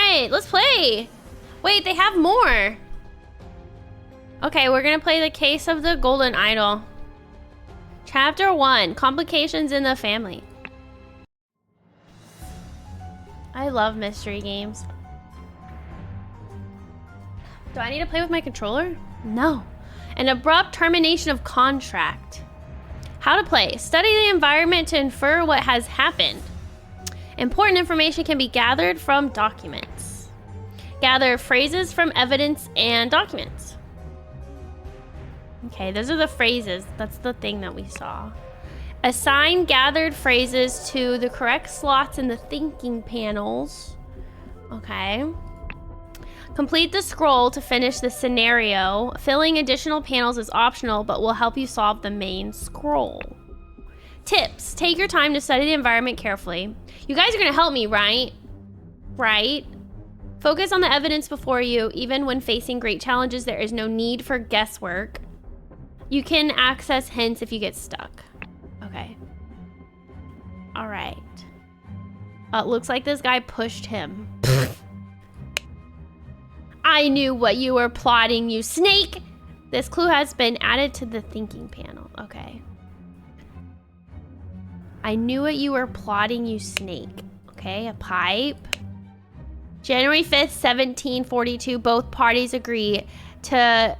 right, let's play. Wait, they have more. Okay, we're gonna play the case of the golden idol. Chapter 1, complications in the family. I love mystery games. Do I need to play with my controller? No. An abrupt termination of contract. How to play. Study the environment to infer what has happened. Important information can be gathered from documents. Gather phrases from evidence and documents. Okay, those are the phrases. That's the thing that we saw. Assign gathered phrases to the correct slots in the thinking panels. Okay. Complete the scroll to finish the scenario. Filling additional panels is optional, but will help you solve the main scroll. Tips. Take your time to study the environment carefully. You guys are gonna help me, right? Right? Focus on the evidence before you. Even when facing great challenges, there is no need for guesswork. You can access hints if you get stuck. Okay. All right. It looks like this guy pushed him. I knew what you were plotting, you snake! This clue has been added to the thinking panel. Okay. I knew what you were plotting, you snake. Okay, a pipe. January 5th, 1742, both parties agree to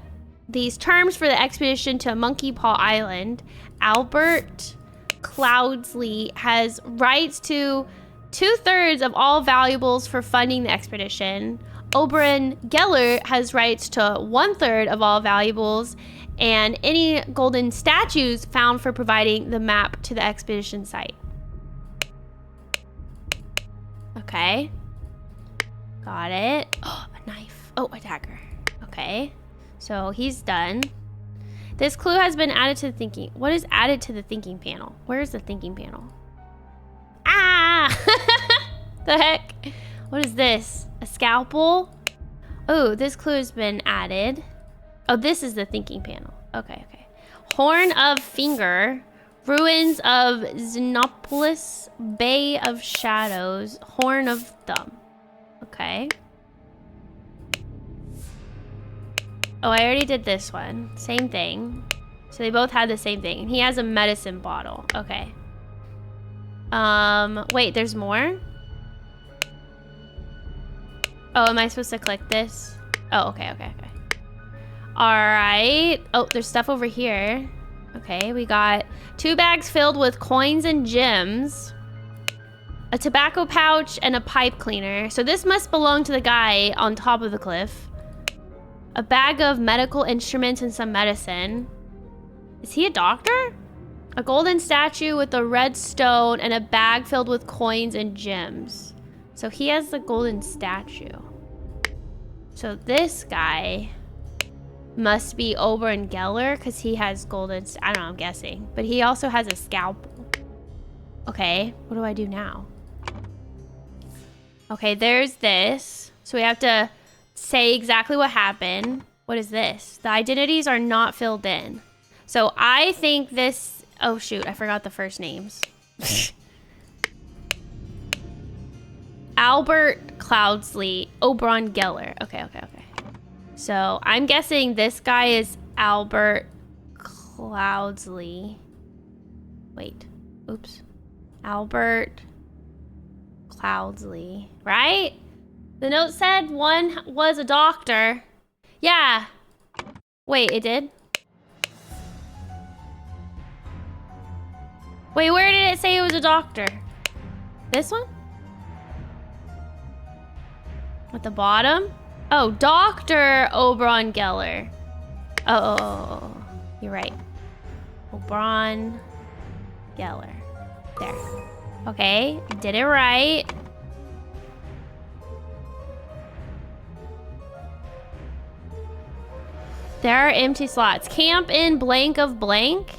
these terms for the expedition to Monkey Paw Island. Albert Cloudsley has rights to 2/3 of all valuables for funding the expedition. Oberon Geller has rights to 1/3 of all valuables and any golden statues found for providing the map to the expedition site. Okay. Got it. Oh, a knife. Oh, a dagger. Okay. So he's done. This clue has been added to the thinking. What is added to the thinking panel? Where is the thinking panel? Ah! The heck? What is this? A scalpel? Oh, this clue has been added. Oh, this is the thinking panel. Okay, okay. Horn of Finger. Ruins of Xenopolis. Bay of Shadows. Horn of Thumb. Okay. Oh, I already did this one. Same thing. So they both had the same thing. And he has a medicine bottle. Okay. Wait, there's more? Oh, am I supposed to click this? Oh, okay, okay, okay. All right. Oh, there's stuff over here. Okay, we got 2 bags filled with coins and gems, a tobacco pouch, and a pipe cleaner. So this must belong to the guy on top of the cliff. A bag of medical instruments and some medicine. Is he a doctor? A golden statue with a red stone and a bag filled with coins and gems. So he has the golden statue. So this guy must be Oberon Geller because he has golden, I don't know, I'm guessing. But he also has a scalpel. Okay, what do I do now? Okay, there's this. So we have to say exactly what happened. What is this? The identities are not filled in. So I think this, oh shoot, I forgot the first names. Albert Cloudsley, Oberon Geller. Okay, okay, okay. So I'm guessing this guy is Albert Cloudsley. Wait, oops. Albert Cloudsley, right? The note said one was a doctor. Yeah. Wait, it did? Wait, where did it say it was a doctor? This one? At the bottom? Oh, Dr. Oberon Geller. Oh, you're right. Oberon Geller. There. Okay, did it right. There are empty slots. Camp in blank of blank?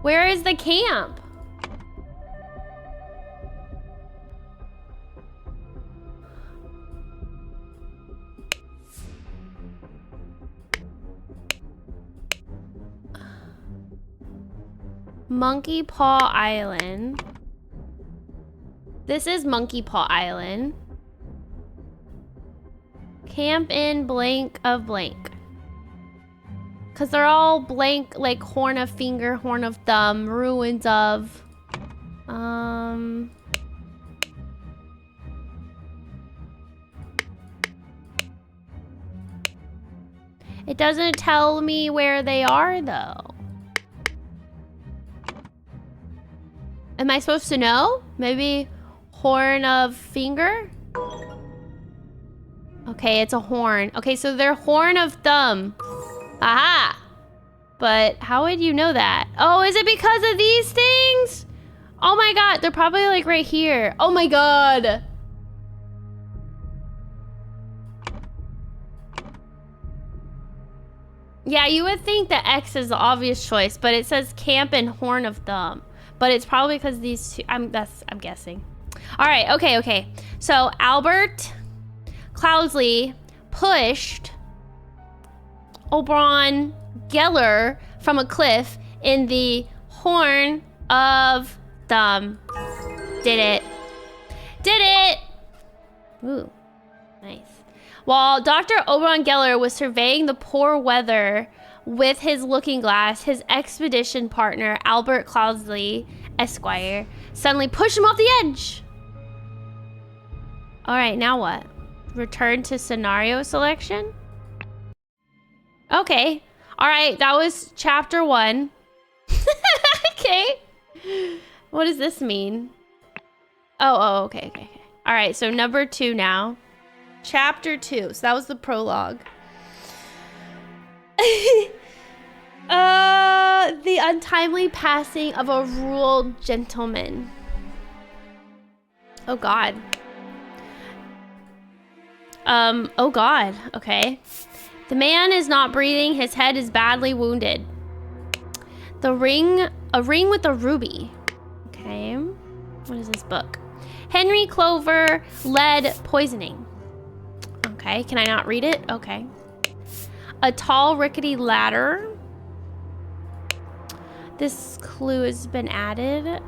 Where is the camp? Monkey Paw Island. This is Monkey Paw Island. Camp in blank of blank. Because they're all blank, like horn of finger, horn of thumb, ruins of. It doesn't tell me where they are, though. Am I supposed to know? Maybe horn of finger? Okay, it's a horn. Okay, so they're horn of thumb. Aha! But how would you know that? Oh, is it because of these things? Oh my god, they're probably like right here. Oh my god. Yeah, you would think that X is the obvious choice, but it says camp and horn of thumb. But it's probably because these two, I'm guessing. All right, okay. So Albert Cloudsley pushed Oberon Geller from a cliff in the horn of thumb. Did it. Ooh, nice. While Dr. Oberon Geller was surveying the poor weather with his looking glass, his expedition partner, Albert Cloudsley, Esquire, suddenly pushed him off the edge. All right, now what? Return to scenario selection? Okay. All right, that was chapter 1. Okay. What does this mean? Oh, okay. All right, so number 2 now. Chapter 2. So that was the prologue. The untimely passing of a rural gentleman. Oh God. Oh God. Okay. The man is not breathing. His head is badly wounded. A ring with a ruby. Okay. What is this book? Henry Clover lead poisoning. Okay, can I not read it? Okay. A tall, rickety ladder. This clue has been added.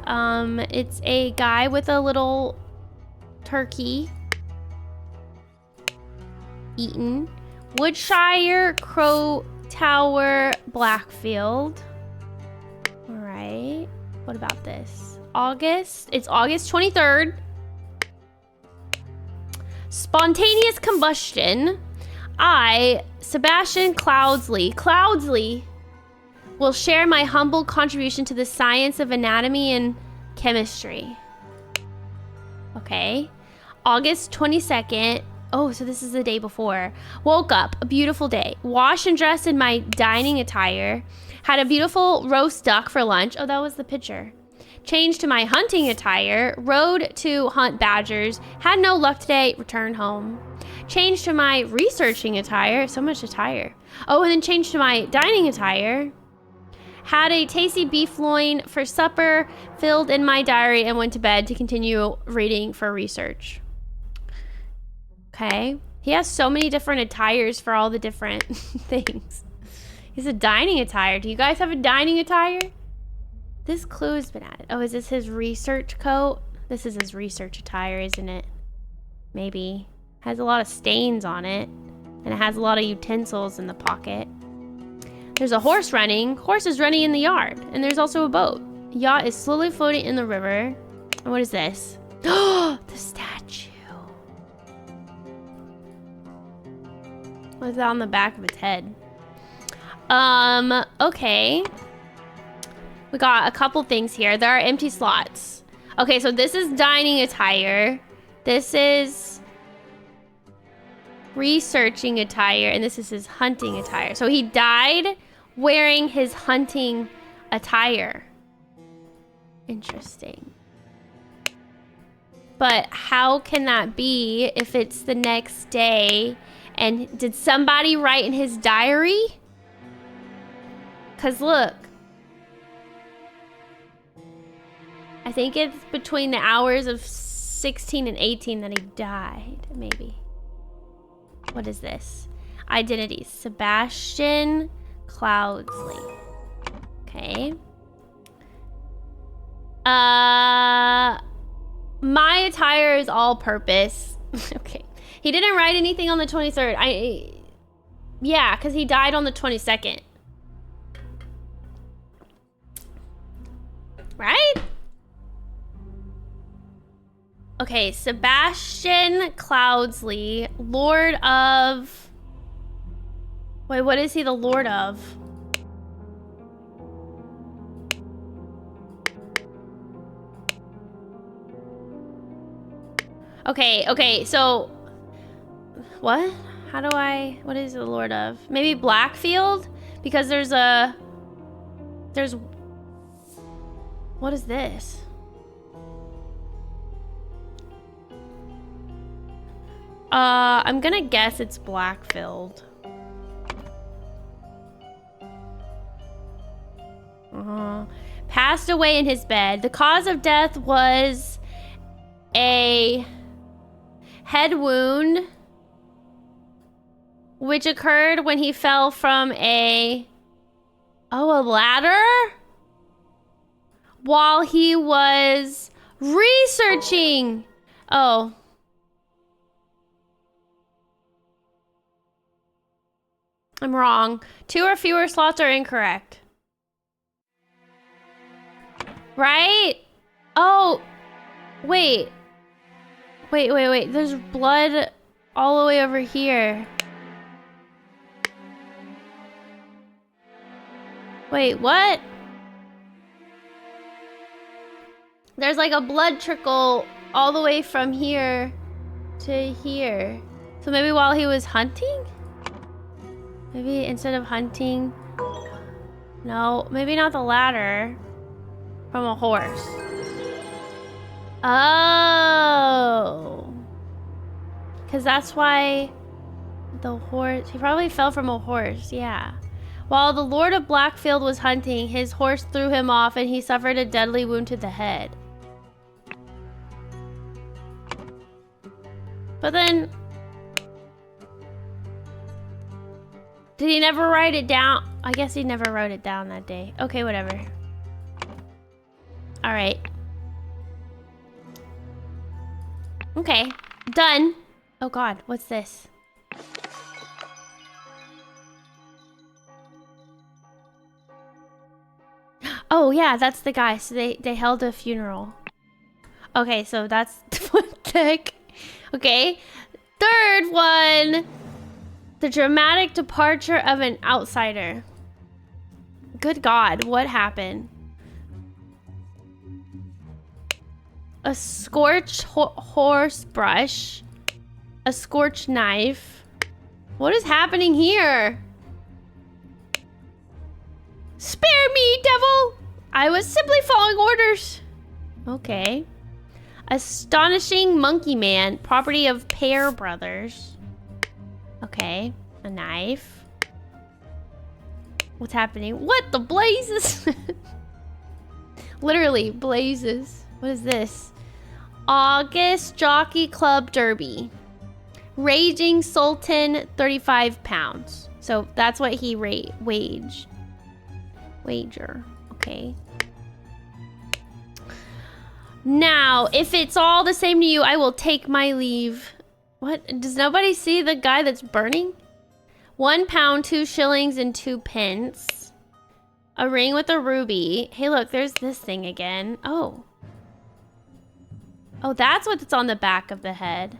It's a guy with a little turkey. Eaten. Woodshire, Crow Tower, Blackfield. All right. What about this? August. It's August 23rd. Spontaneous combustion. I, Sebastian Cloudsley, will share my humble contribution to the science of anatomy and chemistry. Okay. August 22nd. Oh, so this is the day before. Woke up, a beautiful day. Washed and dressed in my dining attire. Had a beautiful roast duck for lunch. Oh, that was the picture. Changed to my hunting attire. Rode to hunt badgers. Had no luck today. Returned home. Changed to my researching attire. So much attire. Oh, and then changed to my dining attire. Had a tasty beef loin for supper. Filled in my diary and went to bed to continue reading for research. Okay. He has so many different attires for all the different things. He's a dining attire. Do you guys have a dining attire? This clue has been added. Oh, is this his research coat? This is his research attire, isn't it? Maybe. Has a lot of stains on it. And it has a lot of utensils in the pocket. There's a horse running. Horse is running in the yard. And there's also a boat. A yacht is slowly floating in the river. And what is this? Oh, the statue. What's that on the back of its head? Okay. We got a couple things here. There are empty slots. Okay, so this is dining attire. This is researching attire. And this is his hunting attire. So he died wearing his hunting attire. Interesting. But how can that be if it's the next day? And did somebody write in his diary? Because look. I think it's between the hours of 16 and 18 that he died, maybe. What is this? Identity. Sebastian Cloudsley. Okay. My attire is all purpose. Okay. He didn't write anything on the 23rd. Yeah, because he died on the 22nd. Right? Okay, Sebastian Cloudsley, Lord of... Wait, what is he the Lord of? Okay, so... What? How do I... What is the Lord of? Maybe Blackfield? Because there's a... There's... What is this? I'm gonna guess it's Blackfield. Passed away in his bed. The cause of death was a head wound, which occurred when he fell from a ladder while he was researching. Oh. I'm wrong. 2 or fewer slots are incorrect. Right? Oh, wait. Wait. There's blood all the way over here. Wait, what? There's like a blood trickle all the way from here to here. So maybe while he was hunting? Maybe instead of hunting... No, maybe not the ladder. From a horse. Oh. Because that's why the horse... He probably fell from a horse, yeah. While the Lord of Blackfield was hunting, his horse threw him off and he suffered a deadly wound to the head. But then... Did he never write it down? I guess he never wrote it down that day. Okay, whatever. All right. Okay, done. Oh God, what's this? Oh yeah, that's the guy. So they held a funeral. Okay, so that's what the heck? Okay, third one. The dramatic departure of an outsider. Good God, what happened? A scorched horse brush. A scorched knife. What is happening here? Spare me, devil! I was simply following orders. Okay. Astonishing monkey man, property of Pear Brothers. Okay, a knife. What's happening? What the blazes? Literally, blazes. What is this? August Jockey Club Derby. Raging Sultan, 35 pounds. So that's what he wager. Okay. Now, if it's all the same to you, I will take my leave. What? Does nobody see the guy that's burning? 1 pound, 2 shillings, and 2 pence. A ring with a ruby. Hey, look, there's this thing again. Oh. Oh, that's what's on the back of the head.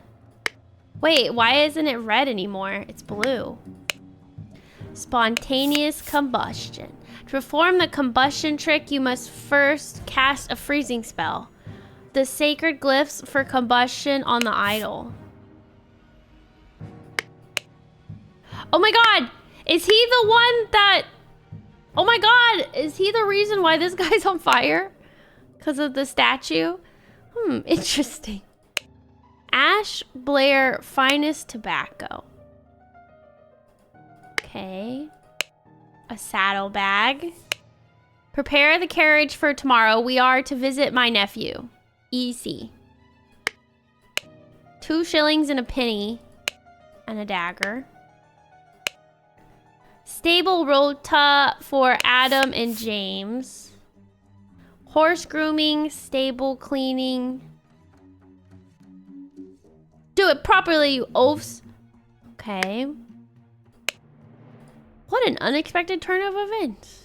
Wait, why isn't it red anymore? It's blue. Spontaneous combustion. To perform the combustion trick, you must first cast a freezing spell. The sacred glyphs for combustion on the idol. Oh my God! Is he the one that... Oh my God! Is he the reason why this guy's on fire? Because of the statue? Interesting. Ash Blair Finest Tobacco. Okay. A saddlebag. Prepare the carriage for tomorrow. We are to visit my nephew. Easy. 2 shillings and a penny. And a dagger. Stable rota for Adam and James. Horse grooming, stable cleaning. Do it properly, you oafs. Okay. What an unexpected turn of events.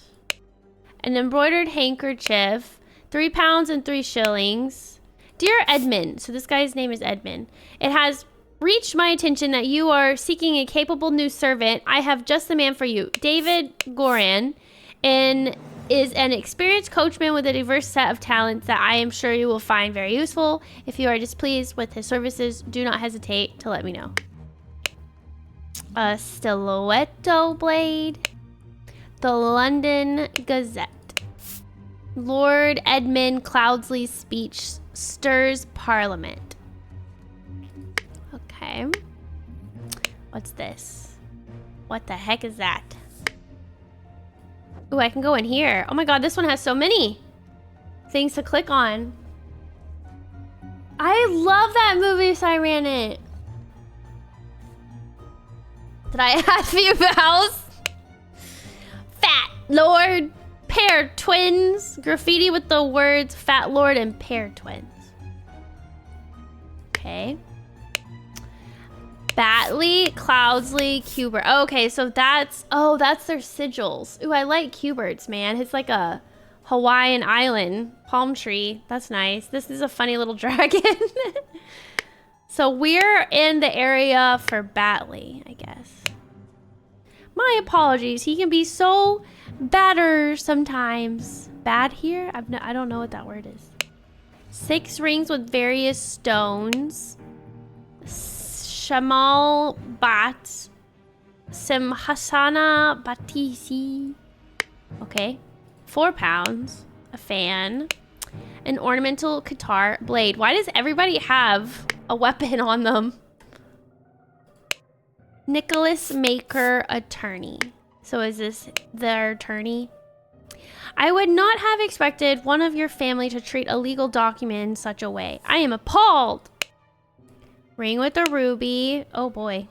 An embroidered handkerchief. 3 pounds and 3 shillings. Dear Edmund. So this guy's name is Edmund. It has reached my attention that you are seeking a capable new servant. I have just the man for you. David Goran is an experienced coachman with a diverse set of talents that I am sure you will find very useful. If you are displeased with his services, do not hesitate to let me know. A stiletto blade. The London Gazette. Lord Edmund Cloudsley's speech stirs Parliament. Okay. What's this? What the heck is that? Ooh, I can go in here. Oh my god, this one has so many things to click on. I love that movie, so I ran it. Did I ask you vows? Fat Lord, pair twins. Graffiti with the words Fat Lord and pair twins. Okay. Batley, Cloudsley, Cubert. Okay, so that's their sigils. Ooh, I like Cuberts, man. It's like a Hawaiian island palm tree. That's nice. This is a funny little dragon. So we're in the area for Batley, I guess. My apologies. He can be so badder sometimes. Bad here? I don't know what that word is. 6 rings with various stones. Shamal Bat. Simhasana Batisi. Okay. 4 pounds. A fan. An ornamental guitar. Blade. Why does everybody have a weapon on them? Nicholas Maker, attorney. So is this their attorney? I would not have expected one of your family to treat a legal document in such a way. I am appalled. Ring with a ruby. Oh boy.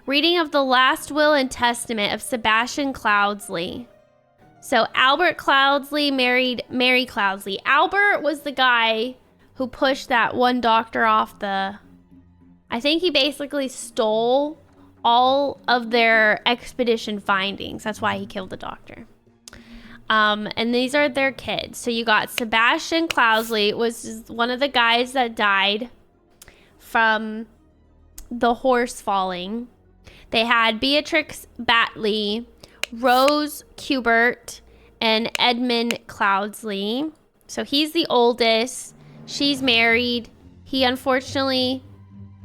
Reading of the last will and testament of Sebastian Cloudsley. So Albert Cloudsley married Mary Cloudsley. Albert was the guy who pushed that one doctor off the... I think he basically stole all of their expedition findings. That's why he killed the doctor. And these are their kids. So you got Sebastian Cloudsley was one of the guys that died from the horse falling. They had Beatrix Batley, Rose Cubert, and Edmund Cloudsley. So he's the oldest. She's married. He unfortunately...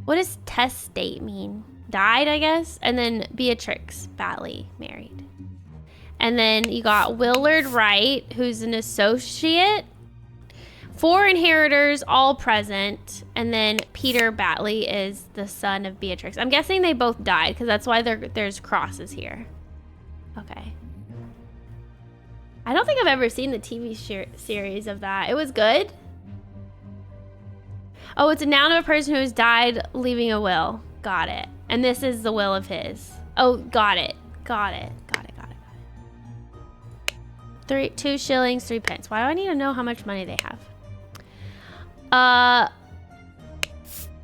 What does testate mean? Died, I guess. And then Beatrix Batley married. And then you got Willard Wright, who's an associate. 4 inheritors, all present. And then Peter Batley is the son of Beatrix. I'm guessing they both died because that's why there's crosses here. Okay. I don't think I've ever seen the TV series of that. It was good. Oh, it's a noun of a person who has died leaving a will. Got it. And this is the will of his. Oh, got it. Got it. 2 shillings, 3 pence. Why do I need to know how much money they have?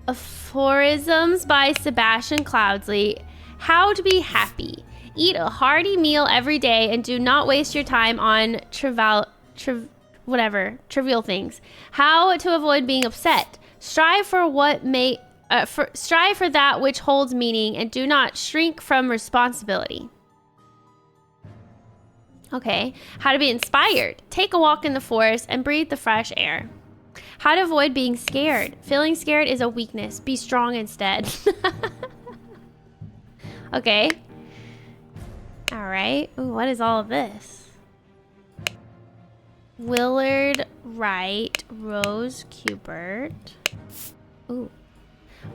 Aphorisms by Sebastian Cloudsley. How to be happy. Eat a hearty meal every day and do not waste your time on trivial things. How to avoid being upset. Strive for that which holds meaning and do not shrink from responsibility. Okay. How to be inspired. Take a walk in the forest and breathe the fresh air. How to avoid being scared. Feeling scared is a weakness. Be strong instead. Okay. All right. Ooh, what is all of this? Willard Wright, Rose Cubert. Ooh.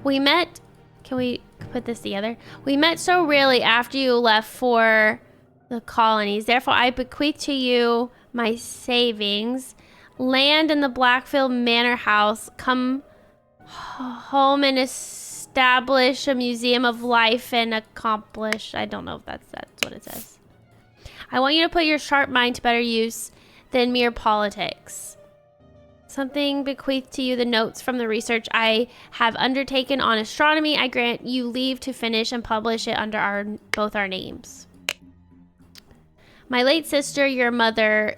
We met... Can we put this together? We met so rarely after you left for the colonies. Therefore, I bequeath to you my savings. Land in the Blackfield Manor House. Come home and establish a museum of life and accomplish... I don't know if that's what it says. I want you to put your sharp mind to better use than mere politics. Something bequeathed to you the notes from the research I have undertaken on astronomy. I grant you leave to finish and publish it under both our names. My late sister, your mother,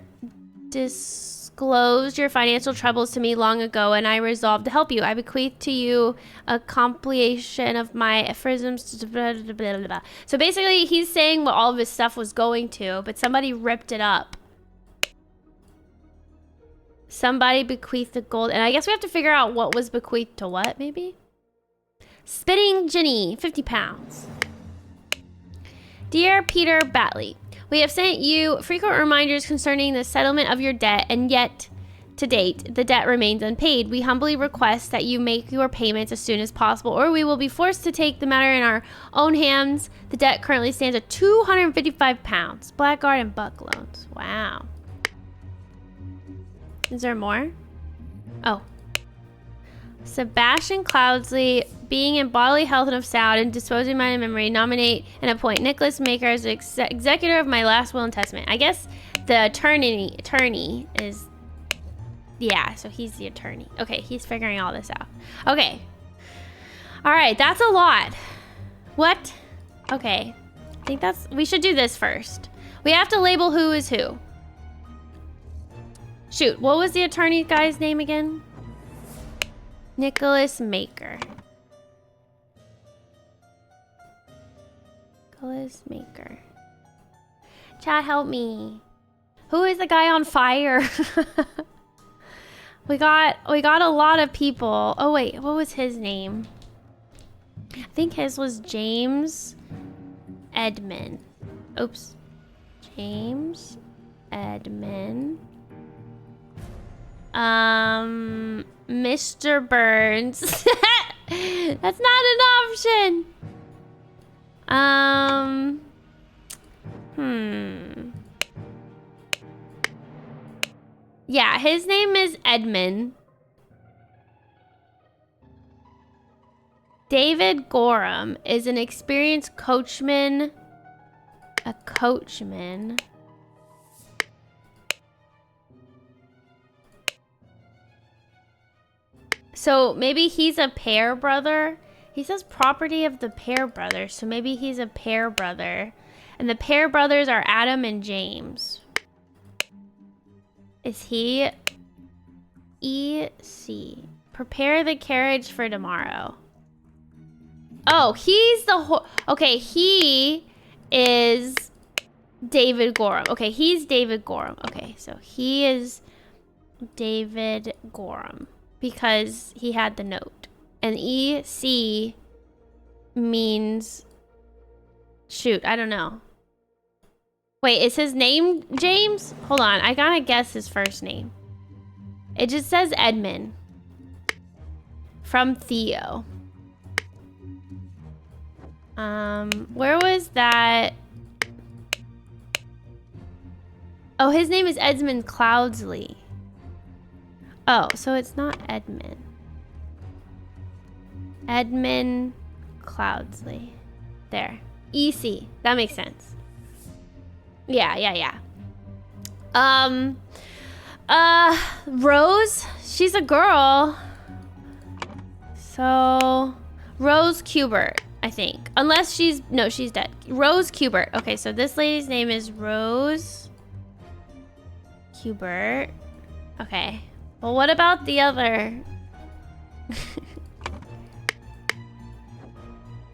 disclosed your financial troubles to me long ago, and I resolved to help you. I bequeath to you a compilation of my aphorisms. So basically, he's saying what all of his stuff was going to, but somebody ripped it up. Somebody bequeathed the gold. And I guess we have to figure out what was bequeathed to what, maybe? Spitting Jenny, 50 pounds. Dear Peter Batley, we have sent you frequent reminders concerning the settlement of your debt, and yet, to date, the debt remains unpaid. We humbly request that you make your payments as soon as possible, or we will be forced to take the matter in our own hands. The debt currently stands at 255 pounds. Blackguard and buck loans. Wow. Is there more? Oh. Sebastian Cloudsley, being in bodily health and of sound and disposing mind and memory, nominate and appoint Nicholas Maker as executor of my last will and testament. I guess the attorney is... Yeah, so he's the attorney. Okay, he's figuring all this out. Okay. All right, that's a lot. What? Okay. I think we should do this first. We have to label who is who. Shoot, what was the attorney guy's name again? Nicholas Maker. Nicholas Maker. Chat, help me. Who is the guy on fire? we got a lot of people. Oh wait, what was his name? I think his was James Edmund. Oops. James Edmund. Mr. Burns. That's not an option. Yeah, his name is Edmund. David Gorham is an experienced coachman. A coachman. So maybe he's a pair brother. He says property of the pair brothers. So maybe he's a pair brother. And the pair brothers are Adam and James. Is he? E.C. Prepare the carriage for tomorrow. Oh, he's the... Okay, he is David Gorham. Okay, he's David Gorham. Okay, so he is David Gorham. Because he had the note. And E.C. means... Shoot, I don't know. Wait, is his name James? Hold on, I gotta guess his first name. It just says Edmund. From Theo. Where was that? Oh, his name is Edmund Cloudsley. Oh, so it's not Edmund. Edmund Cloudsley. There. EC. That makes sense. Yeah. Rose, she's a girl. So, Rose Kubert, I think. Unless she's, no, she's dead. Rose Kubert. Okay, so this lady's name is Rose Kubert. Okay. Well, what about the other?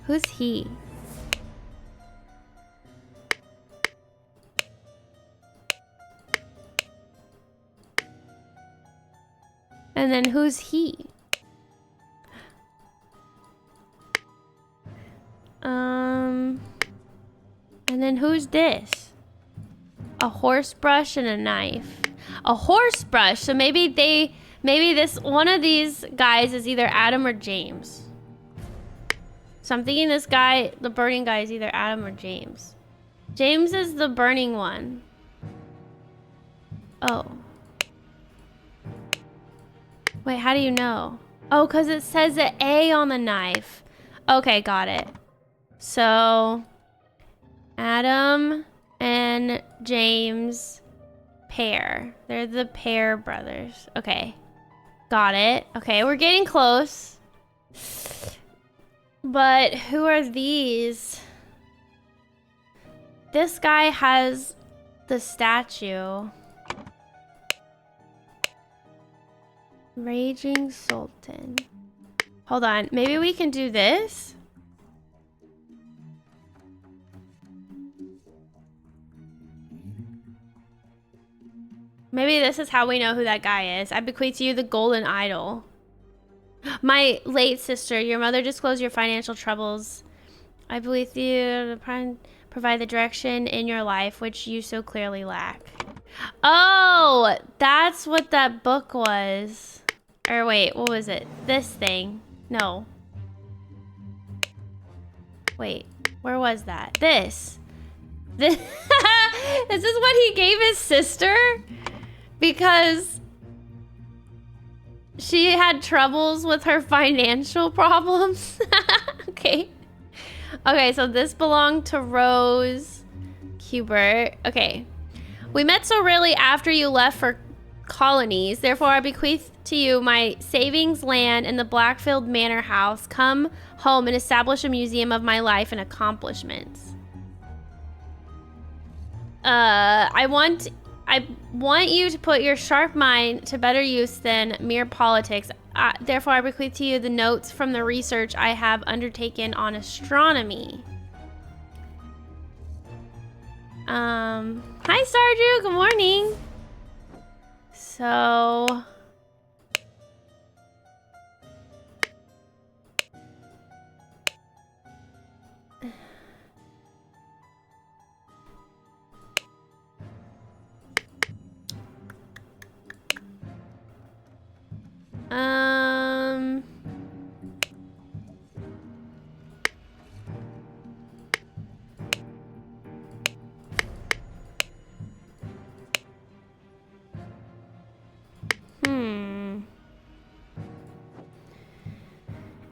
Who's he? And then who's he? And then who's this? A horse brush and a knife. A horse brush. So maybe this one of these guys is either Adam or James. So I'm thinking this guy, the burning guy, is either Adam or James. James is the burning one. Oh. Wait, how do you know? Oh, because it says an A on the knife. Okay, got it. So, Adam and James pair. They're the pair brothers. Okay. Got it. Okay, we're getting close. But who are these? This guy has the statue. Raging Sultan. Hold on. Maybe we can do this? Maybe this is how we know who that guy is. I bequeath to you the golden idol. My late sister, your mother disclosed your financial troubles. I bequeath you to provide the direction in your life which you so clearly lack. Oh, that's what that book was. Or wait, what was it? This thing. No. Wait, where was that? This. This is what he gave his sister? Because she had troubles with her financial problems. Okay. Okay, so this belonged to Rose Hubert. Okay. We met so rarely after you left for colonies. Therefore, I bequeath to you my savings land in the Blackfield Manor House. Come home and establish a museum of my life and accomplishments. I want you to put your sharp mind to better use than mere politics. Therefore, I bequeath to you the notes from the research I have undertaken on astronomy. Hi, Stardew. Good morning. So...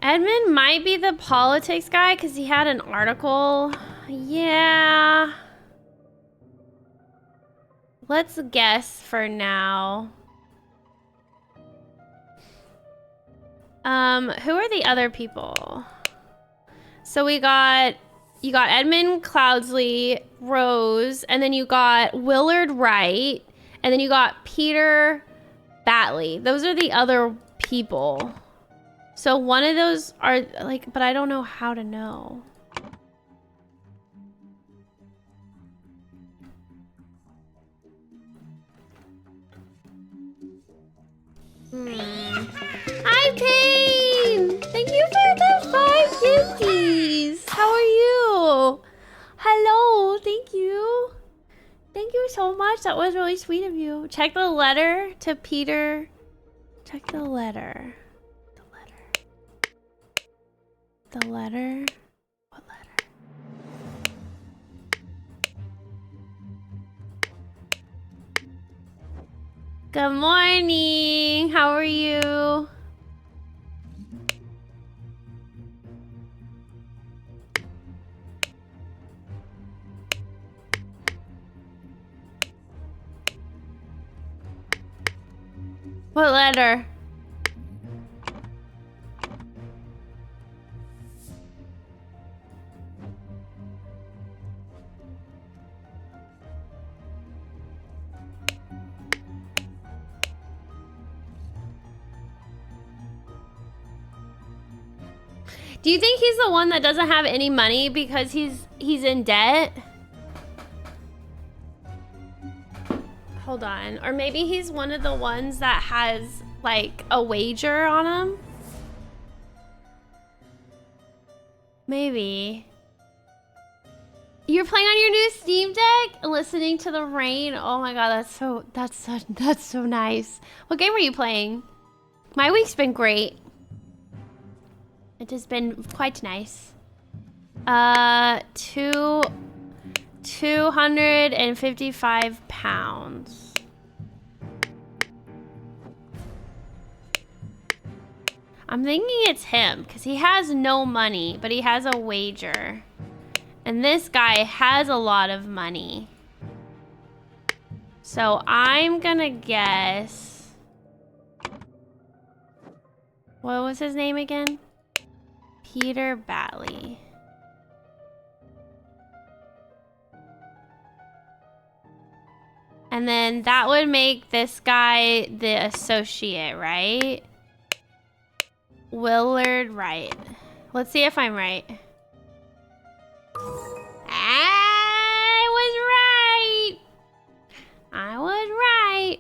Edmund might be the politics guy because he had an article. Yeah. Let's guess for now. Who are the other people? So you got Edmund Cloudsley, Rose, and then you got Willard Wright, and then you got Peter Batley. Those are the other people. So one of those are like, but I don't know how to know. Hi, Pain! Thank you for the 5 gifties! How are you? Hello, thank you. Thank you so much. That was really sweet of you. Check the letter to Peter. Check the letter. The letter? What letter? Good morning. How are you? What letter? Do you think he's the one that doesn't have any money because he's in debt? Hold on. Or maybe he's one of the ones that has like a wager on him? Maybe. You're playing on your new Steam Deck and listening to the rain. Oh my god, that's so nice. What game are you playing? My week's been great. It has been quite nice. 255 pounds. I'm thinking it's him because he has no money, but he has a wager. And this guy has a lot of money. So I'm gonna guess What was his name again? Peter Batley. And then that would make this guy the associate, right? Willard Wright. Let's see if I'm right. I was right. I was right.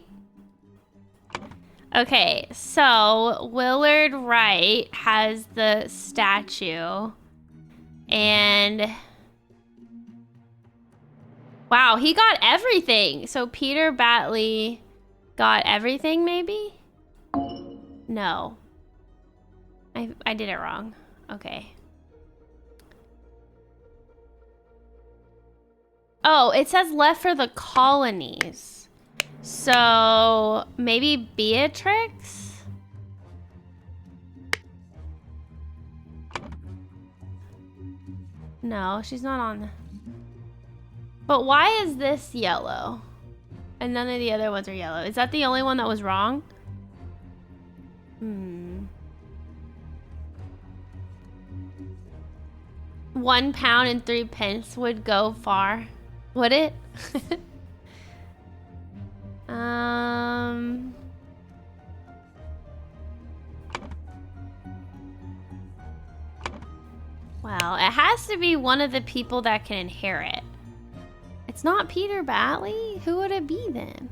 Okay, so Willard Wright has the statue. And wow, he got everything. So Peter Batley got everything, maybe? No. I did it wrong. Okay. Oh, it says left for the colonies. So maybe Beatrix? No, she's not on. But why is this yellow? And none of the other ones are yellow. Is that the only one that was wrong? £1.03 would go far. Would it? Well, it has to be one of the people that can inherit. It's not Peter Batley? Who would it be then?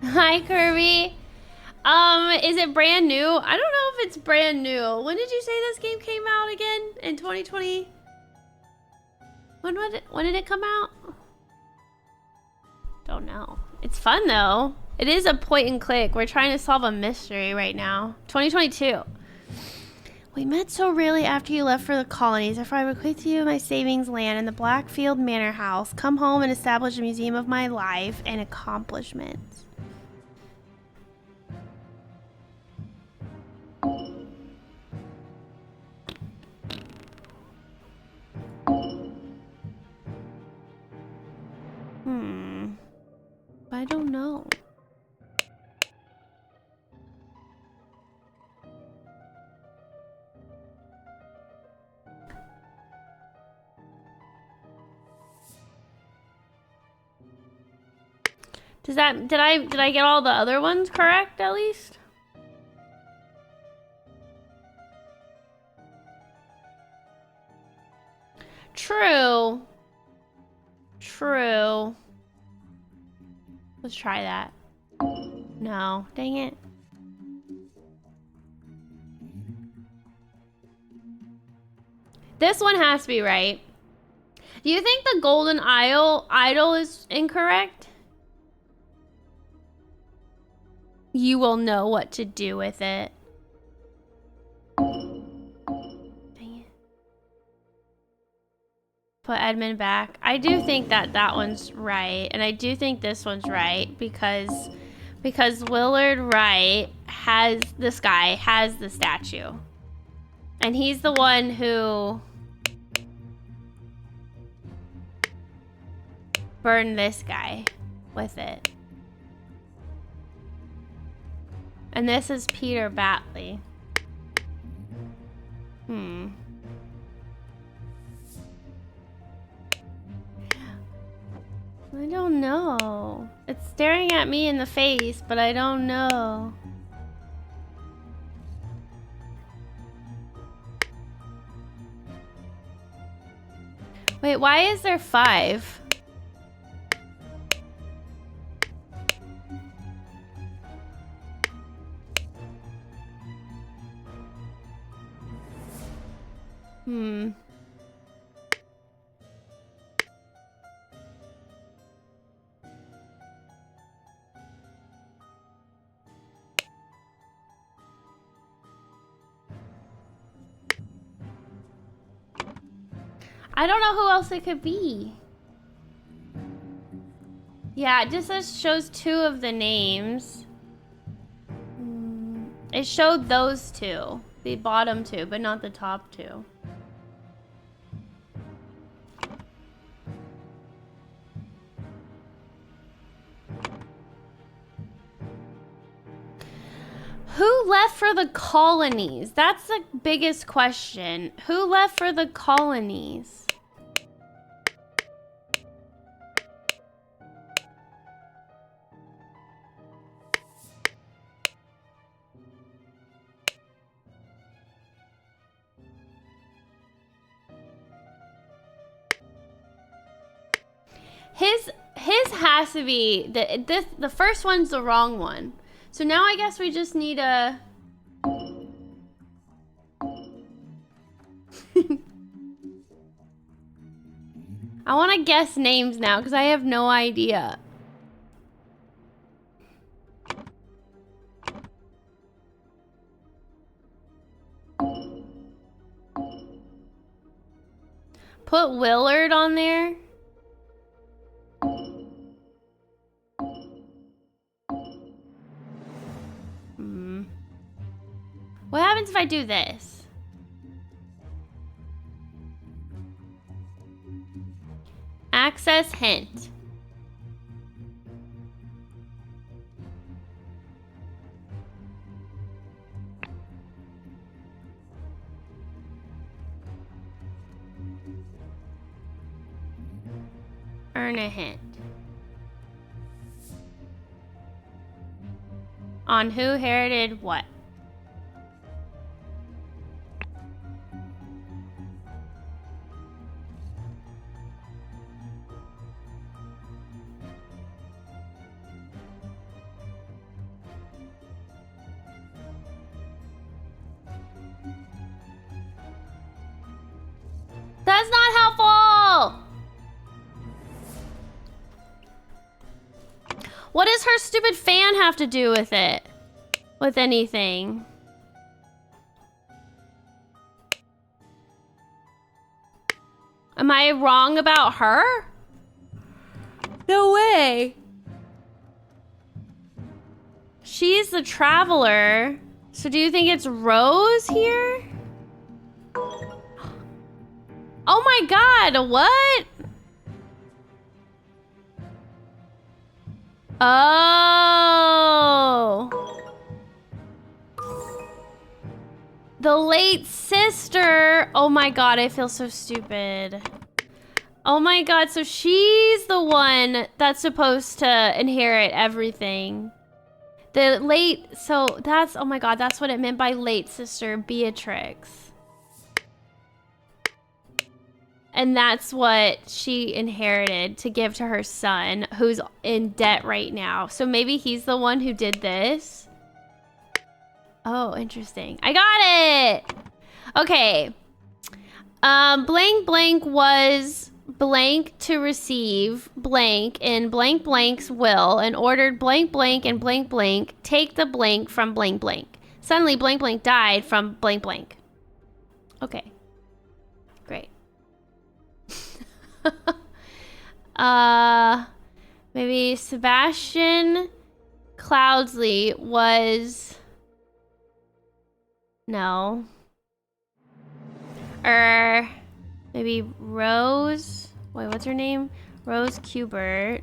Hi, Kirby. Is it brand new? I don't know if it's brand new. When did you say this game came out again? In 2020? When did it come out? Don't know. It's fun though. It is a point and click. We're trying to solve a mystery right now. 2022. We met so rarely after you left for the colonies. After I bequeathed to you my savings land in the Blackfield Manor House, come home and establish a museum of my life and accomplishments. I don't know. Did I get all the other ones correct at least? True. True. Let's try that. No, dang it. This one has to be right. Do you think the golden idol is incorrect? You will know what to do with it. Dang it. Put Edmund back. I do think that one's right, and I do think this one's right because Willard Wright has this guy has the statue, and he's the one who burned this guy with it. And this is Peter Batley. I don't know. It's staring at me in the face, but I don't know. Wait, why is there 5? I don't know who else it could be. Yeah, it just shows 2 of the names. It showed those 2. The bottom 2, but not the top 2. Who left for the colonies? That's the biggest question. Who left for the colonies? His has to be the first one's the wrong one. So now I guess we just need a I want to guess names now because I have no idea. Put Willard on there. What happens if I do this? Access hint. Earn a hint. On who inherited what? That's not helpful! What does her stupid fan have to do with it? With anything? Am I wrong about her? No way. She's the traveler. So do you think it's Rose here? Oh my god, what? Oh. The late sister. Oh my god, I feel so stupid. Oh my god, so she's the one that's supposed to inherit everything. The late, so that's, oh my god, that's what it meant by late sister, Beatrix. And that's what she inherited to give to her son, who's in debt right now. So maybe he's the one who did this. Oh, interesting. I got it! Okay. Blank blank was blank to receive blank in blank blank's will and ordered blank blank and blank blank take the blank from blank blank. Suddenly blank blank died from blank blank. Okay. Great. Maybe Sebastian Cloudsley was... No. Maybe Rose... Wait, what's her name? Rose Hubert.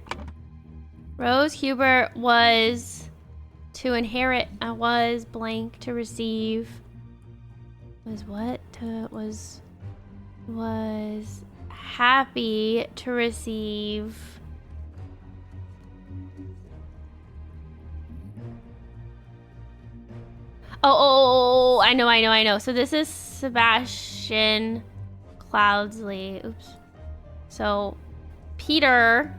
Rose Hubert was to inherit... was blank to receive... Was what? Was happy to receive... Oh, I know. So this is Sebastian Cloudsley. Oops. So, Peter.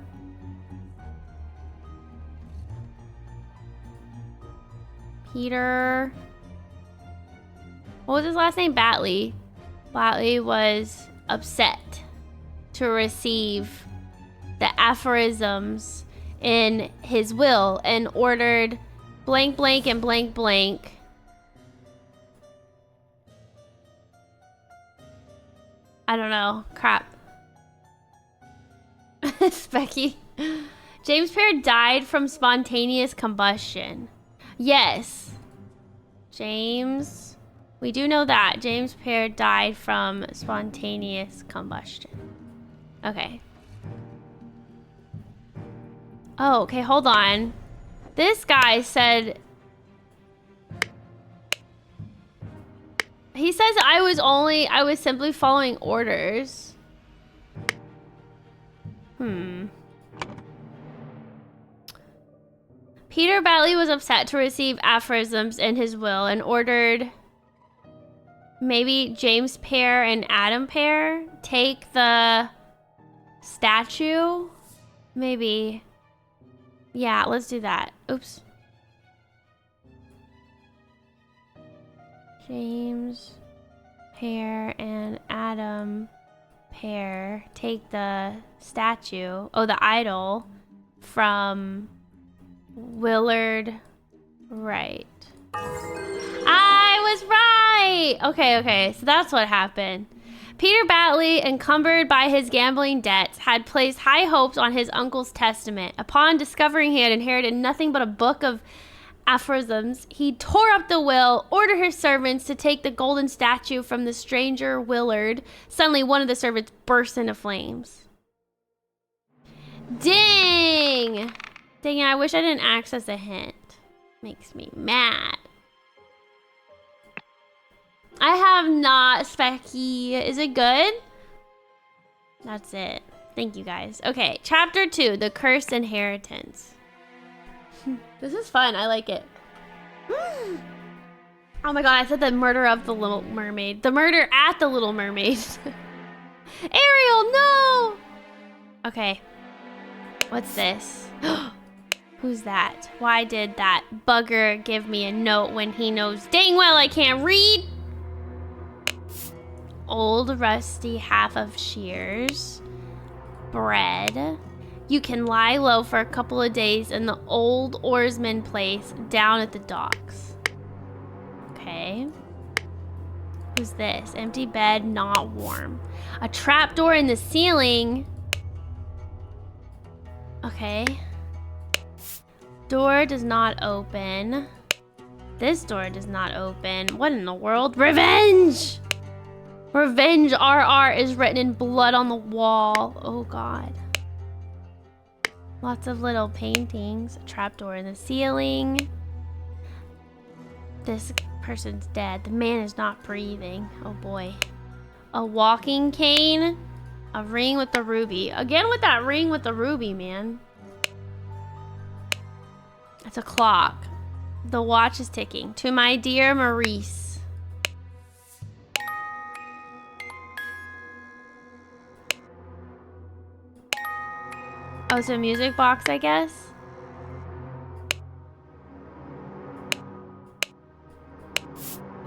What was his last name? Batley. Batley was upset to receive the aphorisms in his will and ordered blank blank and blank blank. I don't know. Crap. Specky. James Pear died from spontaneous combustion. Yes. James. We do know that. James Pear died from spontaneous combustion. Okay. Oh, okay. Hold on. This guy said... He says I was simply following orders. Peter Batley was upset to receive aphorisms in his will and ordered maybe James Pear and Adam Pear take the statue. Maybe. Yeah, let's do that. Oops. James Pear and Adam Pear take the statue. Oh, the idol from Willard Wright. I was right! Okay, so that's what happened. Peter Batley, encumbered by his gambling debts, had placed high hopes on his uncle's testament. Upon discovering he had inherited nothing but a book of aphorisms, he tore up the will, ordered his servants to take the golden statue from the stranger Willard. Suddenly, one of the servants burst into flames. Dang! Dang it, I wish I didn't access a hint. Makes me mad. I have not, Specky. Is it good? That's it. Thank you, guys. Okay, chapter 2, The Cursed Inheritance. This is fun. I like it. Oh my god, I said the murder of the Little Mermaid. The murder at the Little Mermaid. Ariel, no! Okay. What's this? Who's that? Why did that bugger give me a note when he knows dang well I can't read? Old rusty half of shears. Bread. You can lie low for a couple of days in the old oarsman place down at the docks. Okay. Who's this? Empty bed, not warm. A trapdoor in the ceiling. Okay. Door does not open. This door does not open. What in the world? Revenge! Revenge RR is written in blood on the wall. Oh god. Lots of little paintings. A trapdoor in the ceiling. This person's dead. The man is not breathing. Oh boy. A walking cane. A ring with the ruby. Again with that ring with the ruby, man. It's a clock. The watch is ticking. To my dear Maurice. Oh, it's a music box, I guess.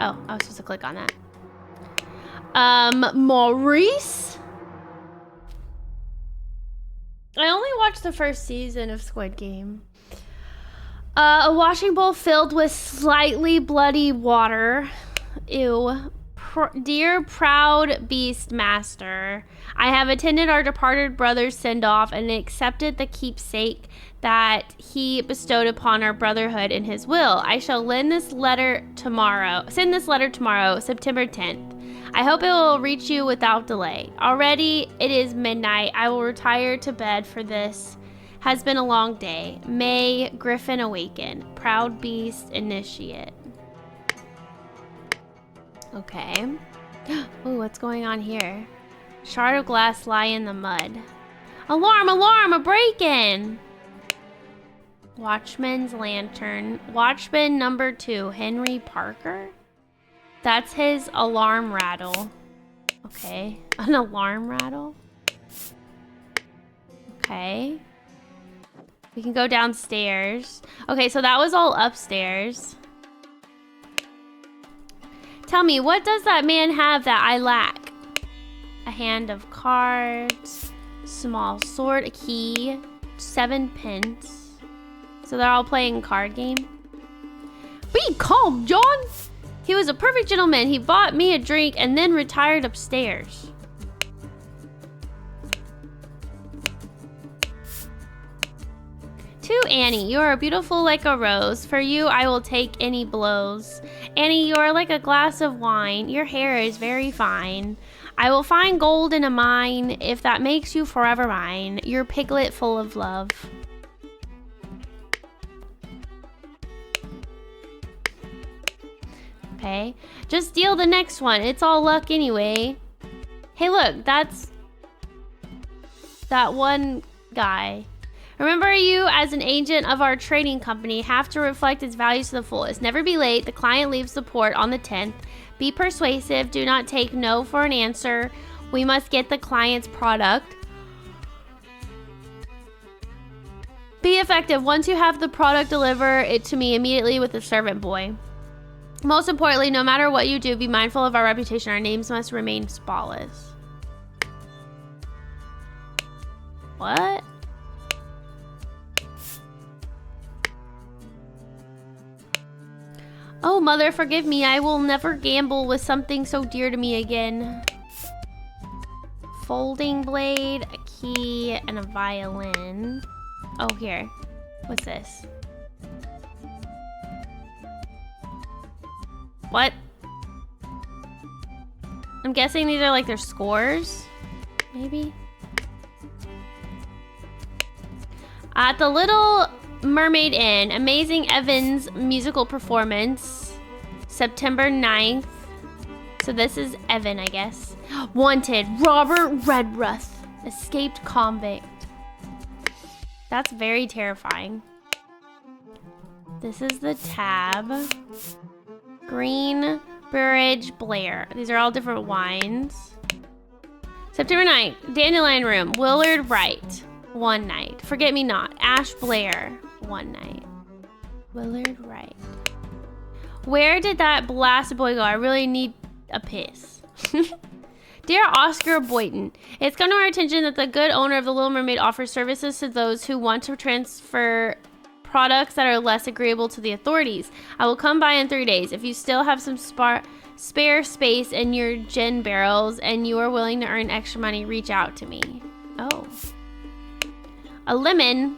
Oh, I was supposed to click on that. Maurice? I only watched the first season of Squid Game. A washing bowl filled with slightly bloody water. Ew. Dear proud beast master, I have attended our departed brother's send-off and accepted the keepsake that he bestowed upon our brotherhood in his will. I shall send this letter tomorrow, September 10th. I hope it will reach you without delay. Already it is midnight. I will retire to bed, for this has been a long day. May Griffin awaken. Proud beast initiate. Okay. Ooh, what's going on here? Shard of glass lie in the mud. Alarm, alarm, a break-in! Watchman's lantern. Watchman number 2, Henry Parker? That's his alarm rattle. Okay. An alarm rattle? Okay. We can go downstairs. Okay, so that was all upstairs. Tell me, what does that man have that I lack? A hand of cards, small sword, a key, 7 pence. So they're all playing card game. Be calm, John! He was a perfect gentleman. He bought me a drink and then retired upstairs. To Annie, you are beautiful like a rose. For you, I will take any blows. Annie, you are like a glass of wine. Your hair is very fine. I will find gold in a mine if that makes you forever mine. Your piglet full of love. Okay. Just deal the next one. It's all luck anyway. Hey, look. That's that one guy. Remember, you as an agent of our trading company have to reflect its values to the fullest. Never be late. The client leaves the port on the 10th. Be persuasive. Do not take no for an answer. We must get the client's product. Be effective. Once you have the product, deliver it to me immediately with the servant boy. Most importantly, no matter what you do, be mindful of our reputation. Our names must remain spotless. What? Oh, mother, forgive me. I will never gamble with something so dear to me again. Folding blade, a key, and a violin. Oh, here. What's this? What? I'm guessing these are like their scores? Maybe? At the Little Mermaid Inn, Amazing Evans musical performance, September 9th. So this is Evan, I guess. Wanted, Robert Redruth, escaped convict. That's very terrifying. This is the tab. Green, Burridge, Blair. These are all different wines. September 9th, Dandelion Room, Willard Wright, one night. Forget Me Not, Ash Blair, one night. Willard Wright. Where did that blasted boy go? I really need a piss. Dear Oscar Boynton, it's come to our attention that the good owner of the Little Mermaid offers services to those who want to transfer products that are less agreeable to the authorities. I will come by in 3 days. If you still have some spare space in your gin barrels and you are willing to earn extra money, reach out to me. Oh. A lemon.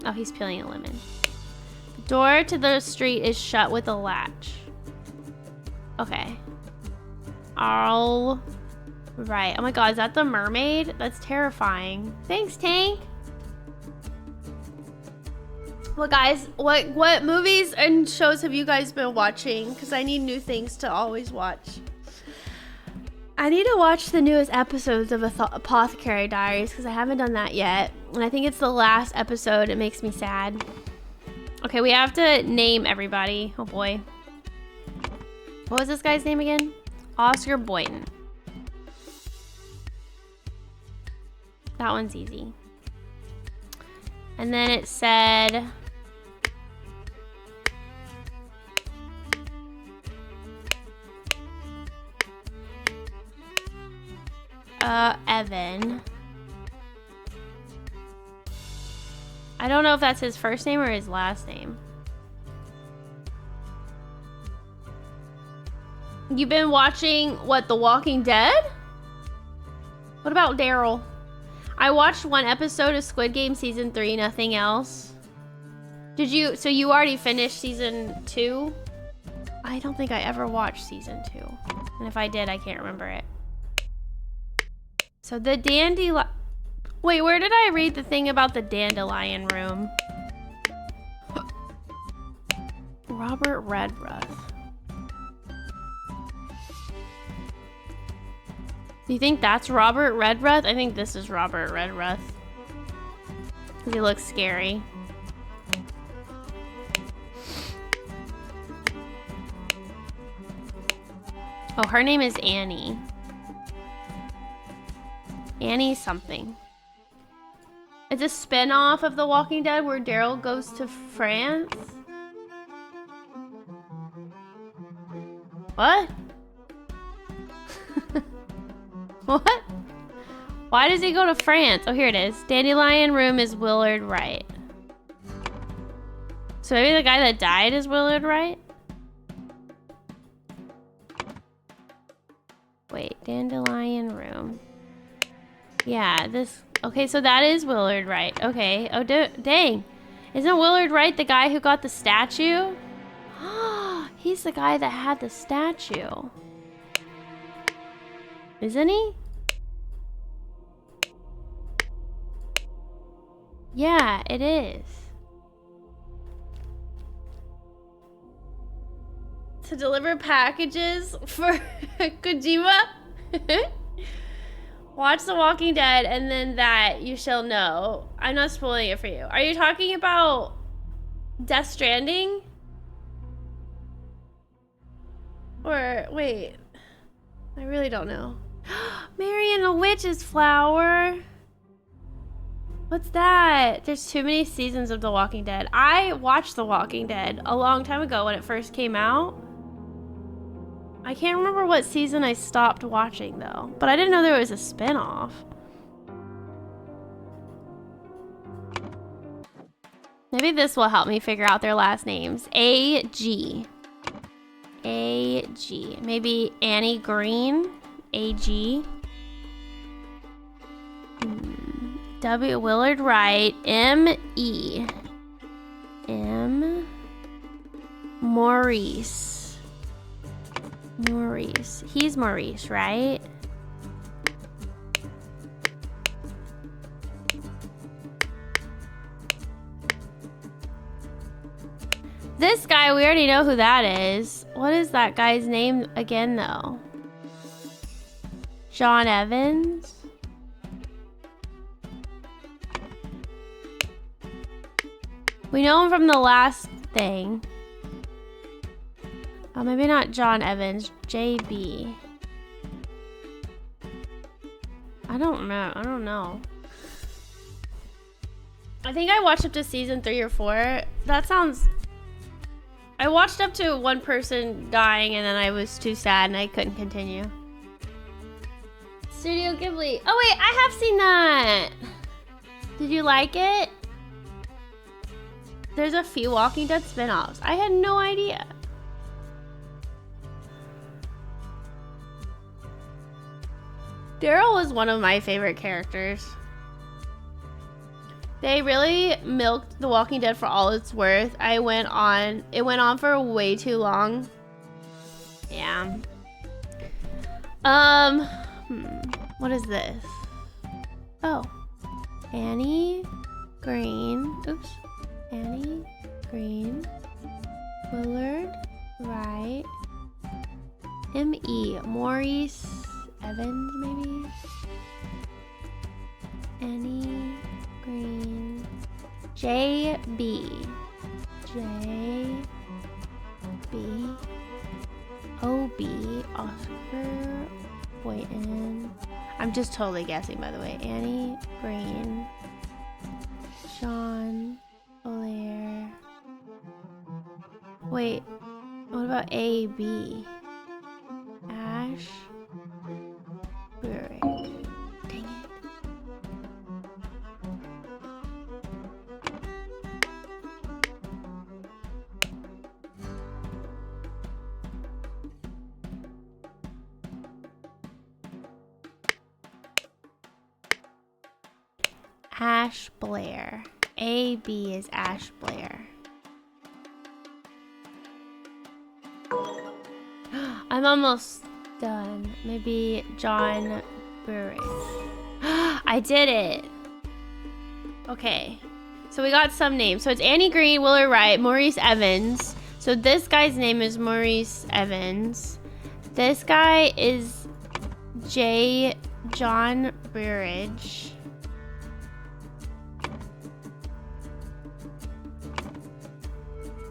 Oh, he's peeling a lemon. The door to the street is shut with a latch. Okay. All right. Oh my god, is that the mermaid? That's terrifying. Thanks, Tank. Well, guys, what movies and shows have you guys been watching? Because I need new things to always watch. I need to watch the newest episodes of Apothecary Diaries because I haven't done that yet. And I think it's the last episode. It makes me sad. Okay, we have to name everybody. Oh boy. What was this guy's name again? Oscar Boynton. That one's easy. And then it said... Evan. I don't know if that's his first name or his last name. You've been watching, what, The Walking Dead? What about Daryl? I watched one episode of Squid Game Season 3, nothing else. Did you, so you already finished Season 2? I don't think I ever watched Season 2. And if I did, I can't remember it. So the dandelion... Wait, where did I read the thing about the Dandelion Room? Robert Redruth. Do you think that's Robert Redruth? I think this is Robert Redruth. He looks scary. Oh, her name is Annie. Annie something. It's a spin-off of The Walking Dead where Daryl goes to France. What? What? Why does he go to France? Oh, here it is. Dandelion Room is Willard Wright. So maybe the guy that died is Willard Wright? Wait, Dandelion Room. Yeah, this... Okay, so that is Willard Wright. Okay. Oh, dang. Isn't Willard Wright the guy who got the statue? He's the guy that had the statue. Isn't he? Yeah, it is. to deliver packages for Kojima. Watch The Walking Dead and then that you shall know. I'm not spoiling it for you. Are you talking about Death Stranding? Or, wait. I really don't know. Marion the Witch's flower. What's that? There's too many seasons of The Walking Dead. I watched The Walking Dead a long time ago when it first came out. I can't remember what season I stopped watching though, but I didn't know there was a spin-off. Maybe this will help me figure out their last names. A.G. A.G. Maybe Annie Green. A.G. W. Willard Wright. M.E. M. Maurice. Maurice. He's Maurice, right? This guy, we already know who that is. What is that guy's name again, though? John Evans? We know him from the last thing. Oh, maybe not John Evans. JB. I don't know. I think I watched up to season 3 or 4. That sounds... I watched up to one person dying and then I was too sad and I couldn't continue. Studio Ghibli. Oh wait, I have seen that. Did you like it? There's a few Walking Dead spin-offs. I had no idea. Daryl was one of my favorite characters. They really milked The Walking Dead for all it's worth. It went on for way too long. Yeah. What is this? Oh. Annie Green. Oops. Annie Green. Willard Wright. M.E. Maurice Evans, maybe? Annie Green. J.B. J.B. O.B. Oscar Boynton. I'm just totally guessing, by the way. Annie Green. Sean Blair. Wait, what about A.B.? Ash Brewery. Dang it. Ash Blair. A.B. is Ash Blair. I'm almost done. Maybe John Burris. I did it. Okay. So we got some names. So it's Annie Green, Willard Wright, Maurice Evans. So this guy's name is Maurice Evans. This guy is John Burridge.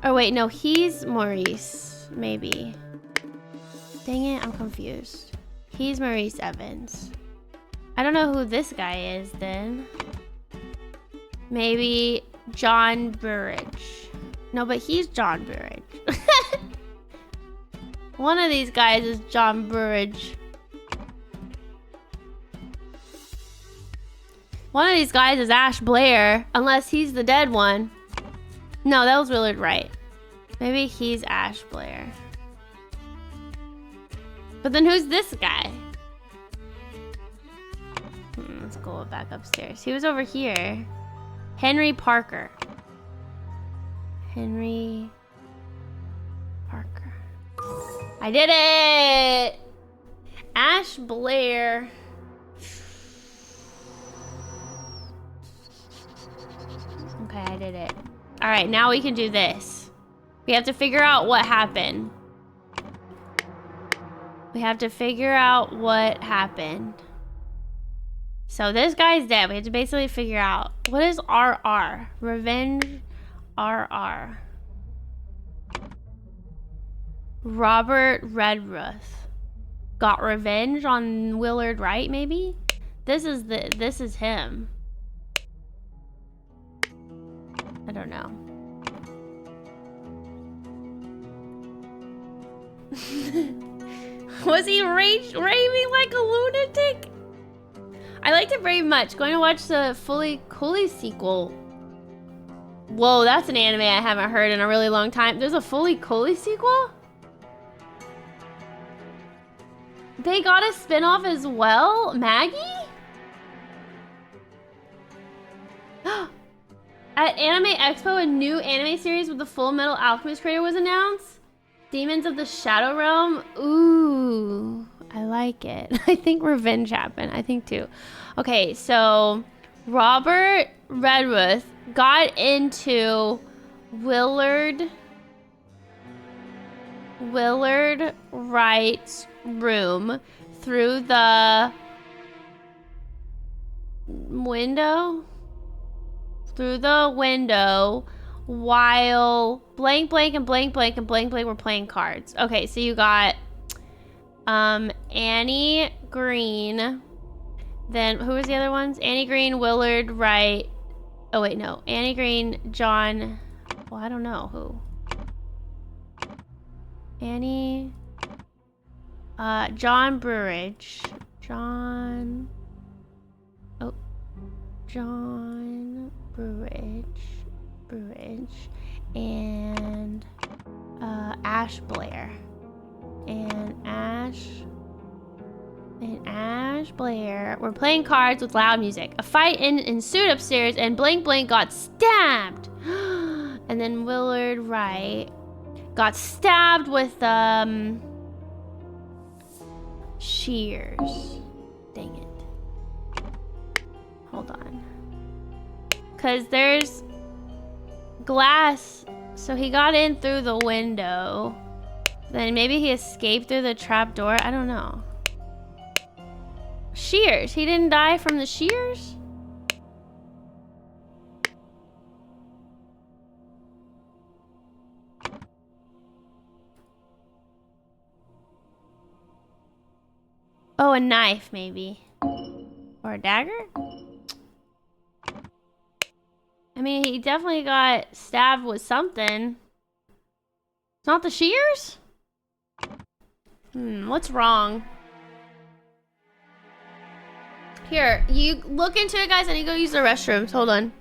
Oh wait, no, he's Maurice, maybe. Dang it, I'm confused. He's Maurice Evans. I don't know who this guy is then. Maybe John Burridge. No, but he's John Burridge. One of these guys is John Burridge. One of these guys is Ash Blair, unless he's the dead one. No, that was Willard Wright. Maybe he's Ash Blair. But then who's this guy? Let's go back upstairs. He was over here. Henry Parker. Henry Parker. I did it! Ash Blair. Okay, I did it. All right, now we can do this. We have to figure out what happened. We have to figure out what happened. So this guy's dead. We have to basically figure out. What is RR? Revenge RR. Robert Redruth got revenge on Willard Wright, maybe? This is him. I don't know. Was he raving like a lunatic? I liked it very much. Going to watch the Kyliee sequel. Whoa, that's an anime I haven't heard in a really long time. There's a Kyliee sequel? They got a spin-off as well? Maggie? At Anime Expo, a new anime series with the Full Metal Alchemist creator was announced. Demons of the Shadow Realm. Ooh, I like it. I think revenge happened. I think too. Okay, so Robert Redruth got into Willard Wright's room through the window. While blank blank and blank blank and blank blank were playing cards. Okay, so you got Annie Green. Then who was the other ones? Annie Green, Willard Wright. Oh wait, no. Annie Green, John. Well, I don't know who. Annie. John Burridge. John Burridge. And Ash Blair. And Ash Blair were playing cards with loud music. A fight ensued upstairs and Blank Blank got stabbed. And then Willard Wright got stabbed with shears. Dang it. Hold on. Cause there's glass, so he got in through the window. Then maybe he escaped through the trap door. I don't know. Shears. He didn't die from the shears? Oh, a knife maybe. Or a dagger? I mean, he definitely got stabbed with something. It's not the shears? What's wrong? Here, you look into it, guys. I need to go use the restrooms. Hold on.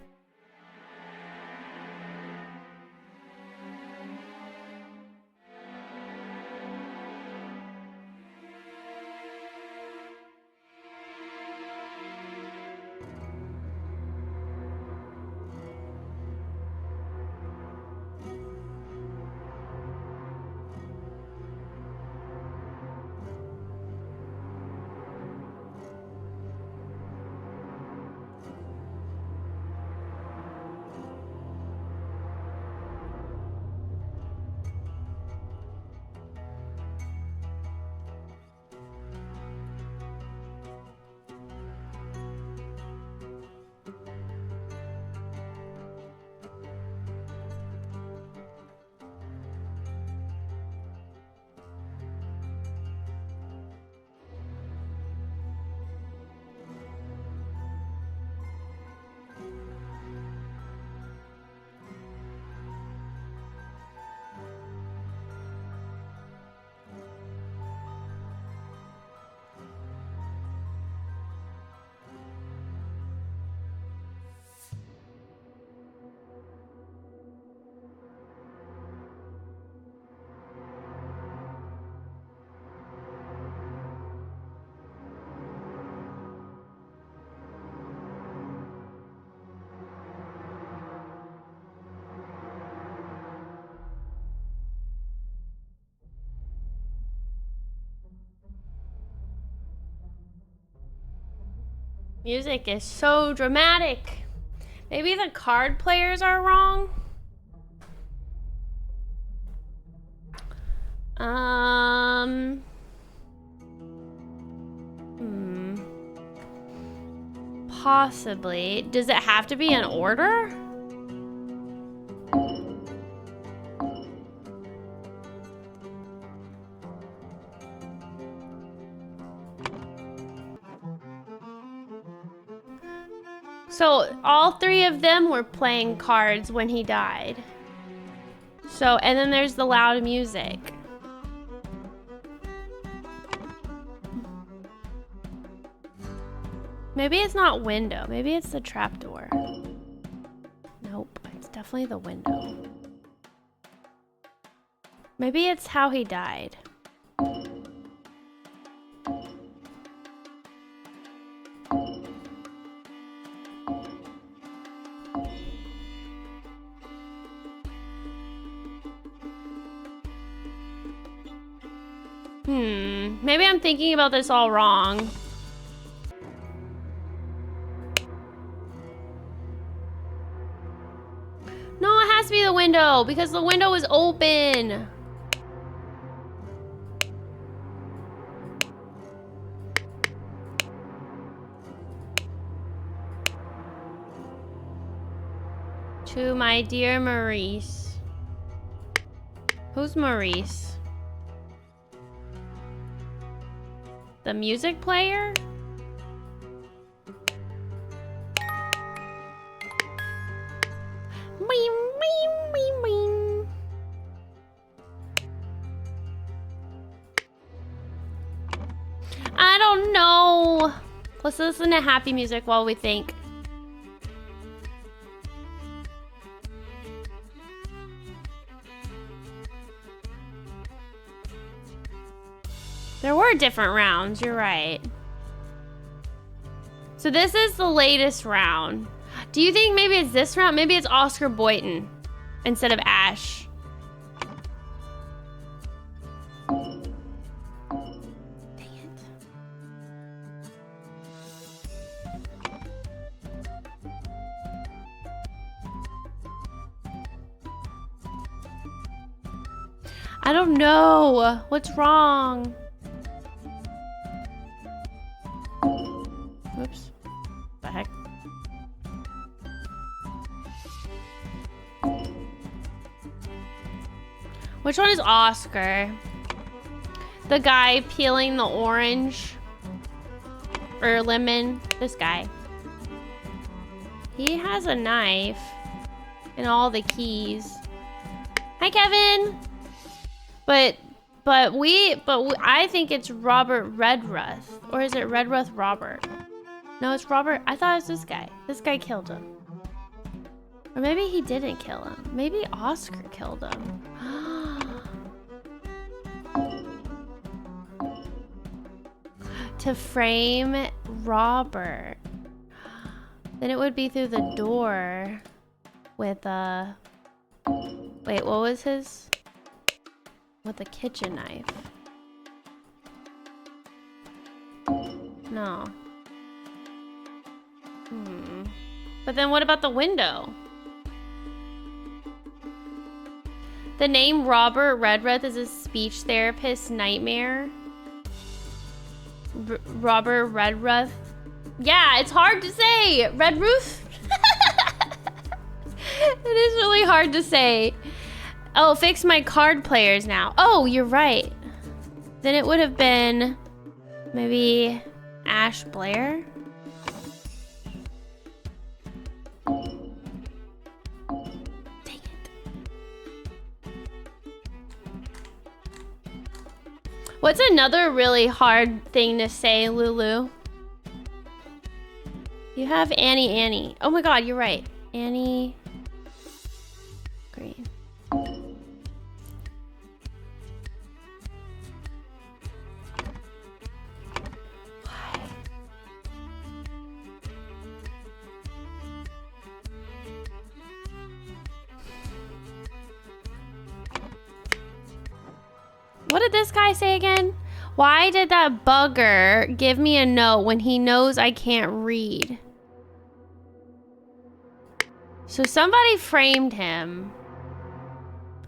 Music is so dramatic. Maybe the card players are wrong. Possibly. Does it have to be in order? So all three of them were playing cards when he died. So, and then there's the loud music. Maybe it's not window. Maybe it's the trapdoor. Nope, it's definitely the window. Maybe it's how he died. Maybe I'm thinking about this all wrong. No, it has to be the window because the window is open. To my dear Maurice. Who's Maurice? The music player? I don't know. Let's listen to happy music while we think. There were different rounds, you're right. So this is the latest round. Do you think maybe it's this round? Maybe it's Oscar Boynton instead of Ash. Dang it. I don't know. What's wrong? Oops. The heck? Which one is Oscar? The guy peeling the orange or lemon? This guy. He has a knife and all the keys. Hi, Kevin. But I think it's Robert Redruth. Or is it Redruth Robert? No, it's Robert. I thought it was this guy. This guy killed him. Or maybe he didn't kill him. Maybe Oscar killed him. To frame Robert. Then it would be through the door with a... Wait, what was his? With a kitchen knife. No. But then what about the window? The name Robert Redruth is a speech therapist's nightmare. Robert Redruth. Yeah, it's hard to say. Redruth? It is really hard to say. Oh, fix my card players now. Oh, you're right. Then it would have been maybe Ash Blair. Dang it. What's another really hard thing to say, Lulu? You have Annie. Oh my god, you're right. Annie Green. What did this guy say again? Why did that bugger give me a note when he knows I can't read? So somebody framed him.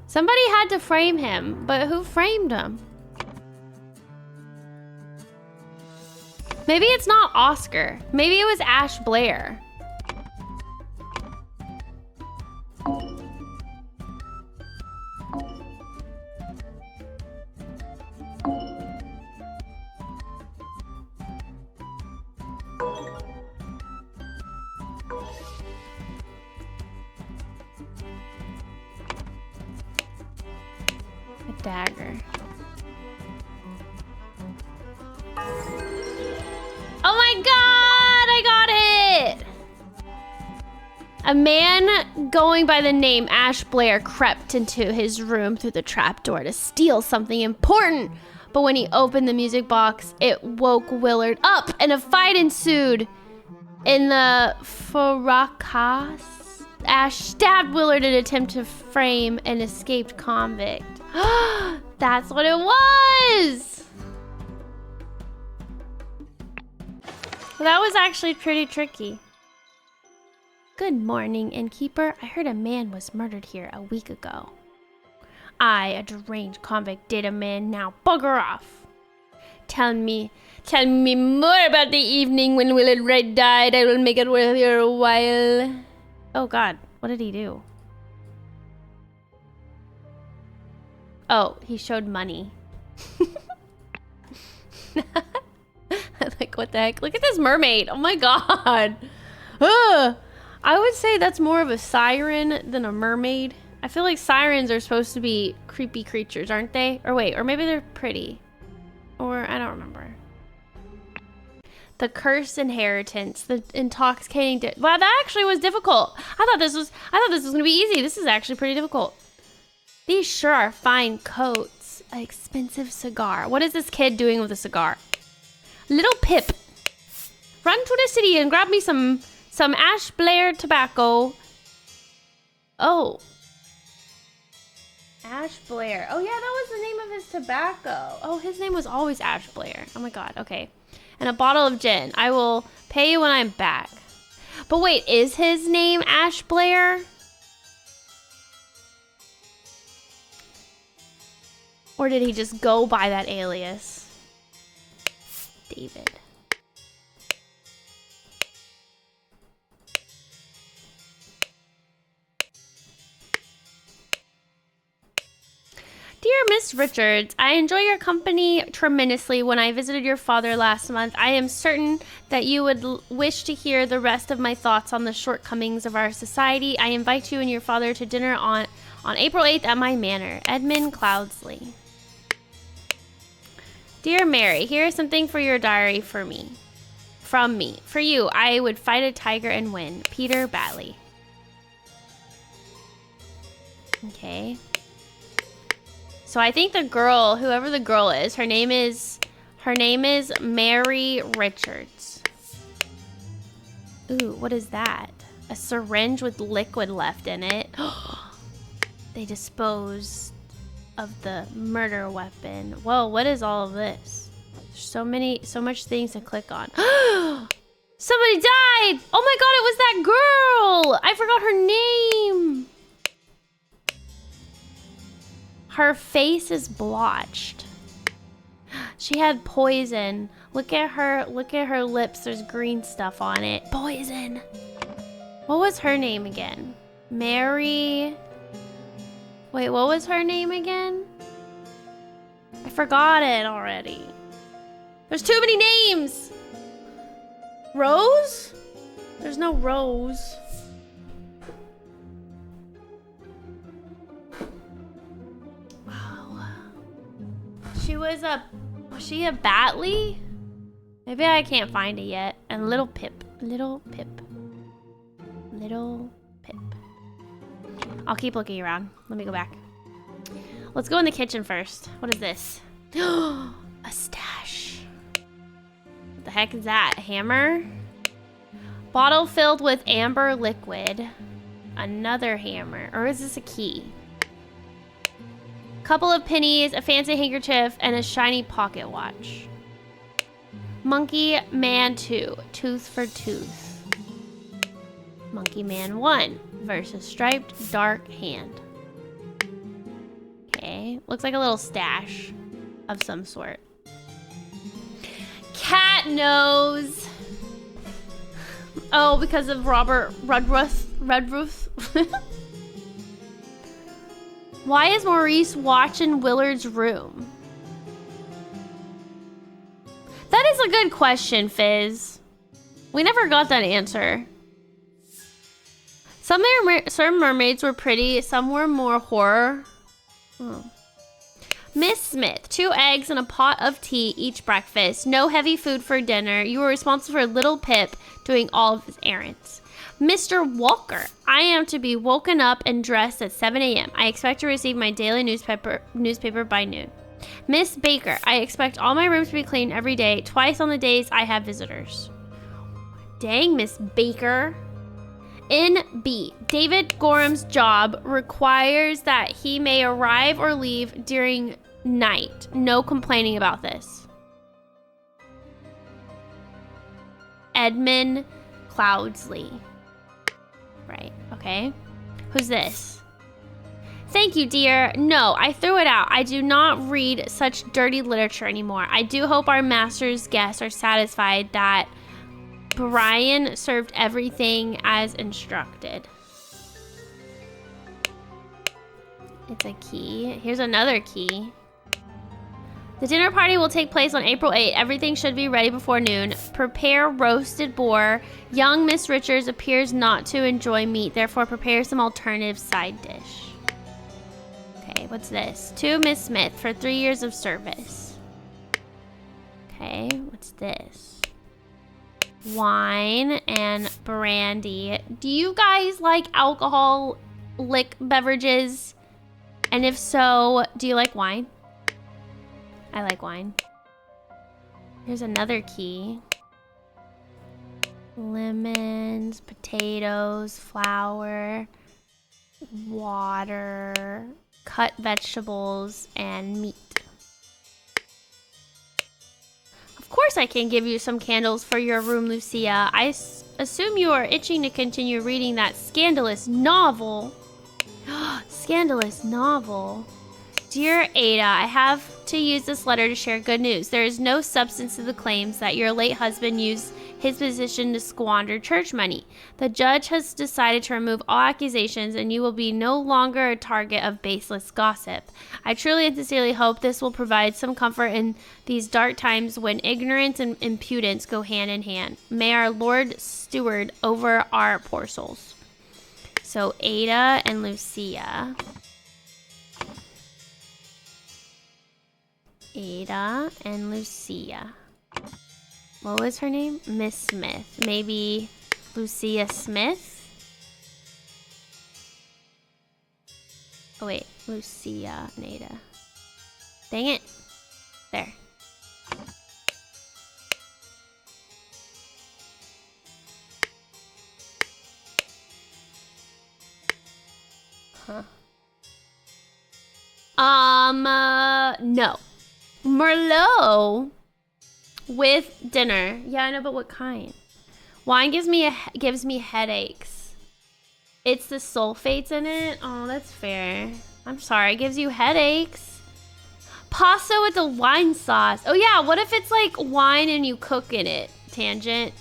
Somebody had to frame him, but who framed him? Maybe it's not Oscar. Maybe it was Ash Blair. A dagger. Oh my god, I got it! A man going by the name Ash Blair crept into his room through the trapdoor to steal something important. But when he opened the music box, it woke Willard up and a fight ensued. In the fracas, Ash stabbed Willard in an attempt to frame an escaped convict. That's what it was! Well, that was actually pretty tricky. Good morning, innkeeper. I heard a man was murdered here a week ago. I, a deranged convict, did a man. Now bugger off. Tell me more about the evening when Willard Wright died. I will make it worth your while. Oh God, what did he do? Oh, he showed money. Like, what the heck? Look at this mermaid. Oh my God. Ugh. I would say that's more of a siren than a mermaid. I feel like sirens are supposed to be creepy creatures, aren't they? Or wait, or maybe they're pretty. Or I don't remember. The cursed inheritance, the intoxicating. Wow, that actually was difficult. I thought this was gonna be easy. This is actually pretty difficult. These sure are fine coats. An expensive cigar. What is this kid doing with a cigar? Little Pip, run to the city and grab me some Ash Blair tobacco. Oh. Ash Blair. Oh yeah, that was the name of his tobacco. Oh, his name was always Ash Blair. Oh my God, okay. And a bottle of gin. I will pay you when I'm back. But wait, is his name Ash Blair? Or did he just go by that alias? David. Dear Miss Richards, I enjoy your company tremendously. When I visited your father last month, I am certain that you would wish to hear the rest of my thoughts on the shortcomings of our society. I invite you and your father to dinner on April 8th at my manor. Edmund Cloudsley. Dear Mary, here is something for your diary from me. For you, I would fight a tiger and win. Peter Batley. Okay. So I think the girl, whoever the girl is, her name is Mary Richards. Ooh, what is that? A syringe with liquid left in it. They disposed of the murder weapon. Whoa, what is all of this? There's so much things to click on. Somebody died! Oh my God, it was that girl! I forgot her name. Her face is blotched. She had poison. Look at her lips. There's green stuff on it. Poison. What was her name again? Mary. Wait, what was her name again? I forgot it already. There's too many names. Rose? There's no Rose. Was she a Batley? Maybe I can't find it yet. And Little Pip. Little Pip. I'll keep looking around. Let me go back. Let's go in the kitchen first. What is this? A stash. What the heck is that? A hammer? Bottle filled with amber liquid. Another hammer. Or is this a key? Couple of pennies, a fancy handkerchief, and a shiny pocket watch. Monkey Man 2, tooth for tooth. Monkey Man 1 versus striped dark hand. Okay, looks like a little stash of some sort. cat knows. Oh, because of Robert Redruth. Why is Maurice watching Willard's room? That is a good question, Fizz. We never got that answer. Some mermaids were pretty, some were more horror. Oh. Miss Smith, 2 eggs and a pot of tea each breakfast. No heavy food for dinner. You were responsible for little Pip doing all of his errands. Mr. Walker, I am to be woken up and dressed at 7 a.m. I expect to receive my daily newspaper by noon. Miss Baker, I expect all my rooms to be cleaned every day, twice on the days I have visitors. Dang, Miss Baker. NB, David Gorham's job requires that he may arrive or leave during night. No complaining about this. Edmund Cloudsley. Right, okay. Who's this? Thank you, dear. No, I threw it out. I do not read such dirty literature anymore. I do hope our master's guests are satisfied that Brian served everything as instructed. It's a key. Here's another key. The dinner party will take place on April 8th. Everything should be ready before noon. Prepare roasted boar. Young Miss Richards appears not to enjoy meat, therefore prepare some alternative side dish. Okay, what's this? To Miss Smith for 3 years of service. Okay, what's this? Wine and brandy. Do you guys like alcoholic beverages? And if so, do you like wine? I like wine. Here's another key. Lemons, potatoes, flour, water, cut vegetables, and meat. Of course I can give you some candles for your room, Lucia. I assume you are itching to continue reading that scandalous novel. Scandalous novel. Dear Ada, I have to use this letter to share good news. There is no substance to the claims that your late husband used his position to squander church money. The judge has decided to remove all accusations and you will be no longer a target of baseless gossip. I truly and sincerely hope this will provide some comfort in these dark times when ignorance and impudence go hand in hand. May our Lord steward over our poor souls. So Ada and Lucia. Ada and Lucia. What was her name? Miss Smith. Maybe Lucia Smith? Oh wait, Lucia and Ada. Dang it. There. Huh. No. Merlot with dinner. Yeah, I know, but what kind? Wine gives me headaches. It's the sulfates in it. Oh, that's fair. I'm sorry, it gives you headaches. Pasta with the wine sauce. Oh yeah, what if it's like wine and you cook in it? Tangent.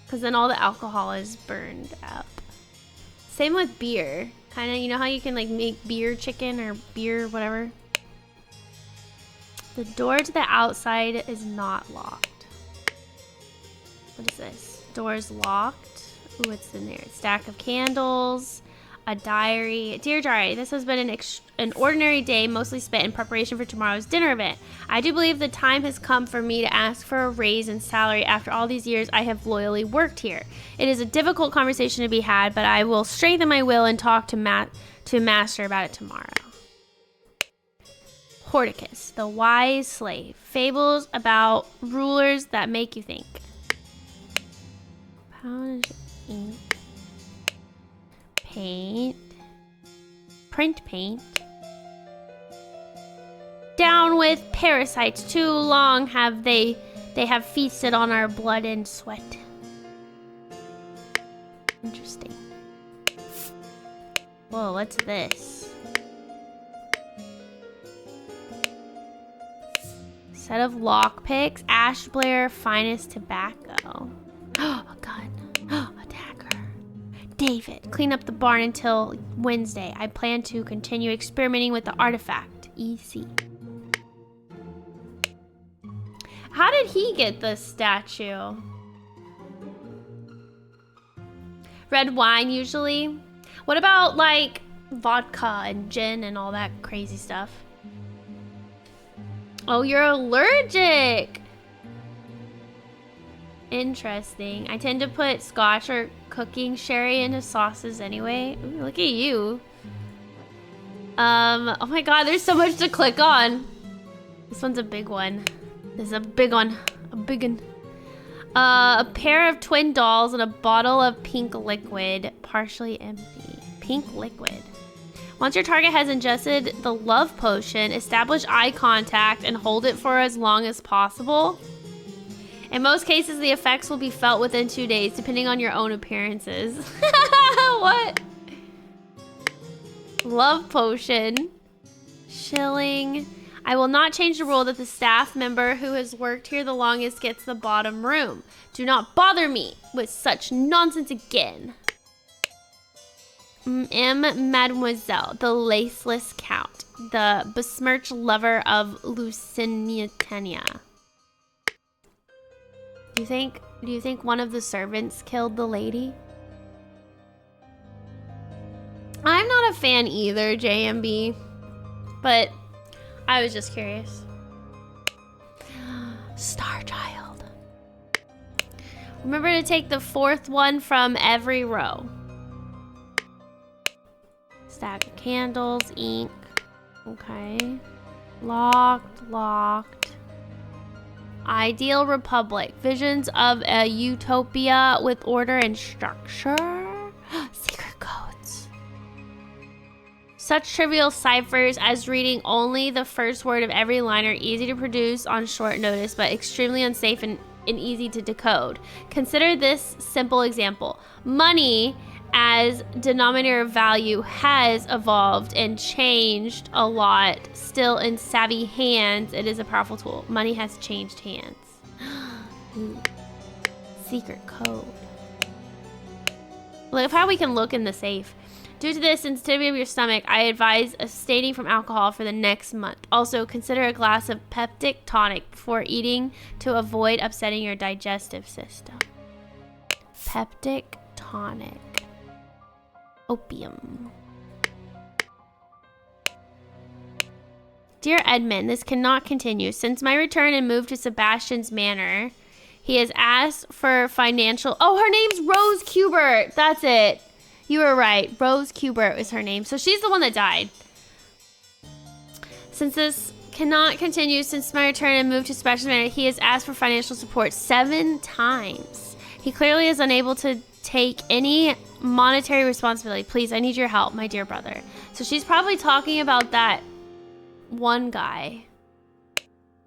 Because then all the alcohol is burned up. Same with beer. Kind of, you know how you can like make beer chicken or beer whatever? The door to the outside is not locked. What is this? Door is locked. Ooh, what's in there? Stack of candles, a diary. Dear Diary, this has been an ordinary day, mostly spent in preparation for tomorrow's dinner event. I do believe the time has come for me to ask for a raise in salary after all these years I have loyally worked here. It is a difficult conversation to be had, but I will strengthen my will and talk to Master about it tomorrow. Horticus, the wise slave. Fables about rulers that make you think. Powder, ink, paint, print paint. Down with parasites. Too long have they have feasted on our blood and sweat. Interesting. Whoa, what's this? Set of lockpicks. Ash Blair finest tobacco. A gun. A dagger. David, clean up the barn until Wednesday. I plan to continue experimenting with the artifact. EC. How did he get the statue? Red wine usually. What about like vodka and gin and all that crazy stuff? Oh, you're allergic. Interesting. I tend to put scotch or cooking sherry into sauces anyway. Ooh, look at you. Oh my god, there's so much to click on. This one's a big one. This is a big one. A big one. A pair of twin dolls and a bottle of pink liquid, partially empty. Pink liquid. Once your target has ingested the love potion, establish eye contact and hold it for as long as possible. In most cases, the effects will be felt within 2 days, depending on your own appearances. What? Love potion. Shilling. I will not change the rule that the staff member who has worked here the longest gets the bottom room. Do not bother me with such nonsense again. Mademoiselle, the laceless count, the besmirched lover of Lucignania. Do you think one of the servants killed the lady? I'm not a fan either, JMB, but I was just curious. Star Child. Remember to take the 4th one from every row. Stack of candles, ink. Okay. Locked. Ideal Republic. Visions of a utopia with order and structure. Secret codes. Such trivial ciphers as reading only the first word of every line are easy to produce on short notice, but extremely unsafe and easy to decode. Consider this simple example. Money as denominator of value has evolved and changed a lot. Still in savvy hands, it is a powerful tool. Money has changed hands. Ooh. Secret code. Look at how we can look in the safe. Due to the sensitivity of your stomach, I advise abstaining from alcohol for the next month. Also, consider a glass of peptic tonic before eating to avoid upsetting your digestive system. Peptic tonic. Opium. Dear Edmund, this cannot continue. Since my return and move to Sebastian's manor, he has asked for financial... Oh, her name's Rose Kubert. That's it. You were right. Rose Kubert is her name. So she's the one that died. Since this cannot continue since my return and move to Sebastian's manor, he has asked for financial support 7 times. He clearly is unable to take any monetary responsibility. Please, I need your help, my dear brother. So she's probably talking about that one guy.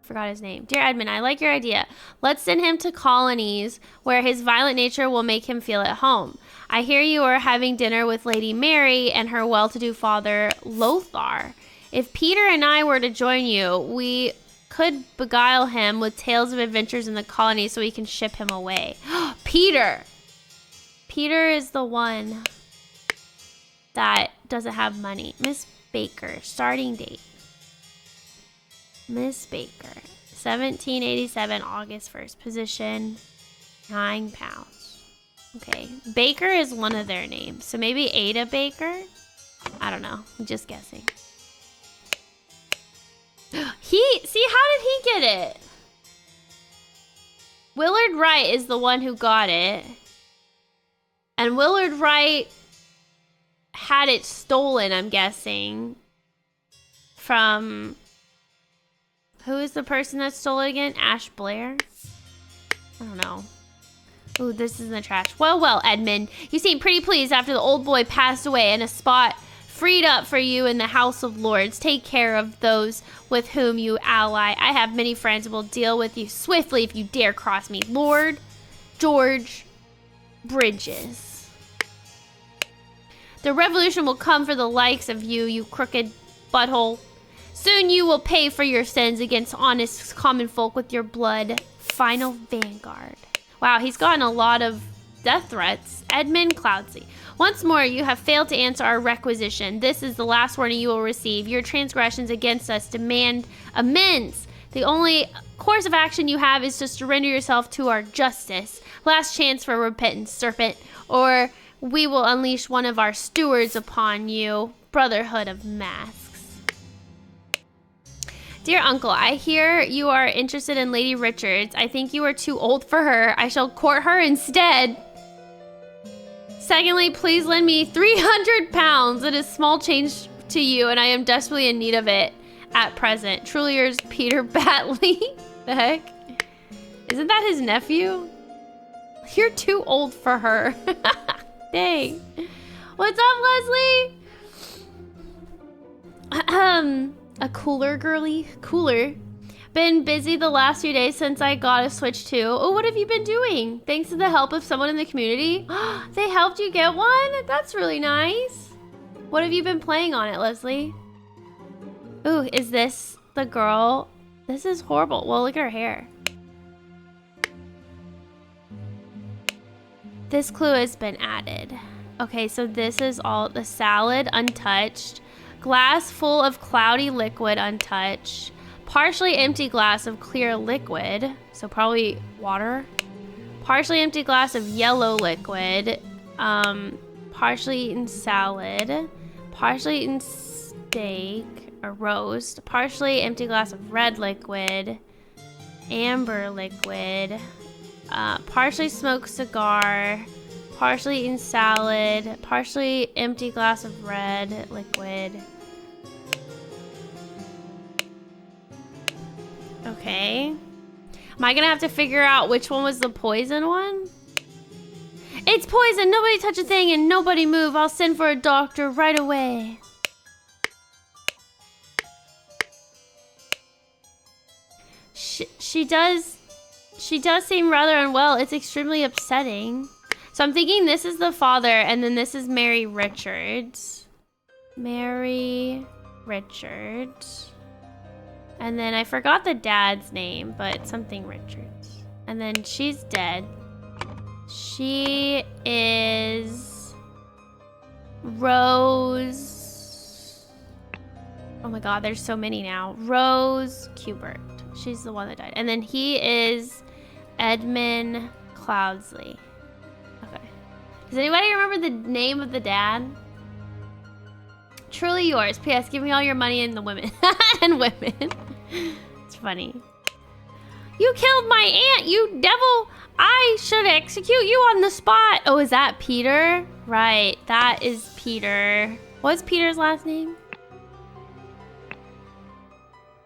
Forgot his name. Dear Edmund, I like your idea. Let's send him to colonies where his violent nature will make him feel at home. I hear you are having dinner with Lady Mary and her well-to-do father, Lothar. If Peter and I were to join you, we could beguile him with tales of adventures in the colony so we can ship him away. Peter! Peter is the one that doesn't have money. Miss Baker, starting date. Miss Baker, 1787, August 1st. Position, 9 pounds. Okay, Baker is one of their names. So maybe Ada Baker? I don't know, I'm just guessing. See, how did he get it? Willard Wright is the one who got it. And Willard Wright had it stolen, I'm guessing, from... Who is the person that stole it again? Ash Blair? I don't know. Ooh, this is in the trash. Well, Edmund. You seem pretty pleased after the old boy passed away and a spot freed up for you in the House of Lords. Take care of those with whom you ally. I have many friends who will deal with you swiftly if you dare cross me. Lord George Bridges. The revolution will come for the likes of you, you crooked butthole. Soon you will pay for your sins against honest common folk with your blood. Final Vanguard. Wow, he's gotten a lot of death threats. Edmund Cloudsley. Once more, you have failed to answer our requisition. This is the last warning you will receive. Your transgressions against us demand amends. The only course of action you have is to surrender yourself to our justice. Last chance for repentance, serpent, or we will unleash one of our stewards upon you. Brotherhood of Masks. Dear uncle, I hear you are interested in Lady Richards. I think you are too old for her. I shall court her instead. Secondly, please lend me 300 pounds. It is small change to you, and I am desperately in need of it at present. Truly yours, Peter Batley. The heck? Isn't that his nephew? You're too old for her. Dang. What's up, Leslie? A cooler girly? Cooler. Been busy the last few days since I got a Switch 2. Oh, what have you been doing? Thanks to the help of someone in the community? They helped you get one? That's really nice. What have you been playing on it, Leslie? Ooh, is this the girl? This is horrible. Well, look at her hair. This clue has been added. Okay, so this is all the salad untouched. Glass full of cloudy liquid untouched. Partially empty glass of clear liquid. So probably water. Partially empty glass of yellow liquid. Partially eaten salad. Partially eaten steak or roast. Partially empty glass of red liquid. Amber liquid. Partially smoked cigar. Partially eaten salad. Partially empty glass of red liquid. Okay. Am I gonna have to figure out which one was the poison one? It's poison! Nobody touch a thing and nobody move. I'll send for a doctor right away. She does seem rather unwell. It's extremely upsetting. So I'm thinking this is the father and then this is Mary Richards. Mary Richards. And then I forgot the dad's name, but something Richards. And then she's dead. She is Rose. Oh my god, there's so many now. Rose Kubert. She's the one that died. And then he is Edmund Cloudsley. Okay. Does anybody remember the name of the dad? Truly yours. P.S. Give me all your money and the women. And women. It's funny. You killed my aunt, you devil. I should execute you on the spot. Oh, is that Peter? Right. That is Peter. What's Peter's last name?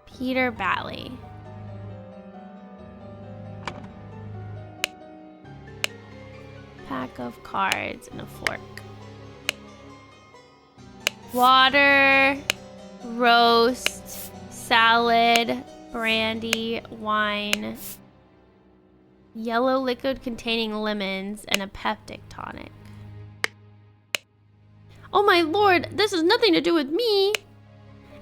Peter Batley. Pack of cards and a fork. Water, roast, salad, brandy, wine, yellow liquid containing lemons, and a peptic tonic. Oh my lord, this has nothing to do with me.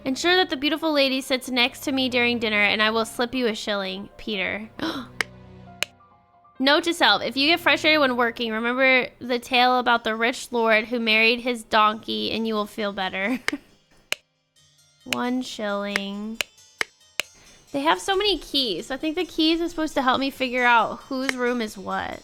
Ensure that the beautiful lady sits next to me during dinner and I will slip you a shilling, Peter. Note to self, if you get frustrated when working, remember the tale about the rich lord who married his donkey and you will feel better. 1 shilling. They have so many keys. I think the keys are supposed to help me figure out whose room is what.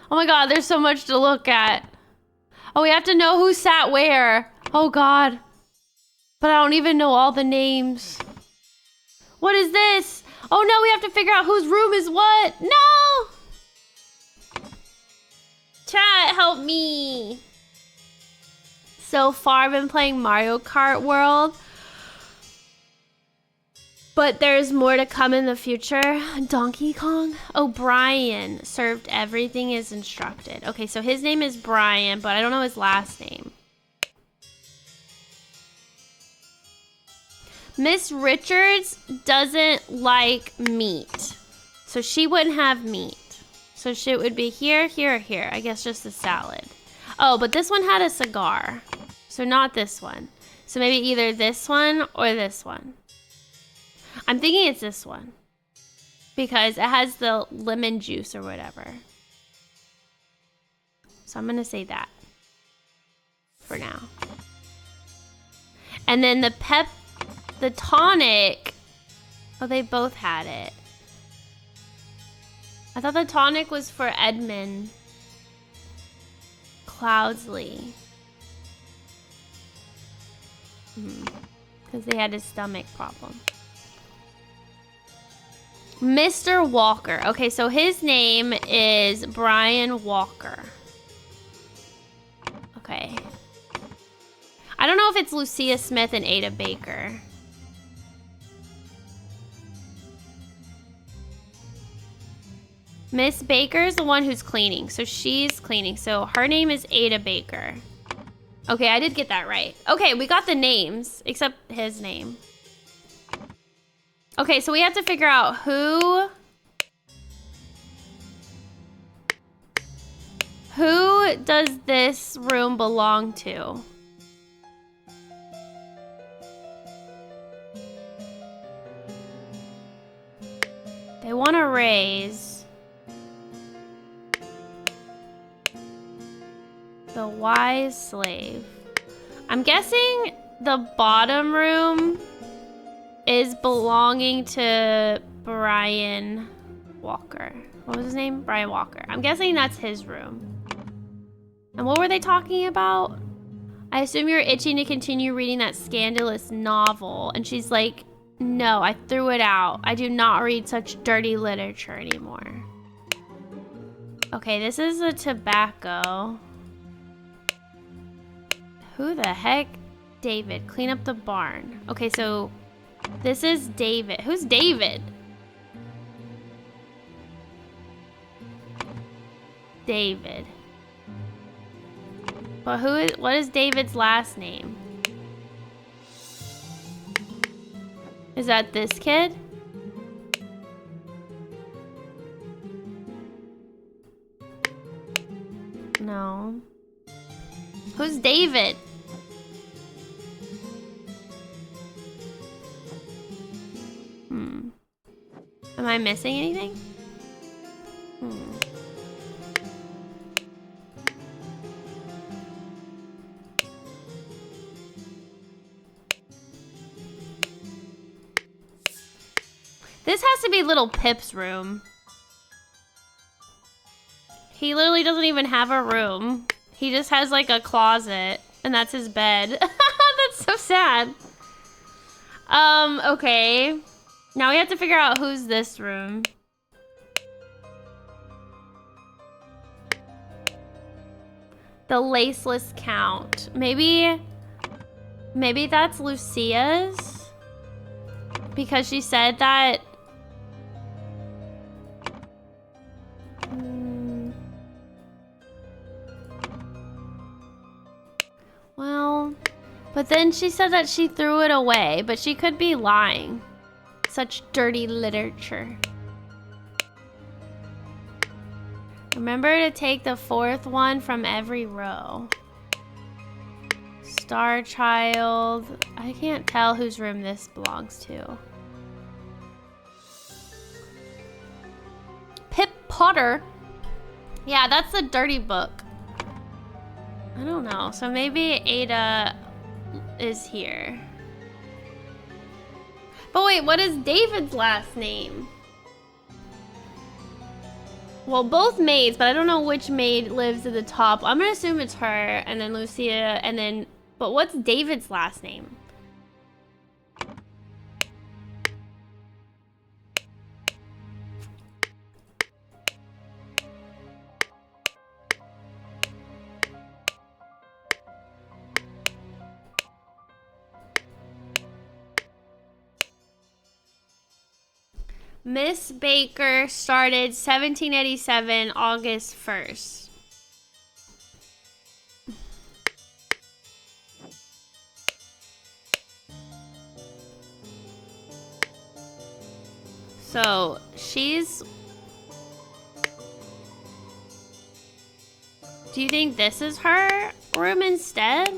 Oh my god, there's so much to look at. Oh, we have to know who sat where. Oh god. But I don't even know all the names. What is this? Oh no, we have to figure out whose room is what. No! Chat, help me. So far, I've been playing Mario Kart World. But there's more to come in the future. Donkey Kong? Oh, Brian served everything as instructed. Okay, so his name is Brian, but I don't know his last name. Miss Richards doesn't like meat. So she wouldn't have meat. So she would be here, here, or here. I guess just a salad. Oh, but this one had a cigar. So not this one. So maybe either this one or this one. I'm thinking it's this one. Because it has the lemon juice or whatever. So I'm going to say that. For now. And then the tonic. Oh, they both had it. I thought the tonic was for Edmund Cloudsley. Because they had a stomach problem. Mr. Walker. Okay, so his name is Brian Walker. Okay. I don't know if it's Lucia Smith and Ada Baker. Miss Baker's the one who's cleaning. So she's cleaning. So her name is Ada Baker. Okay, I did get that right. Okay, we got the names, except his name. Okay, so we have to figure out who does this room belong to? They want to raise the wise slave. I'm guessing the bottom room is belonging to Brian Walker. What was his name? Brian Walker. I'm guessing that's his room. And what were they talking about? I assume you're itching to continue reading that scandalous novel. And she's like, no, I threw it out. I do not read such dirty literature anymore. Okay, this is a tobacco. Who the heck? David, clean up the barn. Okay, so this is David. Who's David? David. But what is David's last name? Is that this kid? No. Who's David? Am I missing anything? This has to be little Pip's room. He literally doesn't even have a room. He just has like a closet and that's his bed. That's so sad. Okay. Now we have to figure out who's this room. The Laceless Count. Maybe that's Lucia's? Because she said that... Well... But then she said that she threw it away, but she could be lying. Such dirty literature. Remember to take the fourth one from every row. Star Child. I can't tell whose room this belongs to. Pip Potter. Yeah, that's the dirty book. I don't know. So maybe Ada is here. But wait, what is David's last name? Well, both maids, but I don't know which maid lives at the top. I'm gonna assume it's her, and then Lucia, and then... But what's David's last name? Miss Baker started 1787, August 1st. So she's... Do you think this is her room instead?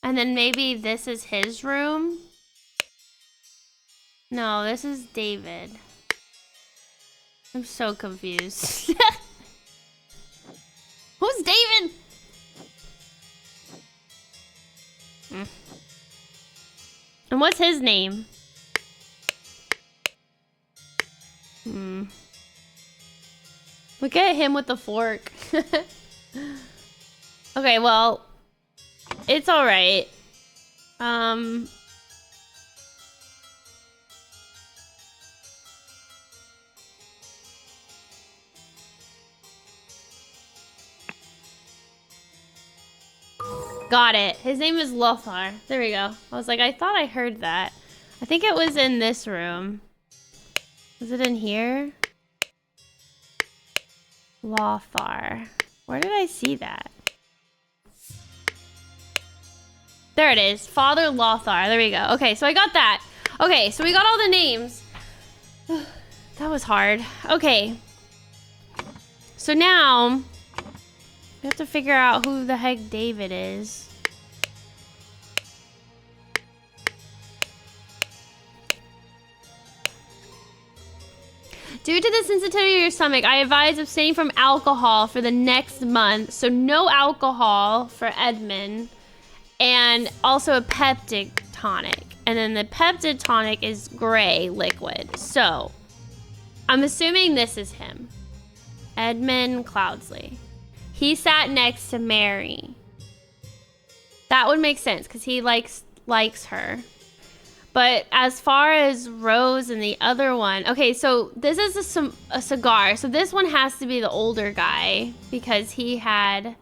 And then maybe this is his room? No, this is David. I'm so confused. Who's David? And what's his name? Look at him with the fork. Okay, well, it's all right. Got it. His name is Lothar. There we go. I was like, I thought I heard that. I think it was in this room. Was it in here? Lothar. Where did I see that? There it is. Father Lothar. There we go. Okay, so I got that. Okay, so we got all the names. That was hard. Okay. So now... we have to figure out who the heck David is. Due to the sensitivity of your stomach, I advise abstaining from alcohol for the next month. So no alcohol for Edmund. And also a peptic tonic. And then the peptid tonic is gray liquid. So I'm assuming this is him. Edmund Cloudsley. He sat next to Mary. That would make sense because he likes her. But as far as Rose and the other one, okay, so this is a cigar. So this one has to be the older guy because he had,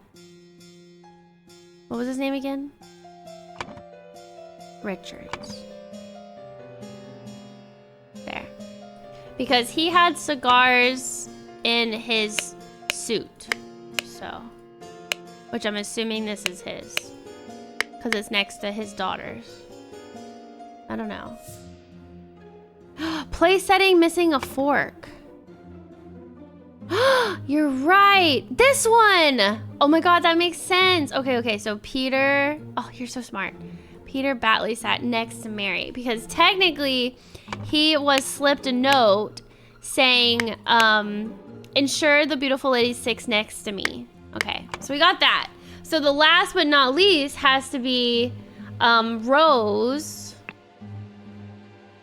what was his name again? Richards. There. Because he had cigars in his suit. So, which I'm assuming this is his. Because it's next to his daughter's. I don't know. Place setting missing a fork. You're right. This one. Oh my god, that makes sense. Okay. So Peter. Oh, you're so smart. Peter Batley sat next to Mary. Because technically, he was slipped a note saying, ensure the beautiful lady sits next to me. Okay, so we got that. So the last but not least has to be Rose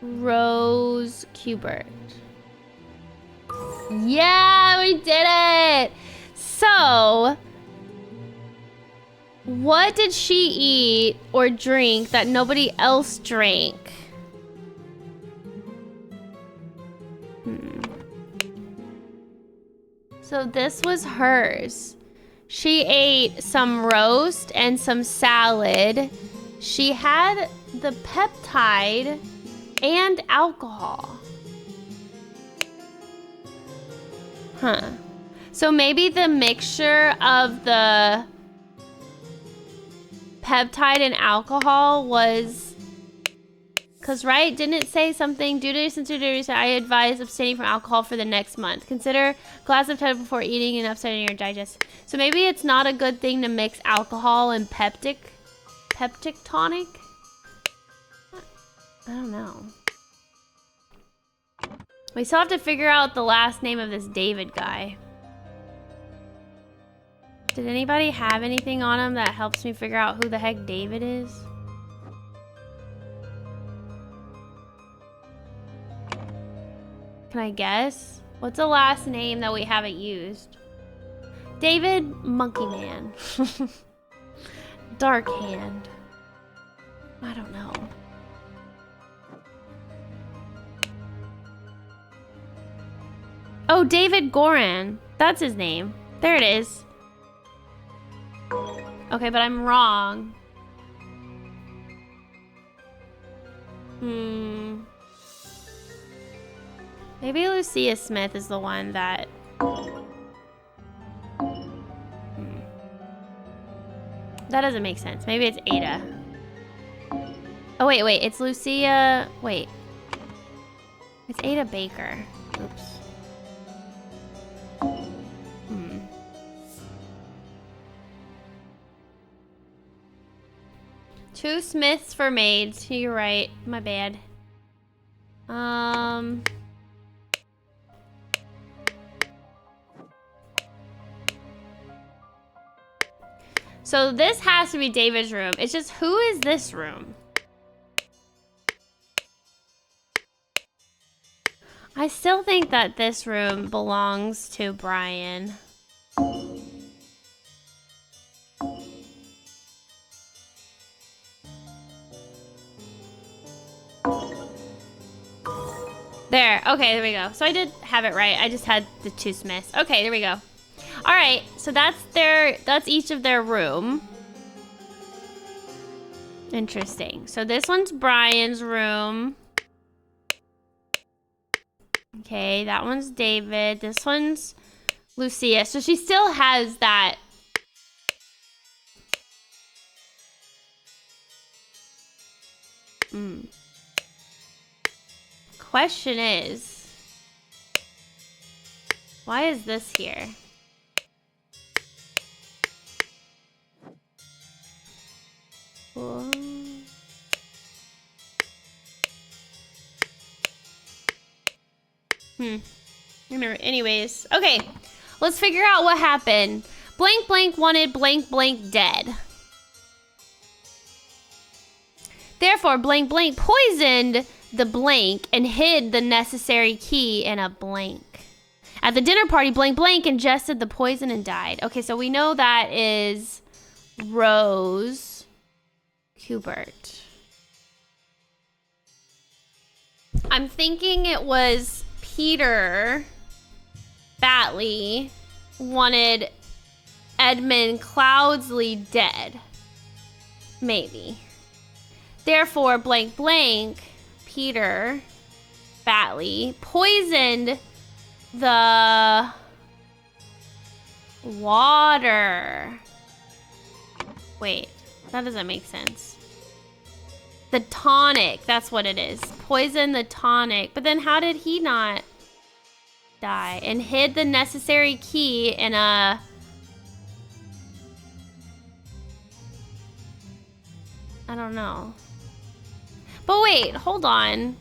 Kubert. Yeah, we did it. So what did she eat or drink that nobody else drank? So this was hers. She ate some roast and some salad. She had the peptide and alcohol. Huh. So maybe the mixture of the peptide and alcohol was... Because, right, didn't it say something? Due to your sensitivity, I advise abstaining from alcohol for the next month. Consider a glass of Ted before eating and upsetting your digestion. So maybe it's not a good thing to mix alcohol and peptic tonic? I don't know. We still have to figure out the last name of this David guy. Did anybody have anything on him that helps me figure out who the heck David is? Can I guess? What's the last name that we haven't used? David Monkey Man. Dark Hand. I don't know. Oh, David Goran. That's his name. There it is. Okay, but I'm wrong. Maybe Lucia Smith is the one that... That doesn't make sense. Maybe it's Ada. Oh, wait. It's Lucia. Wait. It's Ada Baker. Oops. Two Smiths for maids. You're right. My bad. So this has to be David's room. It's just, who is this room? I still think that this room belongs to Brian. There. Okay, there we go. So I did have it right. I just had the two Smiths. Okay, there we go. All right. So that's each of their room. Interesting. So this one's Brian's room. Okay, that one's David. This one's Lucia. So she still has that. Question is, why is this here? Whoa. Anyways, okay. Let's figure out what happened. Blank blank wanted blank blank dead. Therefore, blank blank poisoned the blank and hid the necessary key in a blank. At the dinner party, blank blank ingested the poison and died. Okay, so we know that is Rose Hubert. I'm thinking it was Peter Batley wanted Edmund Cloudsley dead. Maybe. Therefore, blank blank, Peter Batley poisoned the water. Wait, that doesn't make sense. The tonic, that's what it is. Poison the tonic. But then how did he not die? And hid the necessary key in a... I don't know. But wait, hold on.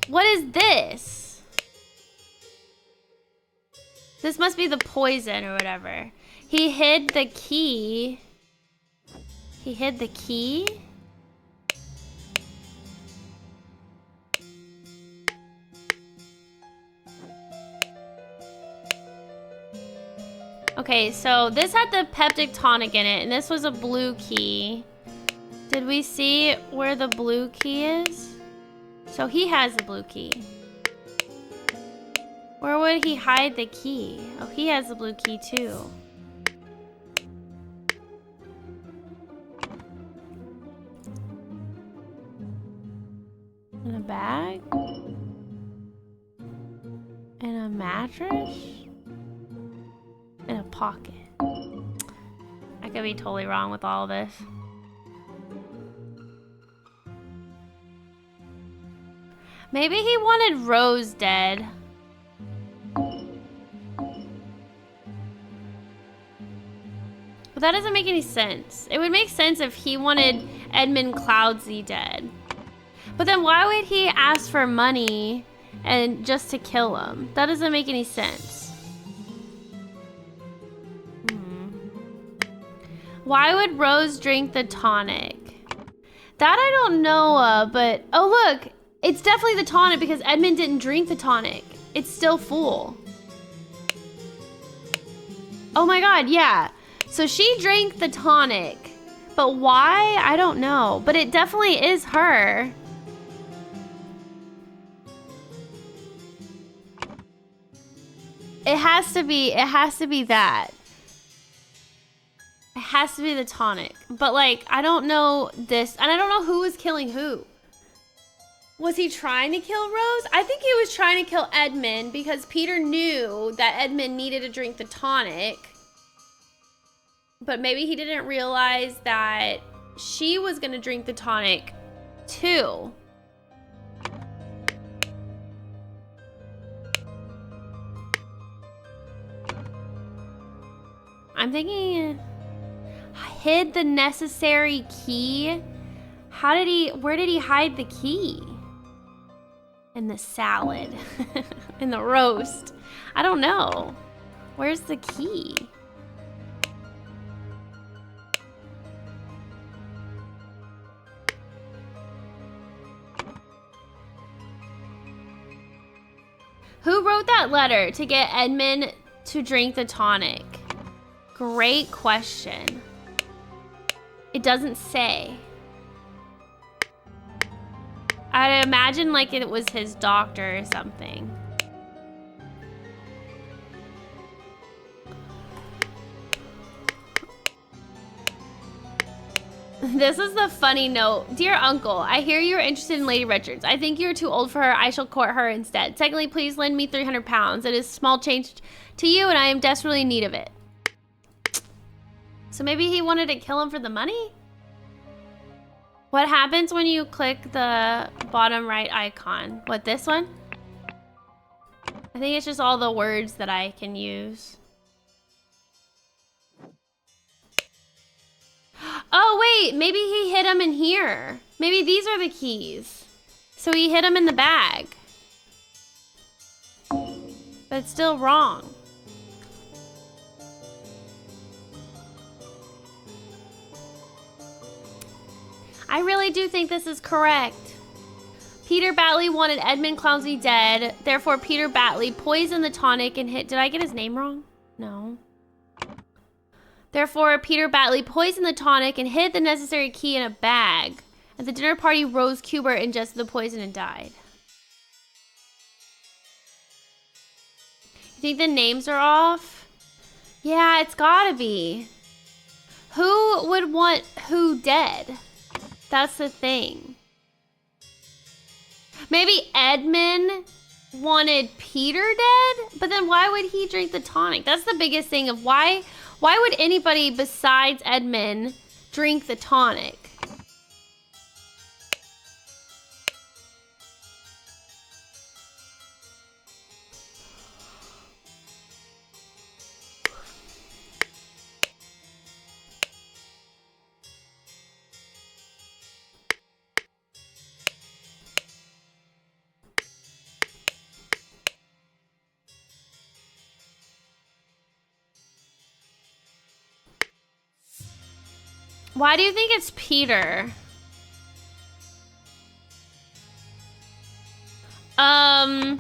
What is this? This must be the poison or whatever. He hid the key. He hid the key? Okay, so this had the peptic tonic in it, and this was a blue key. Did we see where the blue key is? So he has the blue key. Where would he hide the key? Oh, he has the blue key too. In a bag? In a mattress? In a pocket. I could be totally wrong with all this. Maybe he wanted Rose dead. But that doesn't make any sense. It would make sense if he wanted Edmund Cloudsley dead. But then why would he ask for money and just to kill him? That doesn't make any sense. Why would Rose drink the tonic? That I don't know, but... Oh, look! It's definitely the tonic because Edmund didn't drink the tonic. It's still full. Oh my god, yeah. So she drank the tonic. But why? I don't know. But it definitely is her. It has to be that. It has to be the tonic. But like, I don't know this. And I don't know who was killing who. Was he trying to kill Rose? I think he was trying to kill Edmund because Peter knew that Edmund needed to drink the tonic. But maybe he didn't realize that she was gonna drink the tonic too. I'm thinking, hid the necessary key. Where did he hide the key? In the salad, in the roast. I don't know. Where's the key? Who wrote that letter to get Edmund to drink the tonic? Great question. It doesn't say. I'd imagine like it was his doctor or something. This is the funny note. Dear Uncle, I hear you're interested in Lady Richards. I think you're too old for her. I shall court her instead. Secondly, please lend me 300 pounds. It is small change to you and I am desperately in need of it. So maybe he wanted to kill him for the money? What happens when you click the bottom right icon? What, this one? I think it's just all the words that I can use. Oh, wait, maybe he hid them in here. Maybe these are the keys. So he hid them in the bag. But it's still wrong. I really do think this is correct. Peter Batley wanted Edmund Clownsley dead. Therefore, Peter Batley poisoned the tonic and hit... Did I get his name wrong? No. Therefore, Peter Batley poisoned the tonic and hid the necessary key in a bag. At the dinner party, Rose Kubert ingested the poison and died. You think the names are off? Yeah, it's gotta be. Who would want who dead? That's the thing. Maybe Edmund wanted Peter dead? But then why would he drink the tonic? That's the biggest thing of why would anybody besides Edmund drink the tonic? Why do you think it's Peter? I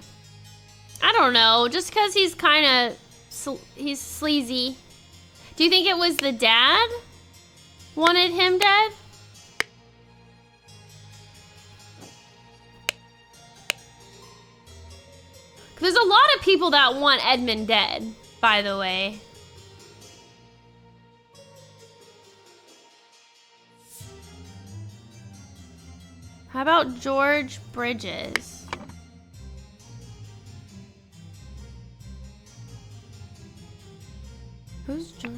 don't know. Just because he's kind of... he's sleazy. Do you think it was the dad wanted him dead? There's a lot of people that want Edmund dead, by the way. How about George Bridges? Who's George?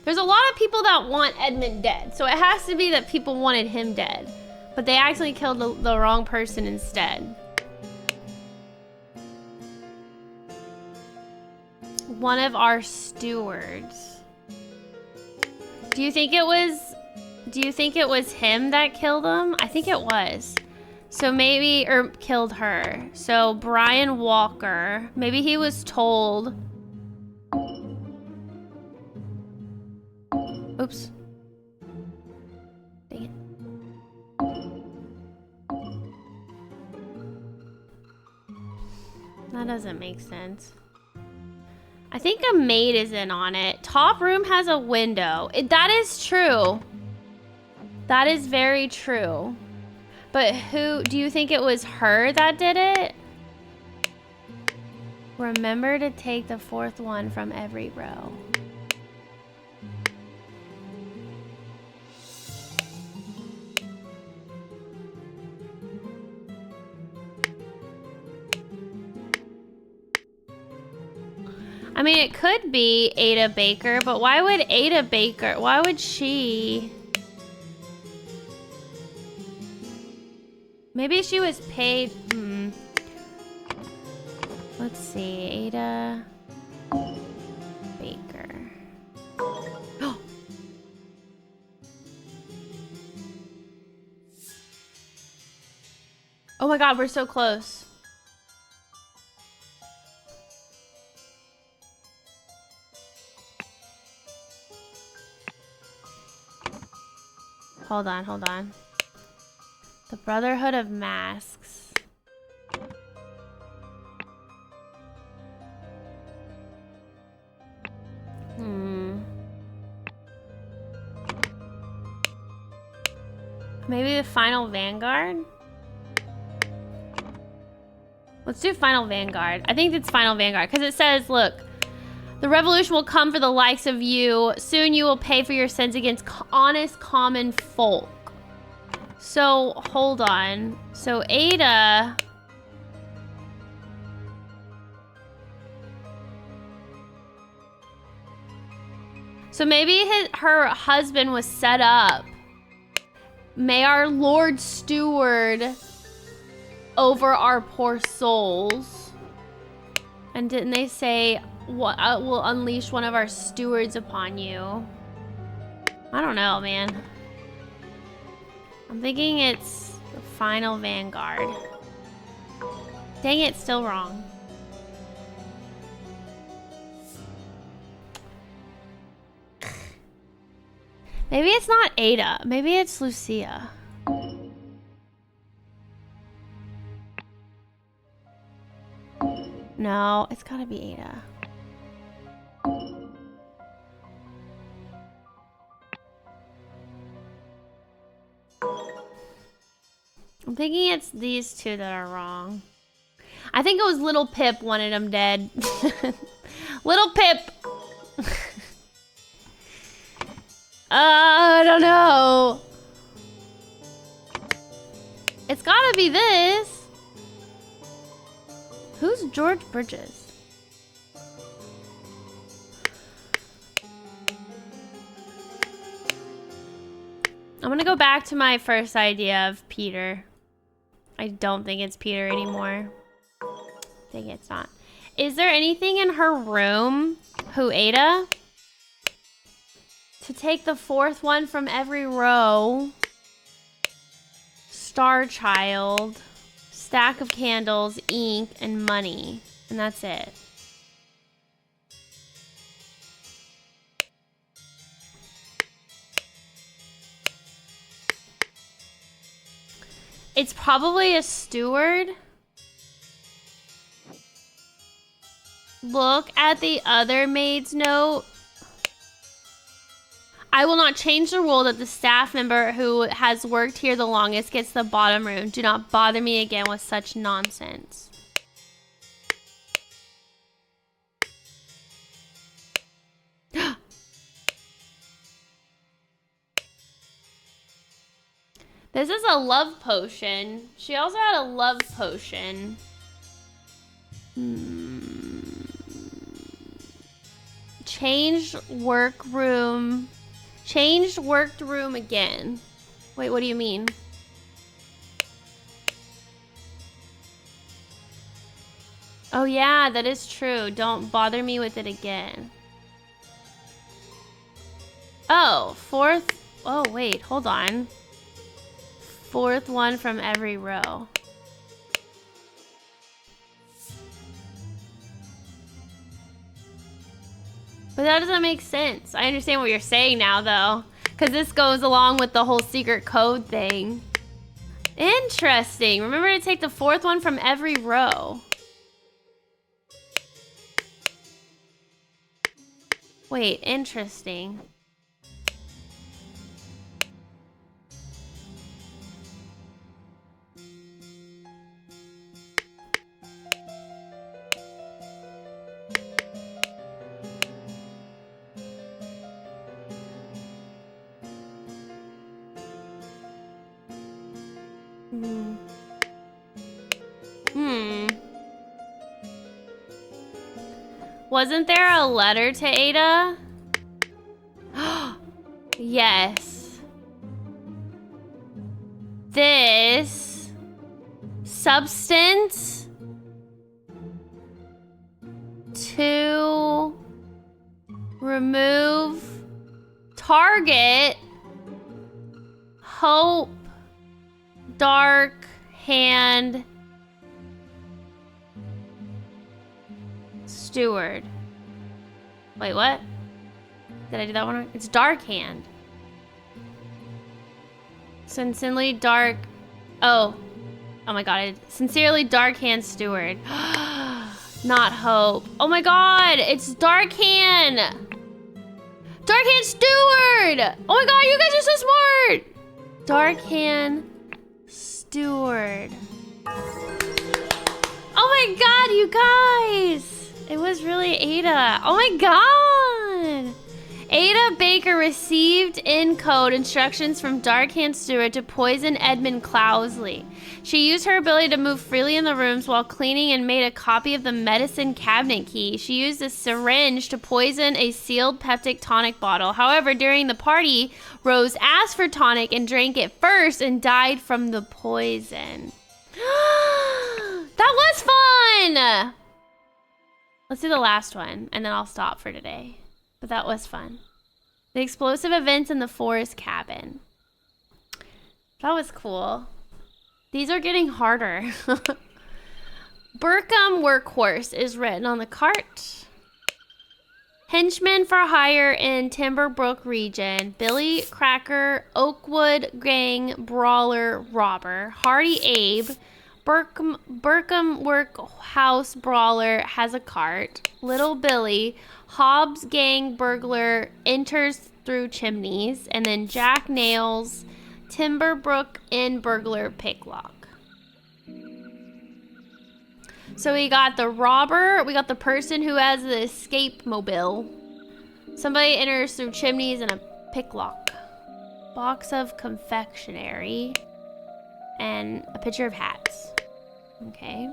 There's a lot of people that want Edmund dead, so it has to be that people wanted him dead, but they actually killed the wrong person instead. One of our stewards. Do you think it was him that killed him? I think it was. So maybe, or killed her. So Brian Walker, maybe he was told. Oops. Dang it. That doesn't make sense. I think a maid is in on it. Top room has a window. That is true. That is very true. But who, do you think it was her that did it? Remember to take the fourth one from every row. I mean, it could be Ada Baker, but why would Ada Baker? Why would she? Maybe she was paid. Let's see, Ada Baker. Oh my God, we're so close. Hold on, hold on. The Brotherhood of Masks. Maybe the Final Vanguard? Let's do Final Vanguard. I think it's Final Vanguard because it says, look, the revolution will come for the likes of you. Soon you will pay for your sins against honest common folk. So, hold on. So, Ada... So maybe her husband was set up. May our Lord steward over our poor souls. And didn't they say, we'll unleash one of our stewards upon you? I don't know, man. I'm thinking it's the Final Vanguard. Dang it, still wrong. Maybe it's not Ada. Maybe it's Lucia. No, it's gotta be Ada. I'm thinking it's these two that are wrong. I think it was Little Pip wanted him dead. Little Pip! I don't know. It's gotta be this. Who's George Bridges? I'm gonna go back to my first idea of Peter. I don't think it's Peter anymore. I think it's not. Is there anything in her room? Who, Ada? To take the fourth one from every row. Star Child. Stack of candles, ink, and money. And that's it. It's probably a steward. Look at the other maid's note. I will not change the rule that the staff member who has worked here the longest gets the bottom room. Do not bother me again with such nonsense. This is a love potion. She also had a love potion. Changed workroom. Changed worked room again. Wait, what do you mean? Oh yeah, that is true. Don't bother me with it again. Oh, fourth. Oh wait, hold on. Fourth one from every row. But that doesn't make sense. I understand what you're saying now, though. Because this goes along with the whole secret code thing. Interesting. Remember to take the fourth one from every row. Wait, interesting. Wasn't there a letter to Ada? Yes. This substance to remove target hope dark hand steward. Wait, what? Did I do that one right? It's dark hand. Sincerely dark. Oh my god. Sincerely dark hand steward. Not hope. Oh my god. It's dark hand. Dark hand steward. Oh my god. You guys are so smart. Dark hand steward. Oh my god, you guys. It was really Ada. Oh my god. Ada Baker received in code instructions from Darkhand Steward to poison Edmund Clousley. She used her ability to move freely in the rooms while cleaning and made a copy of the medicine cabinet key. She used a syringe to poison a sealed peptic tonic bottle. However, during the party, Rose asked for tonic and drank it first and died from the poison. That was fun! Let's do the last one, and then I'll stop for today. But that was fun. The explosive events in the forest cabin. That was cool. These are getting harder. Burkham Workhorse is written on the cart. Henchman for hire in Timberbrook region. Billy Cracker, Oakwood Gang, Brawler, Robber. Hardy Abe. Burkham Workhouse Brawler has a cart. Little Billy, Hobbs Gang Burglar enters through chimneys. And then Jack Nails, Timberbrook Inn Burglar Picklock. So we got the robber, we got the person who has the escape mobile. Somebody enters through chimneys and a picklock. Box of confectionery. And a picture of hats. Okay.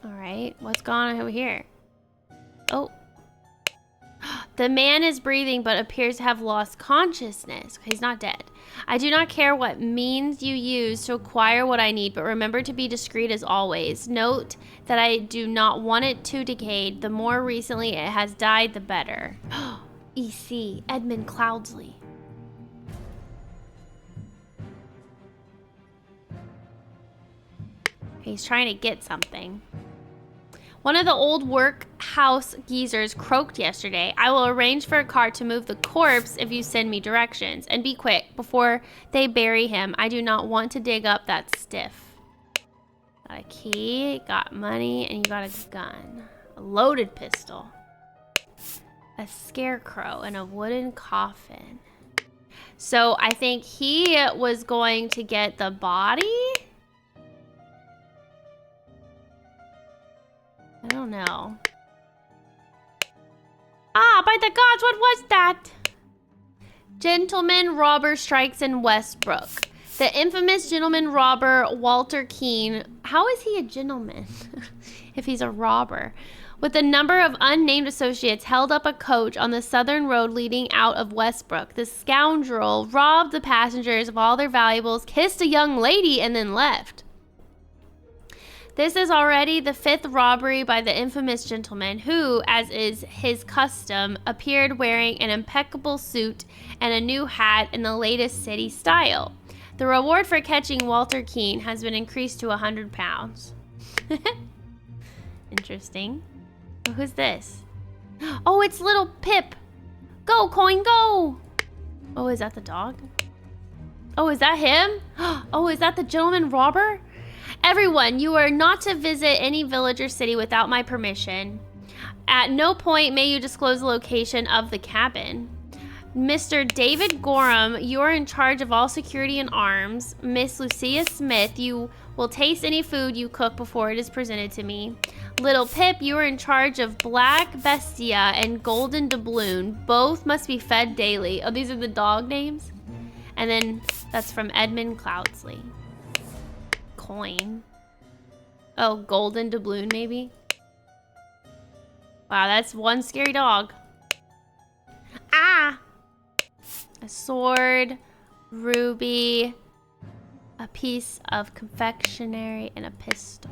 Alright, what's going on over here? Oh. The man is breathing but appears to have lost consciousness. He's not dead. I do not care what means you use to acquire what I need, but remember to be discreet as always. Note that I do not want it to decay. The more recently it has died, the better. EC, Edmund Cloudsley. He's trying to get something. One of the old workhouse geezers croaked yesterday. I will arrange for a cart to move the corpse if you send me directions. And be quick before they bury him. I do not want to dig up that stiff. Got a key, got money, and you got a gun. A loaded pistol. A scarecrow and a wooden coffin. So I think he was going to get the body? I don't know. Ah, by the gods, what was that? Gentleman robber strikes in Westbrook. The infamous gentleman robber, Walter Keene. How is he a gentleman if he's a robber? With a number of unnamed associates, held up a coach on the southern road leading out of Westbrook. The scoundrel robbed the passengers of all their valuables, kissed a young lady, and then left. This is already the 5th robbery by the infamous gentleman who, as is his custom, appeared wearing an impeccable suit and a new hat in the latest city style. The reward for catching Walter Keene has been increased to £100. Interesting. Oh, who's this? Oh, it's little Pip. Go, coin, go. Oh, is that the dog? Oh, is that him? Oh, is that the gentleman robber? Everyone, you are not to visit any village or city without my permission. At no point may you disclose the location of the cabin. Mr. David Gorham, you are in charge of all security and arms. Miss Lucia Smith, you will taste any food you cook before it is presented to me. Little Pip, you are in charge of Black Bestia and Golden Doubloon. Both must be fed daily. Oh, these are the dog names? And then that's from Edmund Cloudsley. Coin. Oh, Golden Doubloon maybe? Wow, that's one scary dog. Ah! A sword, ruby, a piece of confectionery, and a pistol.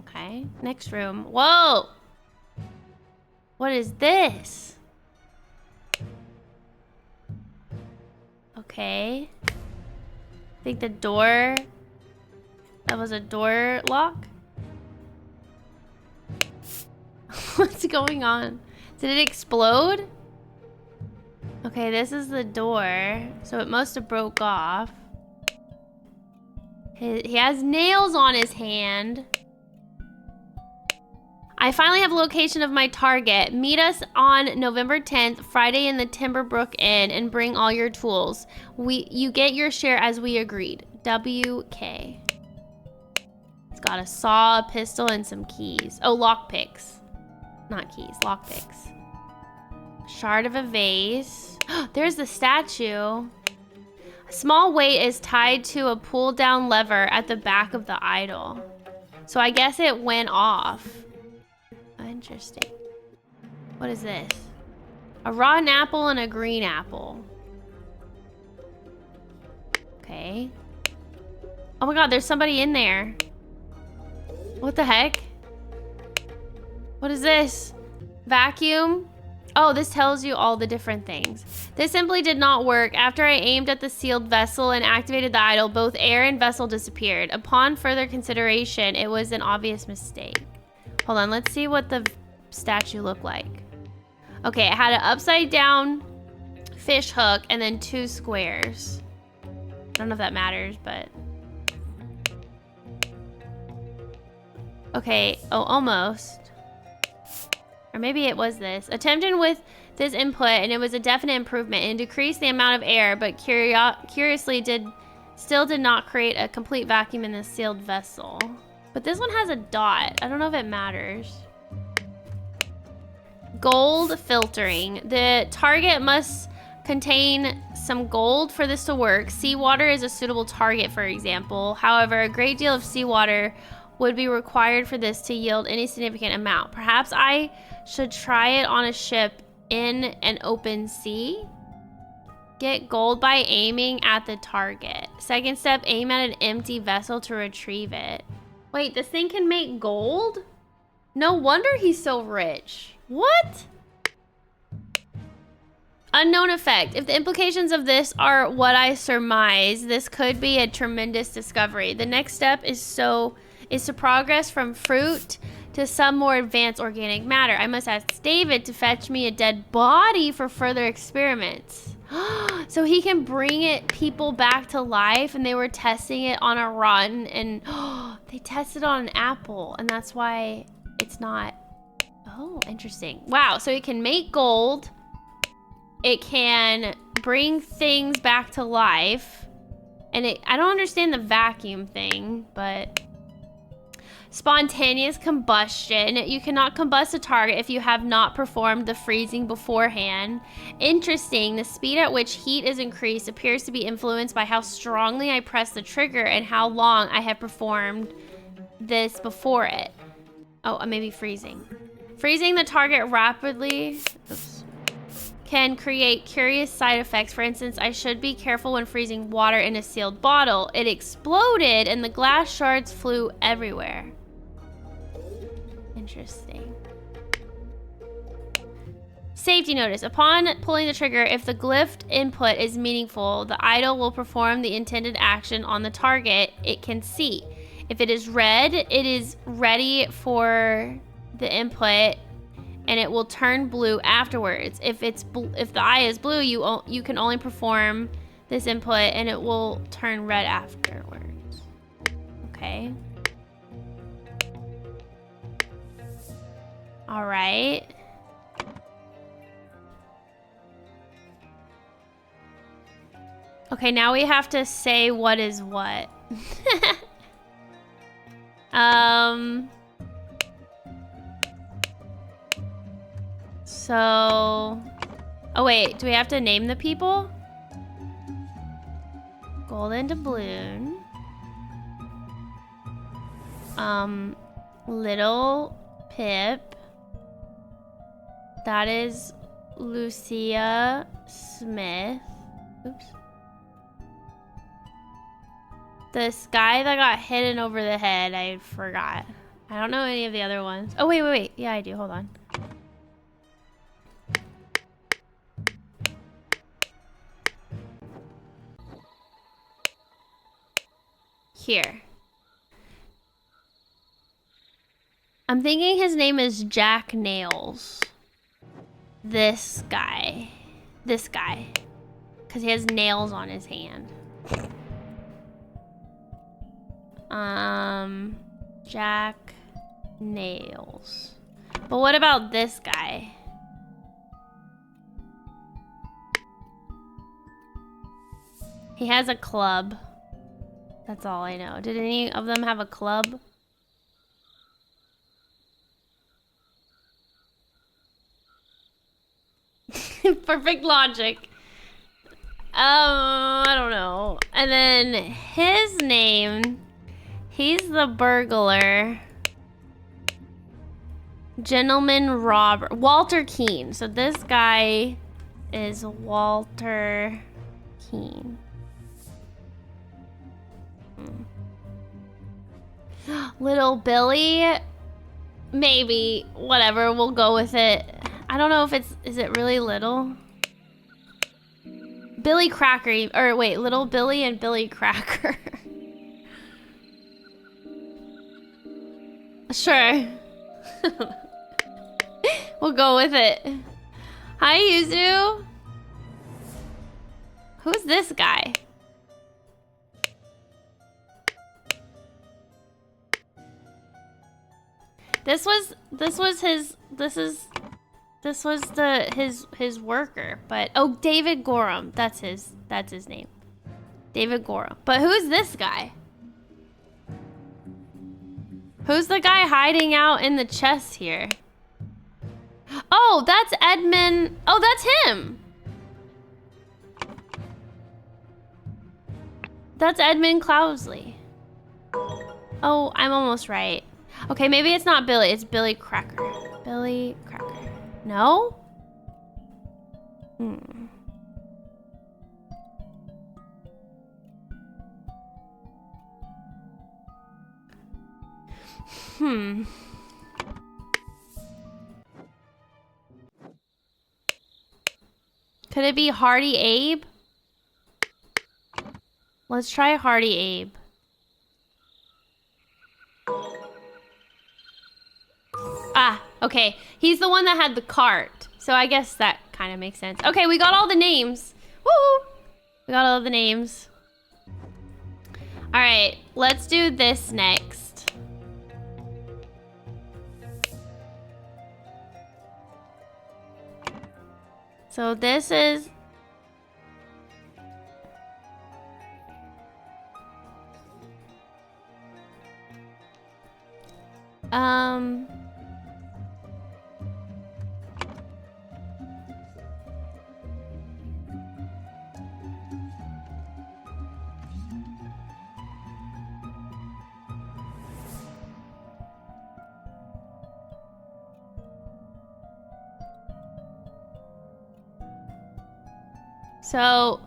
Okay, next room. Whoa! What is this? Okay. I think the door... That was a door lock? What's going on? Did it explode? Okay, this is the door. So it must have broke off. He has nails on his hand. I finally have a location of my target. Meet us on November 10th, Friday in the Timberbrook Inn, and bring all your tools. You get your share as we agreed. WK. It's got a saw, a pistol, and some keys. Oh, lockpicks. Not keys, lockpicks. Shard of a vase. There's the statue. A small weight is tied to a pull-down lever at the back of the idol. So I guess it went off. Interesting. What is this? A rotten apple and a green apple. Okay. Oh my god, there's somebody in there. What the heck? What is this? Vacuum? Oh, this tells you all the different things. This simply did not work. After I aimed at the sealed vessel and activated the idol, both air and vessel disappeared. Upon further consideration, it was an obvious mistake. Hold on, let's see what the statue looked like. Okay, it had an upside down fish hook and then 2 squares. I don't know if that matters, but... Okay, oh, almost. Or maybe it was this. Attempted with this input and it was a definite improvement and decreased the amount of air, but curiously still did not create a complete vacuum in the sealed vessel. But this one has a dot. I don't know if it matters. Gold filtering. The target must contain some gold for this to work. Seawater is a suitable target, for example. However, a great deal of seawater would be required for this to yield any significant amount. Perhaps I should try it on a ship in an open sea. Get gold by aiming at the target. Second step, aim at an empty vessel to retrieve it. Wait, this thing can make gold? No wonder he's so rich. What? Unknown effect. If the implications of this are what I surmise, this could be a tremendous discovery. The next step is to progress from fruit to some more advanced organic matter. I must ask David to fetch me a dead body for further experiments. So he can bring people back to life, and they were testing it on a rotten, and they tested on an apple, and that's why it's not. Oh, interesting. Wow, so it can make gold. It can bring things back to life. And I don't understand the vacuum thing, but... Spontaneous combustion. You cannot combust a target if you have not performed the freezing beforehand. Interesting. The speed at which heat is increased appears to be influenced by how strongly I press the trigger and how long I have performed this before it. Oh, maybe freezing. Freezing the target rapidly can create curious side effects. For instance, I should be careful when freezing water in a sealed bottle. It exploded and the glass shards flew everywhere. Interesting. Safety notice. Upon pulling the trigger, if the glyphed input is meaningful, the idol will perform the intended action on the target it can see. If it is red, it is ready for the input and it will turn blue afterwards. If the eye is blue, you can only perform this input and it will turn red afterwards. Okay. All right. Okay, now we have to say what is what. So, oh wait, do we have to name the people? Golden doubloon. Little Pip. That is Lucia Smith. Oops. This guy that got hidden over the head, I forgot. I don't know any of the other ones. Oh, wait. Yeah, I do. Hold on. Here. I'm thinking his name is Jack Nails. This guy. This guy. Because he has nails on his hand. Jack Nails. But what about this guy? He has a club. That's all I know. Did any of them have a club? Perfect logic. I don't know. And then his name, he's the burglar. Gentleman Robert. Walter Keene. So this guy is Walter Keene. Little Billy? Maybe. Whatever. We'll go with it. I don't know if it's... Is it really little? Billy Cracker. Or wait, Little Billy and Billy Cracker. Sure. We'll go with it. Hi, Yuzu. Who's this guy? This was his worker, but oh, David Gorham. That's his name. David Gorham. But who's this guy? Who's the guy hiding out in the chest here? Oh, that's Edmund. Oh, that's him. That's Edmund Cloudsley. Oh, I'm almost right. Okay, maybe it's not Billy. It's Billy Cracker. Billy Cracker. No? Could it be Hardy Abe? Let's try Hardy Abe. Ah, okay. He's the one that had the cart. So I guess that kind of makes sense. Okay, we got all the names. Woo! We got all the names. All right, let's do this next. So this is... So,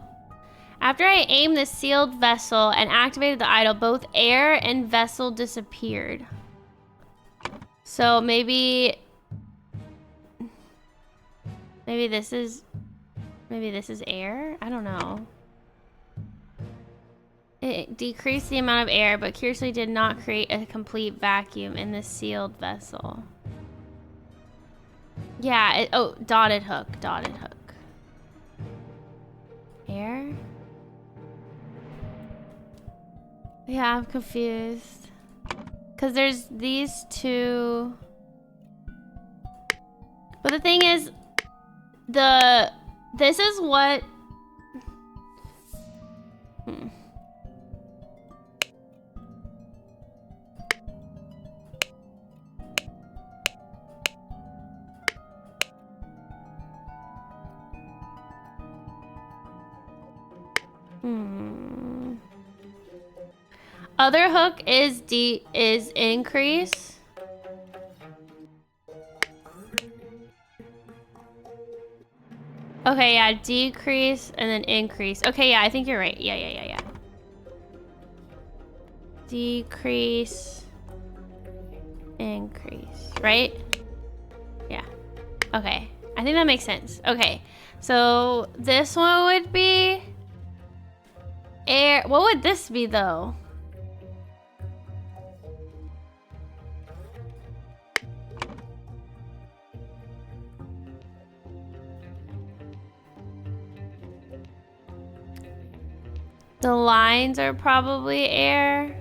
after I aimed the sealed vessel and activated the idol, both air and vessel disappeared. So maybe this is air? I don't know. It decreased the amount of air, but curiously did not create a complete vacuum in the sealed vessel. Yeah, oh, dotted hook. Air? Yeah, I'm confused. Because there's these two. But the thing is, this is what... Other hook is increase. Okay, yeah, decrease and then increase. Okay, yeah, I think you're right. Yeah. Decrease, increase, right? Yeah. Okay, I think that makes sense. Okay, so this one would be air. What would this be though? The lines are probably air.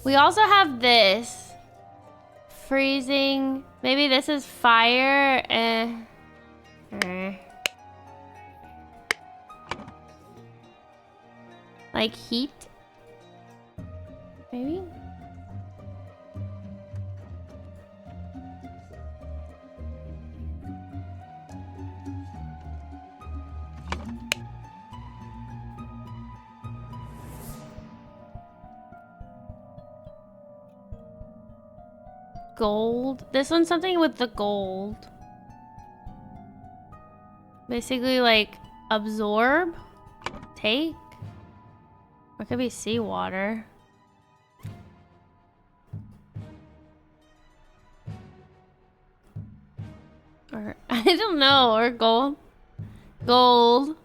We also have this. Freezing. Maybe this is fire. Like heat? Maybe? Gold. This one's something with the gold. Basically like absorb, take. Or it could be seawater. Or I don't know, or gold. Gold.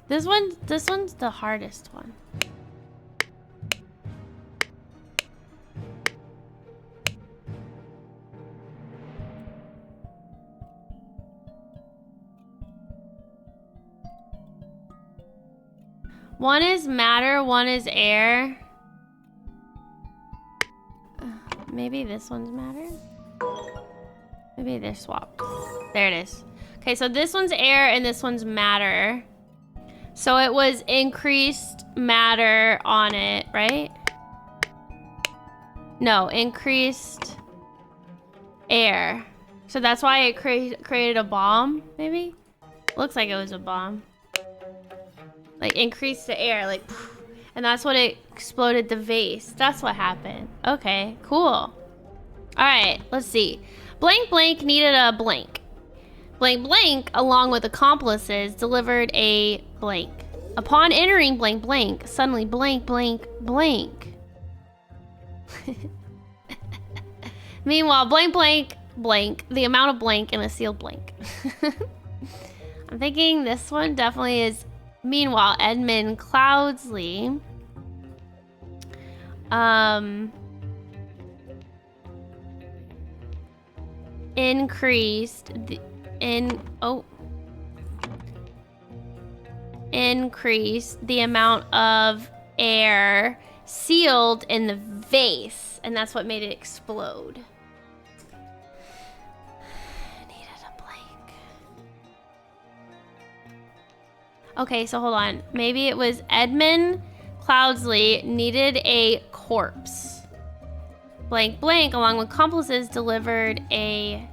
This one's the hardest one. One is matter, one is air. Maybe this one's matter? Maybe they're swapped. There it is. Okay, so this one's air and this one's matter. So it was increased matter on it, right? No, increased air. So that's why it created a bomb, maybe? Looks like it was a bomb. Like increased the air, like, and that's what it exploded the vase. That's what happened. Okay, cool. All right, let's see. Blank blank needed a blank. Blank blank, along with accomplices, delivered a blank. Upon entering blank blank, suddenly blank blank blank. Meanwhile, blank blank blank, the amount of blank in a sealed blank. I'm thinking this one definitely is. Meanwhile, Edmund Cloudsley increased the amount of air sealed in the vase, and that's what made it explode. Okay, so hold on. Maybe it was Edmund Cloudsley needed a corpse. Blank blank, along with accomplices, delivered a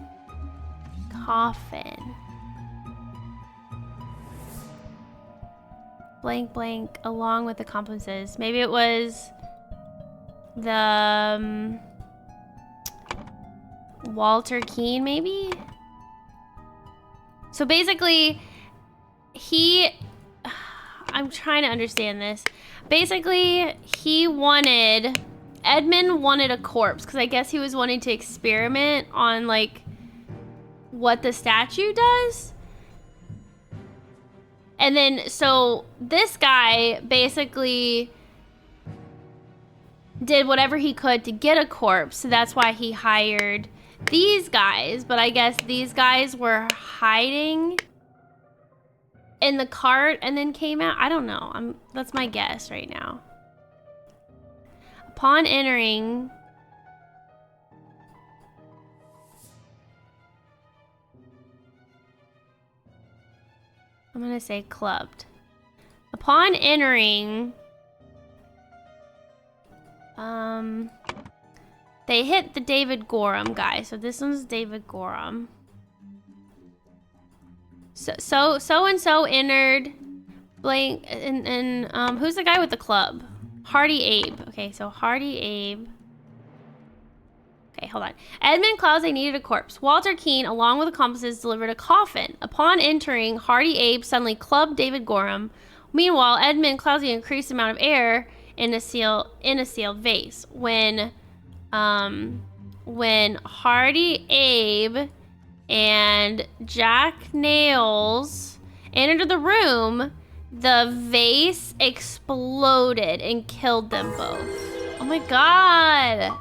coffin. Blank blank, along with accomplices. Maybe it was the Walter Keane, maybe? So basically, I'm trying to understand this. Basically, Edmund wanted a corpse because I guess he was wanting to experiment on like what the statue does. And then, so this guy basically did whatever he could to get a corpse. So that's why he hired these guys. But I guess these guys were hiding in the cart and then came out. I don't know. That's my guess right now. Upon entering, I'm gonna say clubbed. Upon entering, they hit the David Gorham guy. So this one's David Gorham. So and so entered blank and who's the guy with the club? Hardy Abe. Okay, so Hardy Abe. Okay, hold on. Edmund Clousey needed a corpse. Walter Keane, along with accomplices, delivered a coffin. Upon entering, Hardy Abe suddenly clubbed David Gorham. Meanwhile, Edmund Clousey increased the amount of air in a sealed vase. When Hardy Abe and Jack Nails entered the room, the vase exploded and killed them both. Oh my god.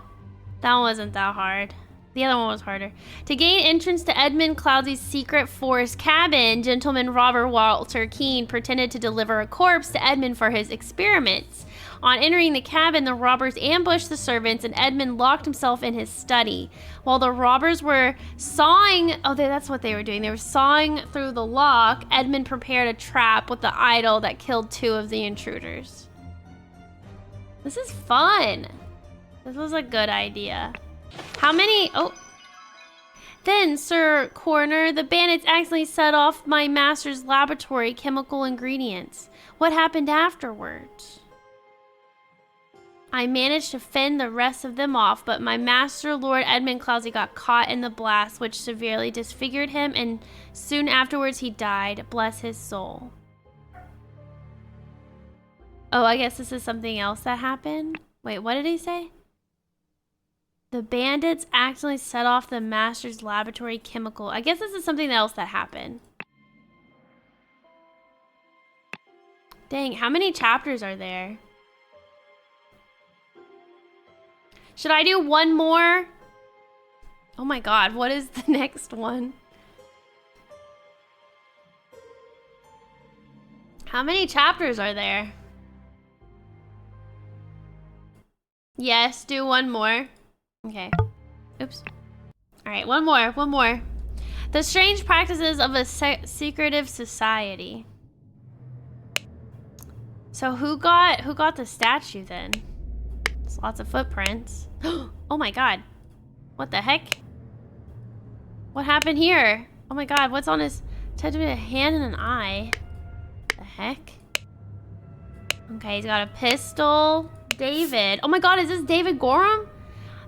That wasn't that hard. The other one was harder. To gain entrance to Edmund Clousey's secret forest cabin, gentleman robber Walter Keane pretended to deliver a corpse to Edmund for his experiments. On entering the cabin, the robbers ambushed the servants and Edmund locked himself in his study. While the robbers were sawing... Oh, that's what they were doing. They were sawing through the lock. Edmund prepared a trap with the idol that killed 2 of the intruders. This is fun. This was a good idea. How many... Oh. Then, Sir Coroner, the bandits accidentally set off my master's laboratory chemical ingredients. What happened afterwards? I managed to fend the rest of them off, but my master, Lord Edmund Clousey, got caught in the blast, which severely disfigured him, and soon afterwards he died. Bless his soul. Oh, I guess this is something else that happened? Wait, what did he say? The bandits accidentally set off the master's laboratory chemical. I guess this is something else that happened. Dang, how many chapters are there? Should I do one more? Oh my god, what is the next one? How many chapters are there? Yes, do one more. Okay. Oops. All right, one more. The strange practices of a secretive society. So who got the statue then? It's lots of footprints. Oh my god. What the heck? What happened here? Oh my god, what's on his... It's had to be a hand and an eye. The heck? Okay, he's got a pistol. David. Oh my god, is this David Gorham?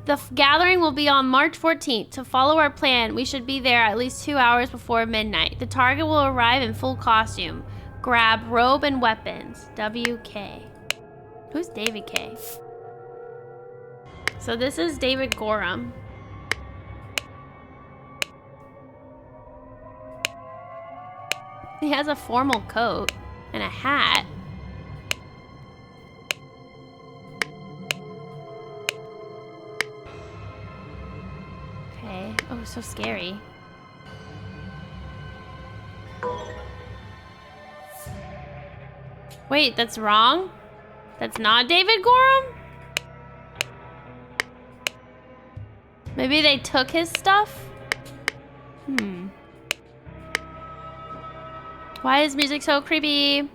The gathering will be on March 14th. To follow our plan, we should be there at least 2 hours before midnight. The target will arrive in full costume. Grab robe and weapons. WK. Who's David K? So this is David Gorham. He has a formal coat and a hat. Okay. Oh, so scary. Wait, that's wrong? That's not David Gorham? Maybe they took his stuff? Why is music so creepy?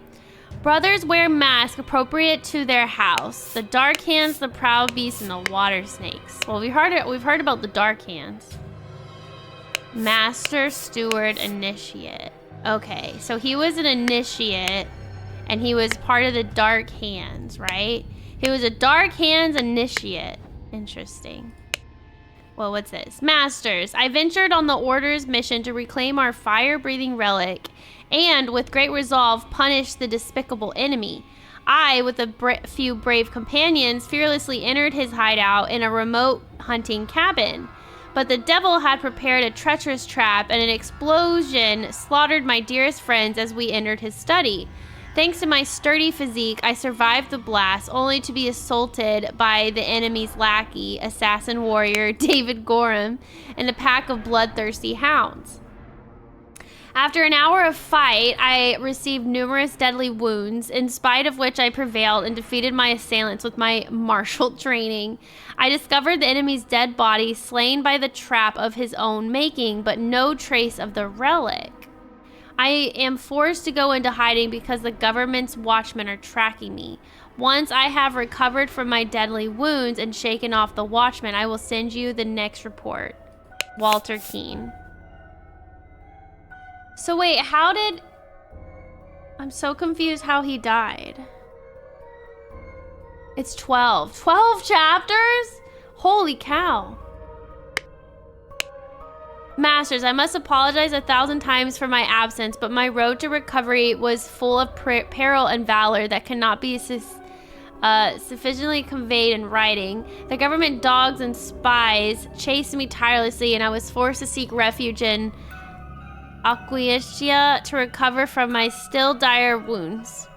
Brothers wear masks appropriate to their house. The dark hands, the proud beasts, and the water snakes. Well, we've heard about the dark hands. Master, steward, initiate. Okay, so he was an initiate, and he was part of the dark hands, right? He was a dark hands initiate. Interesting. Well, what's this? Masters, I ventured on the Order's mission to reclaim our fire-breathing relic and, with great resolve, punish the despicable enemy. I, with a few brave companions, fearlessly entered his hideout in a remote hunting cabin. But the devil had prepared a treacherous trap, and an explosion slaughtered my dearest friends as we entered his study. Thanks to my sturdy physique, I survived the blast, only to be assaulted by the enemy's lackey, assassin warrior David Gorham, and a pack of bloodthirsty hounds. After an hour of fight, I received numerous deadly wounds, in spite of which I prevailed and defeated my assailants with my martial training. I discovered the enemy's dead body, slain by the trap of his own making, but no trace of the relic. I am forced to go into hiding because the government's watchmen are tracking me. Once I have recovered from my deadly wounds and shaken off the watchmen, I will send you the next report. Walter Keane. So wait, how did... I'm so confused how he died. It's 12. 12 chapters? Holy cow. Masters, I must apologize 1,000 times for my absence, but my road to recovery was full of peril and valor that cannot be sufficiently conveyed in writing. The government dogs and spies chased me tirelessly, and I was forced to seek refuge in Aquaetia to recover from my still dire wounds.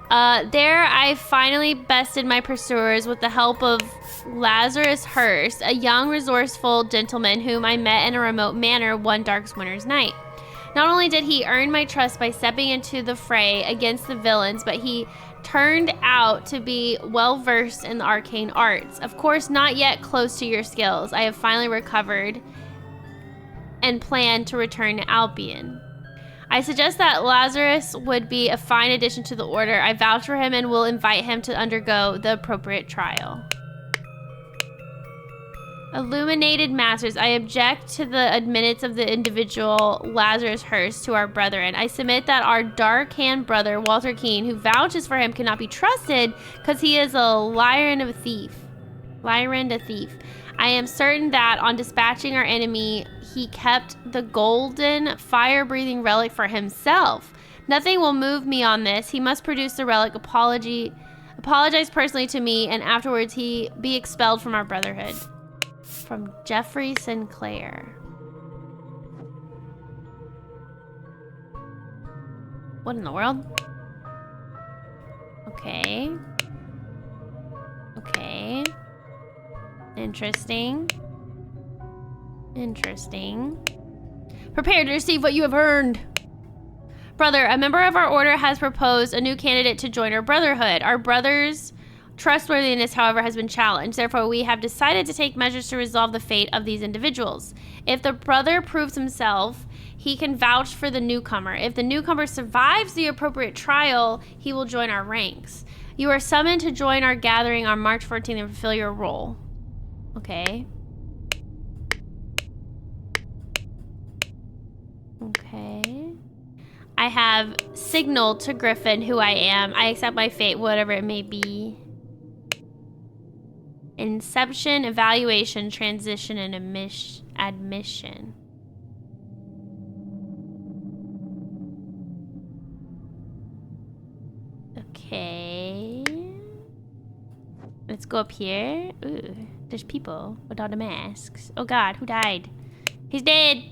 There, I finally bested my pursuers with the help of Lazarus Hurst, a young, resourceful gentleman whom I met in a remote manor one dark winter's night. Not only did he earn my trust by stepping into the fray against the villains, but he turned out to be well-versed in the arcane arts. Of course, not yet close to your skills. I have finally recovered and plan to return to Albion. I suggest that Lazarus would be a fine addition to the order. I vouch for him and will invite him to undergo the appropriate trial. Illuminated Masters, I object to the admittance of the individual Lazarus Hurst to our brethren. I submit that our dark-hand brother, Walter Keene, who vouches for him, cannot be trusted because he is a liar and a thief. I am certain that on dispatching our enemy, he kept the golden, fire-breathing relic for himself. Nothing will move me on this. He must produce the relic, apologize personally to me, and afterwards he be expelled from our brotherhood. From Jeffrey Sinclair. What in the world? Okay. Okay. Interesting. Interesting. Prepare to receive what you have earned. Brother, a member of our order has proposed a new candidate to join our brotherhood. Our brother's trustworthiness, however, has been challenged. Therefore, we have decided to take measures to resolve the fate of these individuals. If the brother proves himself, he can vouch for the newcomer. If the newcomer survives the appropriate trial, he will join our ranks. You are summoned to join our gathering on March 14th and fulfill your role. Okay. Okay. I have signaled to Griffin who I am. I accept my fate, whatever it may be. Inception, evaluation, transition, and admission. Okay. Let's go up here. Ooh, there's people without the masks. Oh God, who died? He's dead.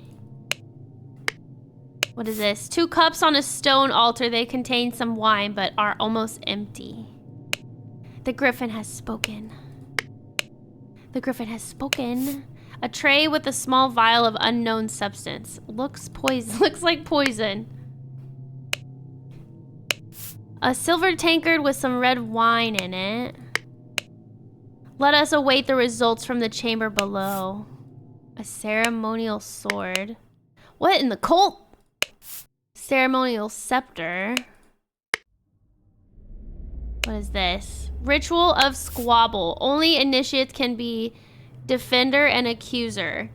What is this? 2 cups on a stone altar. They contain some wine, but are almost empty. The Griffin has spoken. The Griffin has spoken. A tray with a small vial of unknown substance. Looks like poison. A silver tankard with some red wine in it. Let us await the results from the chamber below. A ceremonial sword. What in the cult? Ceremonial scepter. What is this? Ritual of squabble. Only initiates can be defender and accuser.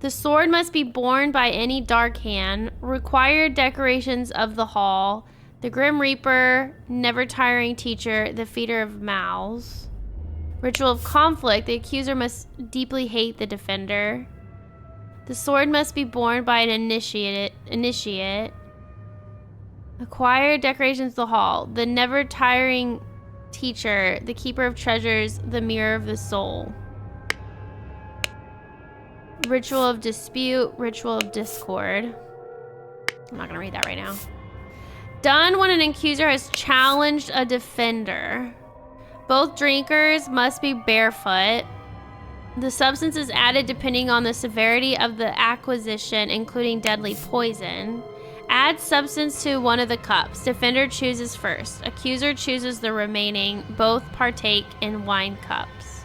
The sword must be borne by any dark hand. Required decorations of the hall. The Grim Reaper, never tiring teacher, the feeder of mouths. Ritual of conflict. The accuser must deeply hate the defender. The sword must be borne by an initiate. Acquired decorations of the hall. The never tiring teacher, the keeper of treasures, the mirror of the soul. Ritual of dispute, ritual of discord. I'm not gonna read that right now. Done when an accuser has challenged a defender. Both drinkers must be barefoot. The substance is added depending on the severity of the acquisition, including deadly poison. Add substance to one of the cups. Defender chooses first. Accuser chooses the remaining. Both partake in wine cups.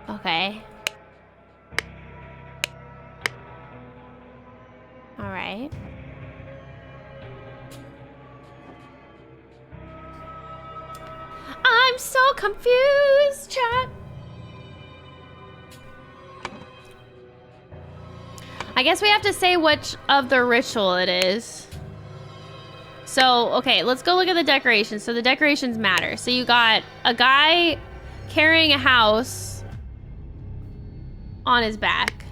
Okay. All right. I'm so confused, chat. I guess we have to say which of the ritual it is. So, okay, let's go look at the decorations. So the decorations matter. So you got a guy carrying a house on his back.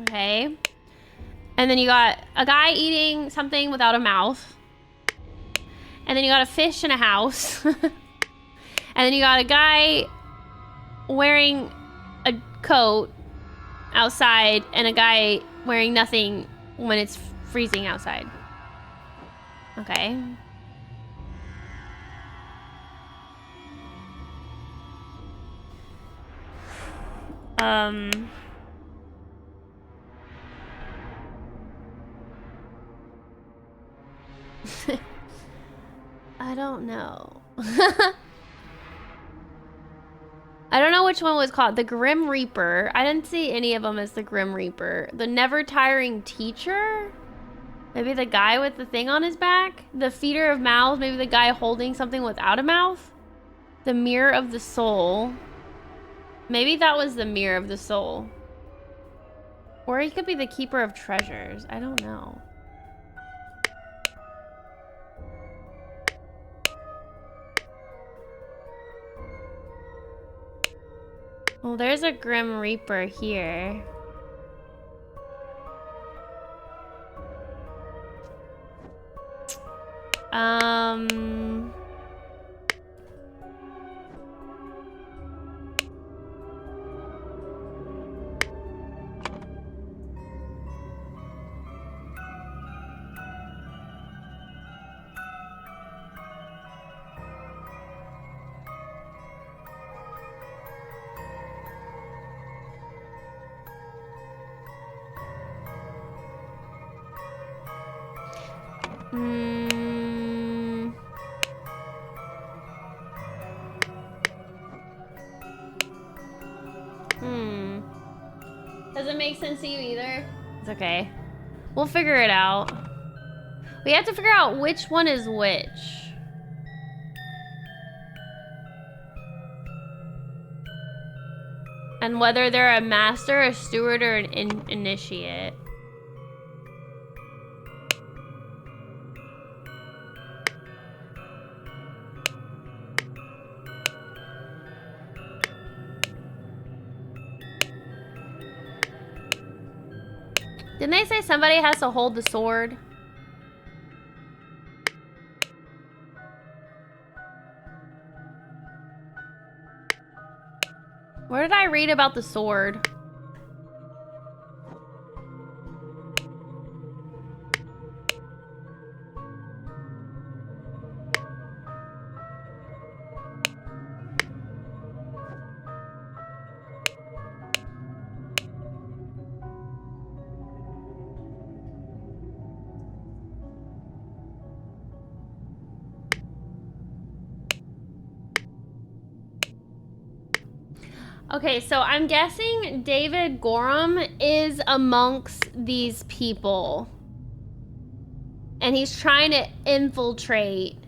Okay. And then you got a guy eating something without a mouth. And then you got a fish in a house. And then you got a guy wearing a coat outside and a guy wearing nothing when it's freezing outside. Okay. I don't know. I don't know which one was called. The Grim Reaper. I didn't see any of them as the Grim Reaper. The Never Tiring Teacher? Maybe the guy with the thing on his back? The Feeder of Mouths? Maybe the guy holding something without a mouth? The Mirror of the Soul. Maybe that was the Mirror of the Soul. Or he could be the Keeper of Treasures. I don't know. Well, there's a Grim Reaper here. Doesn't make sense to you either? It's okay. We'll figure it out. We have to figure out which one is which. And whether they're a master, a steward, or an initiate. Didn't they say somebody has to hold the sword? Where did I read about the sword? Okay, so I'm guessing David Gorham is amongst these people. And he's trying to infiltrate,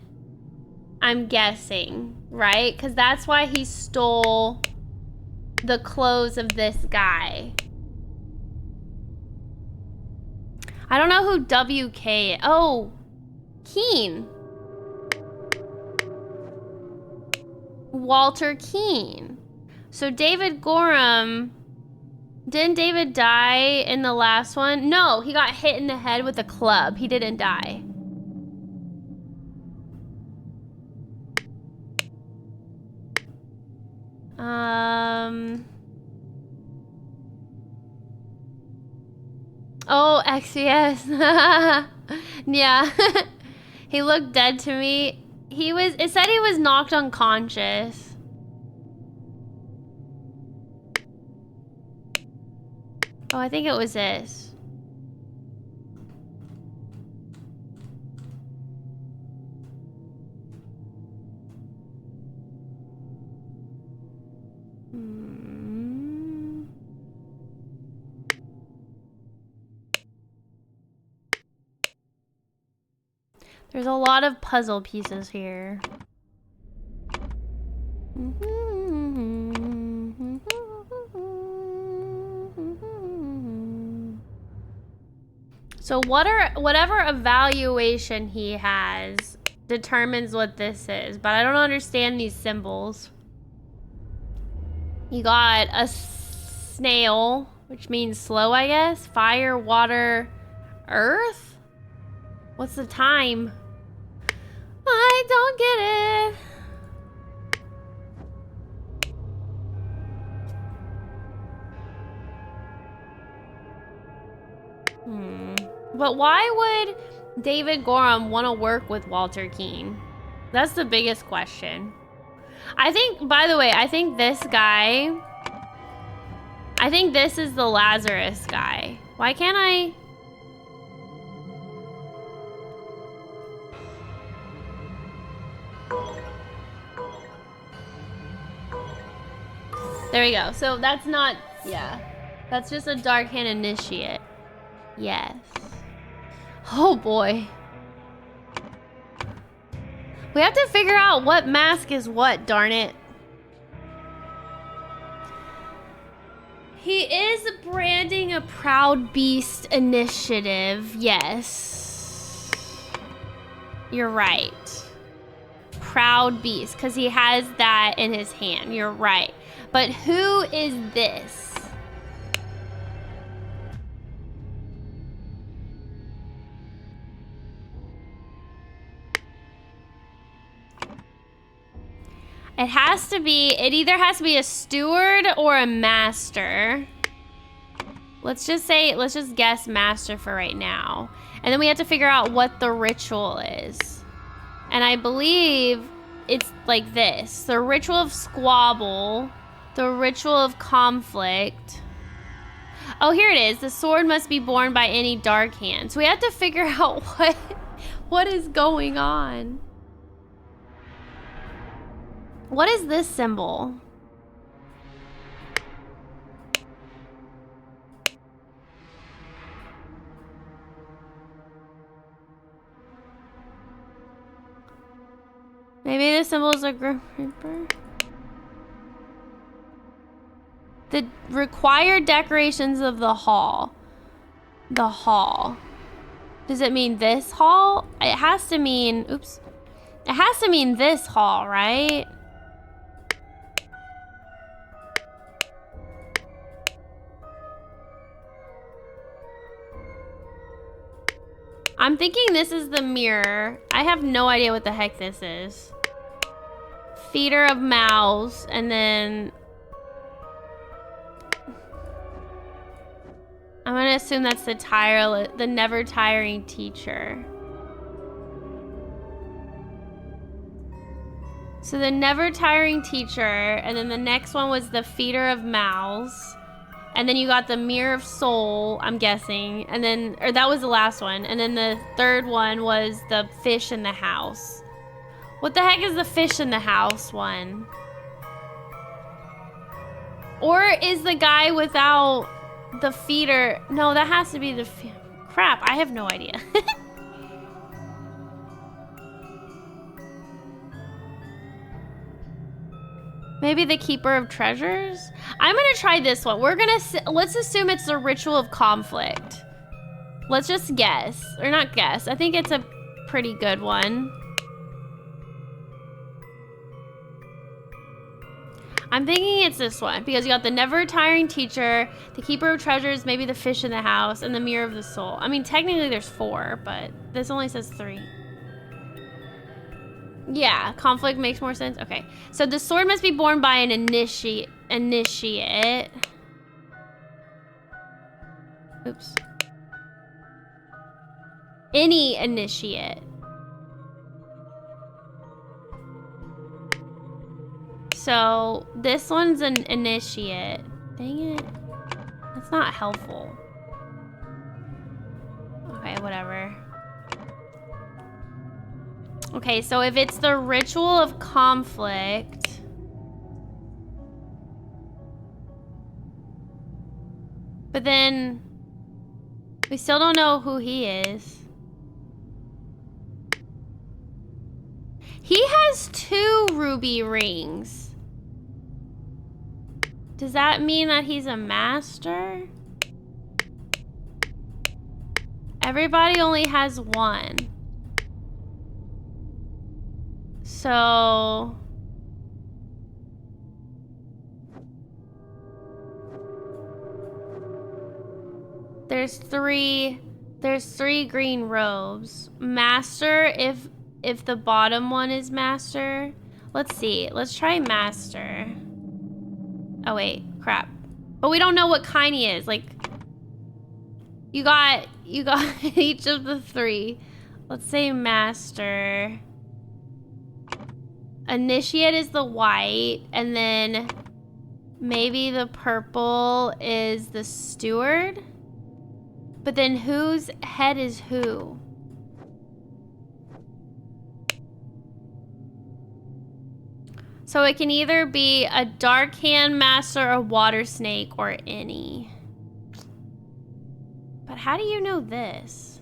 I'm guessing, right? Because that's why he stole the clothes of this guy. I don't know who WK is. Oh, Keene. Walter Keene. So David Gorham, didn't David die in the last one? No, he got hit in the head with a club. He didn't die. Oh, XVS. Yeah. He looked dead to me. It said he was knocked unconscious. Oh, I think it was this. There's a lot of puzzle pieces here. So whatever evaluation he has determines what this is, but I don't understand these symbols. You got a snail, which means slow, I guess. Fire, water, earth? What's the time? I don't get it. But why would David Gorham want to work with Walter Keane? That's the biggest question. I think, by the way, I think this guy, I think this is the Lazarus guy. Why can't I? There we go. So that's not, yeah. That's just a Dark Hand Initiate. Yes. Oh boy. We have to figure out what mask is what, darn it. He is branding a Proud Beast initiative, yes. You're right. Proud Beast, because he has that in his hand, you're right. But who is this? It has to be, it either has to be a steward or a master. Let's just say, let's just guess master for right now. And then we have to figure out what the ritual is. And I believe it's like this. The ritual of squabble, the ritual of conflict. Oh, here it is. The sword must be borne by any dark hand. So we have to figure out what is going on. What is this symbol? Maybe the symbol is a Grim Reaper. The required decorations of the hall. The hall. Does it mean this hall? It has to mean, oops. It has to mean this hall, right? I'm thinking this is the mirror. I have no idea what the heck this is. Feeder of mouths, and then I'm gonna assume that's the never tiring teacher. So the never tiring teacher, and then the next one was the feeder of mouths. And then you got the mirror of soul, I'm guessing. And then, or that was the last one. And then the third one was the fish in the house. What the heck is the fish in the house one? Or is the guy without the feeder? No, that has to be the, crap, I have no idea. Maybe the keeper of treasures? I'm gonna try this one. Let's assume it's the ritual of conflict. Let's just guess, or not guess. I think it's a pretty good one. I'm thinking it's this one because you got the never tiring teacher, the keeper of treasures, maybe the fish in the house, and the mirror of the soul. I mean, technically there's 4, but this only says 3. Yeah, conflict makes more sense. Okay, so the sword must be borne by an initiate. Oops. Any initiate. So this one's an initiate. Dang it. That's not helpful. Okay, whatever. Okay, so if it's the ritual of conflict, but then we still don't know who he is. He has 2 ruby rings. Does that mean that he's a master? Everybody only has one. So... There's three green robes. Master, if the bottom one is master. Let's see. Let's try master. Oh wait, crap. But we don't know what Kyliee is. Like, you got each of the three. Let's say master. Initiate is the white, and then maybe the purple is the steward. But then whose head is who? So it can either be a dark hand master, a water snake, or any. But how do you know this?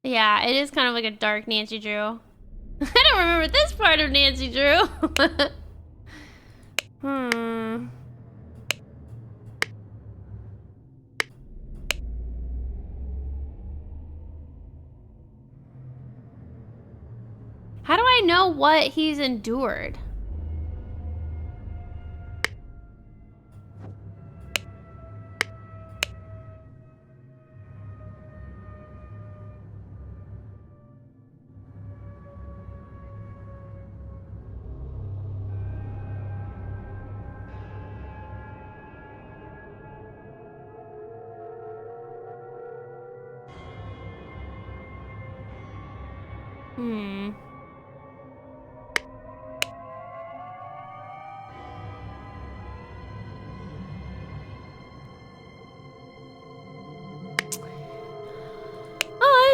Yeah, it is kind of like a dark Nancy Drew. I don't remember this part of Nancy Drew. How do I know what he's endured?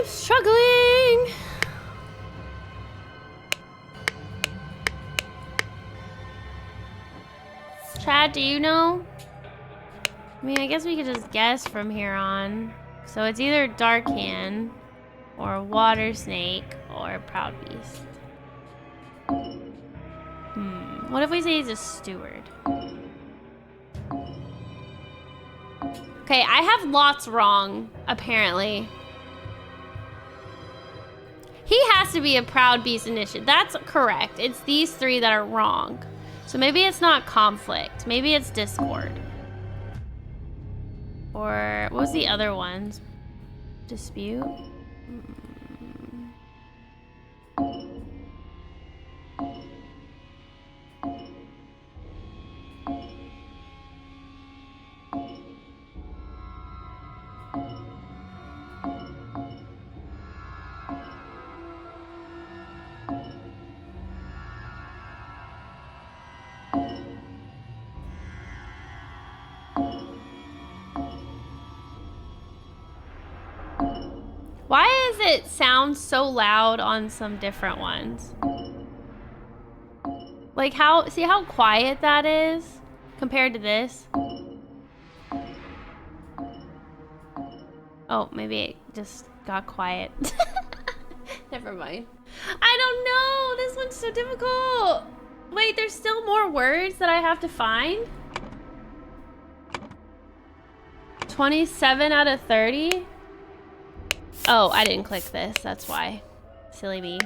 I'm struggling. Chad, do you know? I mean, I guess we could just guess from here on. So it's either Dark Hand, or Water Snake, or Proud Beast. What if we say he's a steward? Okay, I have lots wrong, apparently. He has to be a Proud Beast initiate. That's correct. It's these three that are wrong. So maybe it's not conflict. Maybe it's discord. Or what was the other ones? Dispute? Why does it sound so loud on some different ones? Like see how quiet that is compared to this? Oh, maybe it just got quiet. Never mind. I don't know. This one's so difficult. Wait, there's still more words that I have to find? 27 out of 30? Oh, I didn't click this. That's why. Silly me.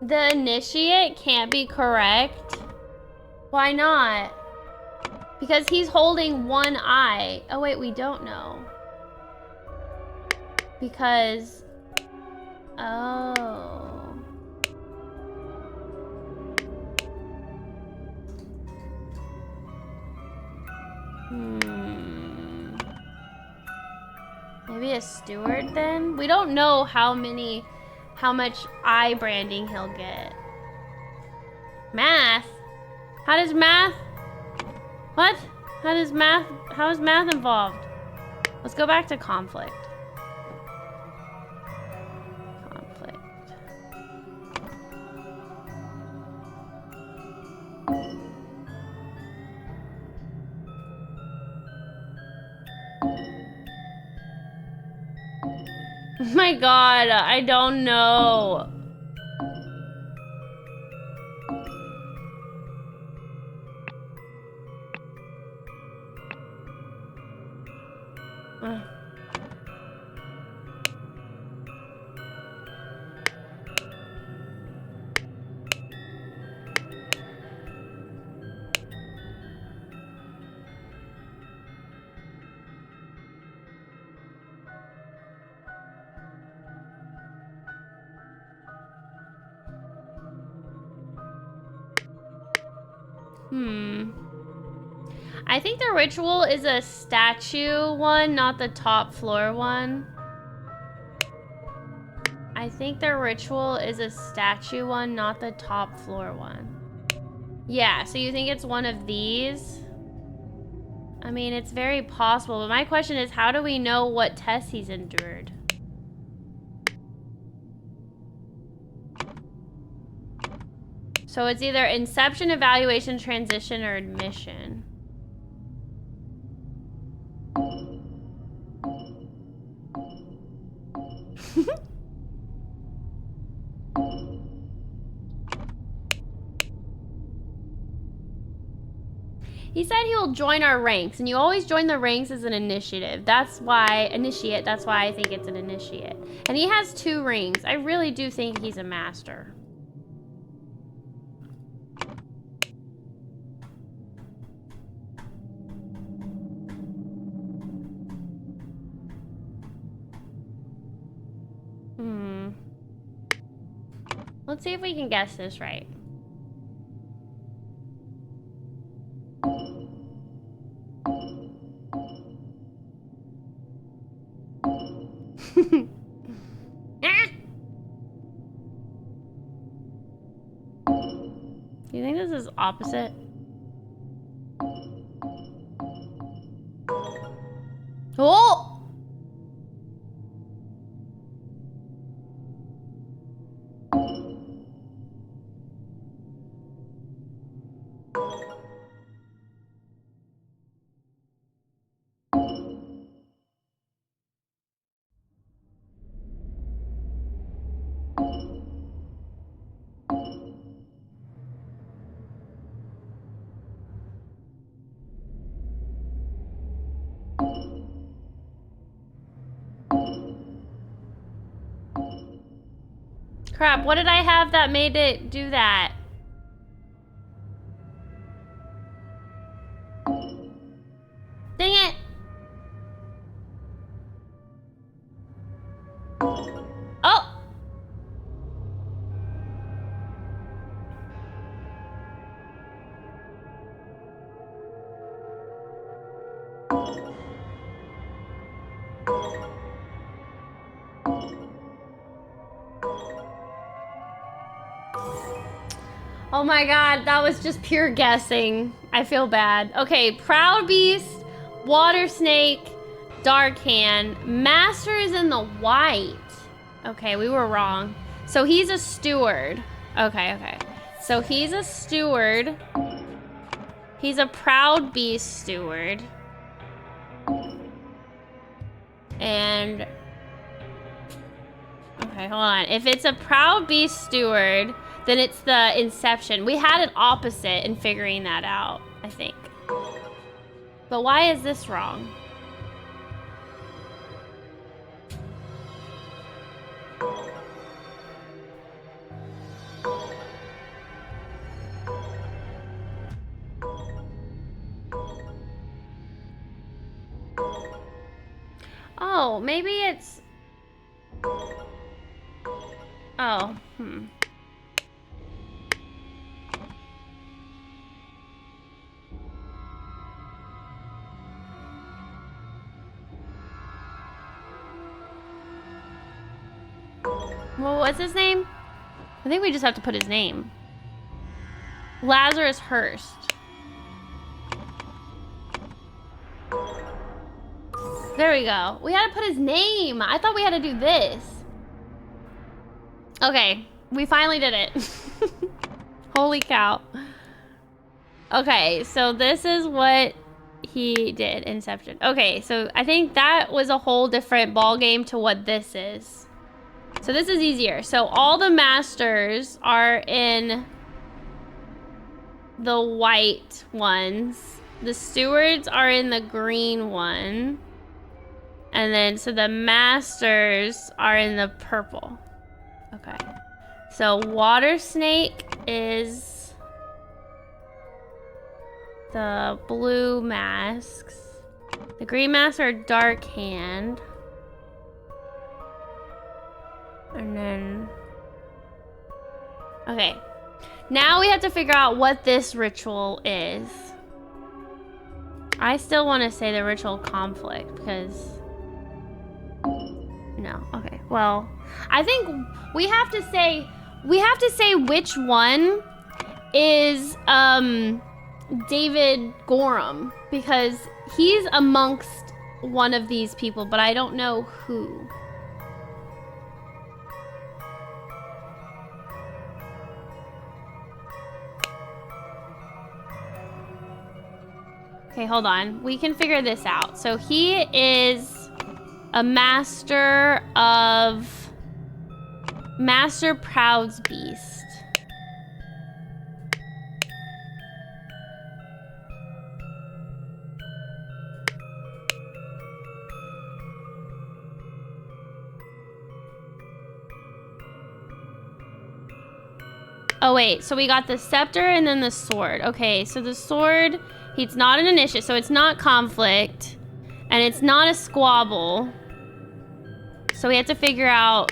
The initiate can't be correct. Why not? Because he's holding one eye. Oh wait, we don't know. Because... Oh... Maybe a steward then? We don't know how much eye branding he'll get. Math? How does math? What? How is math involved? Let's go back to conflict. Oh my god, I don't know. I think the ritual is a statue one, not the top floor one. I think the ritual is a statue one, not the top floor one. Yeah, so you think it's one of these? I mean, it's very possible, but my question is, how do we know what test he's endured? So it's either inception, evaluation, transition, or admission. He said he will join our ranks, and you always join the ranks as an initiative. That's why, initiate, that's why I think it's an initiate. And he has 2 rings. I really do think he's a master. Let's see if we can guess this right. Do you think this is opposite? Oh! Crap, what did I have that made it do that? Dang it! Oh! Oh my god, that was just pure guessing. I feel bad. Okay, Proud Beast, Water Snake, Dark Hand. Master is in the white. Okay, we were wrong. So he's a steward. Okay. So he's a steward. He's a Proud Beast steward. And... okay, hold on. If it's a Proud Beast steward, then it's the Inception. We had it opposite in figuring that out, I think. But why is this wrong? Oh, maybe it's... oh, Well, what's his name? I think we just have to put his name. Lazarus Hurst. There we go. We had to put his name. I thought we had to do this. Okay, we finally did it. Holy cow. Okay, so this is what He did. Inception. Okay, so I think that was a whole different ball game to what this is. So this is easier. So all the masters are in the white ones. The stewards are in the green one. And then, so the masters are in the purple. Okay. So water snake is the blue masks. The green masks are dark hand. And then, okay. Now we have to figure out what this ritual is. I still want to say the ritual conflict because, no, okay. Well, I think we have to say which one is David Gorham, because he's amongst one of these people, but I don't know who. Okay, hold on. We can figure this out. So he is a master of Master Proud's Beast. Oh wait, so we got the scepter and then the sword. Okay, so the sword, he's not an initiate, so it's not conflict, and it's not a squabble. So we have to figure out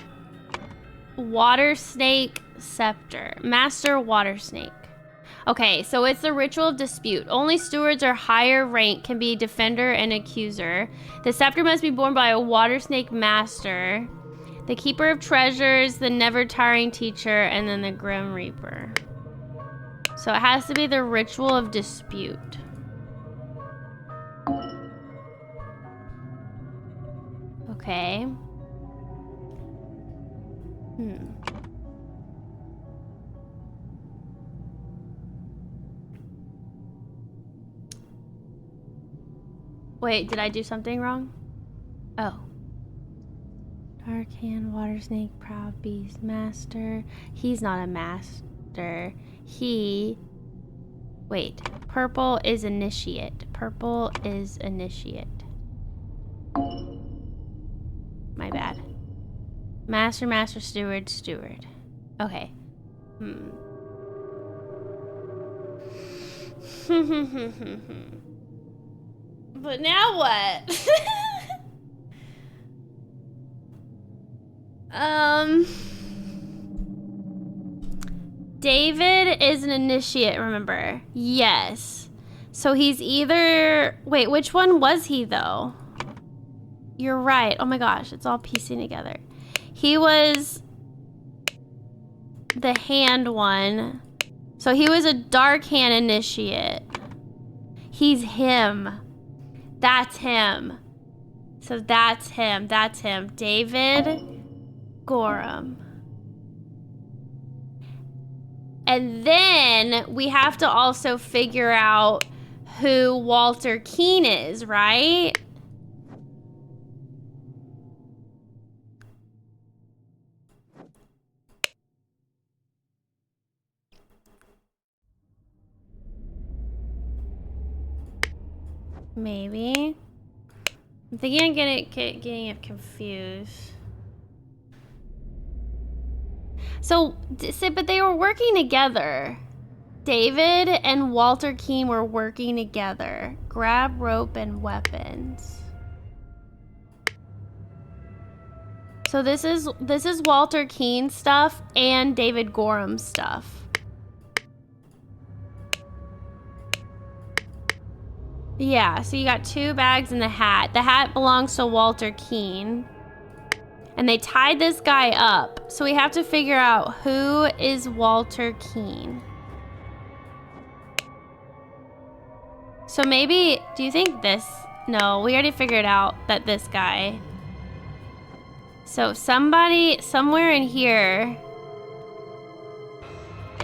water snake scepter, master water snake. Okay, so it's the ritual of dispute. Only stewards or higher rank can be defender and accuser. The scepter must be borne by a water snake master, the keeper of treasures, the never tiring teacher, and then the grim reaper. So it has to be the ritual of dispute. Okay. Wait, did I do something wrong? Oh. Dark hand, water snake, proud beast, master. He's not a master. Wait, purple is initiate. Purple is initiate. My bad. Master, master, steward, steward. Okay. But now what? David is an initiate, remember? Yes. So he's either... Wait, which one was he, though? You're right. Oh my gosh, it's all piecing together. He was the hand one. So he was a dark hand initiate. He's him. That's him. So that's him. That's him. David Gorham. And then we have to also figure out who Walter Keene is, right? Maybe. I'm thinking I'm getting it confused. So, but they were working together. David and Walter Keene were working together. Grab rope and weapons. So this is Walter Keene stuff and David Gorham stuff. Yeah, so you got 2 bags in the hat. The hat belongs to Walter Keene. And they tied this guy up. So we have to figure out who is Walter Keene. So maybe, do you think this? No, we already figured out that this guy. So somebody, somewhere in here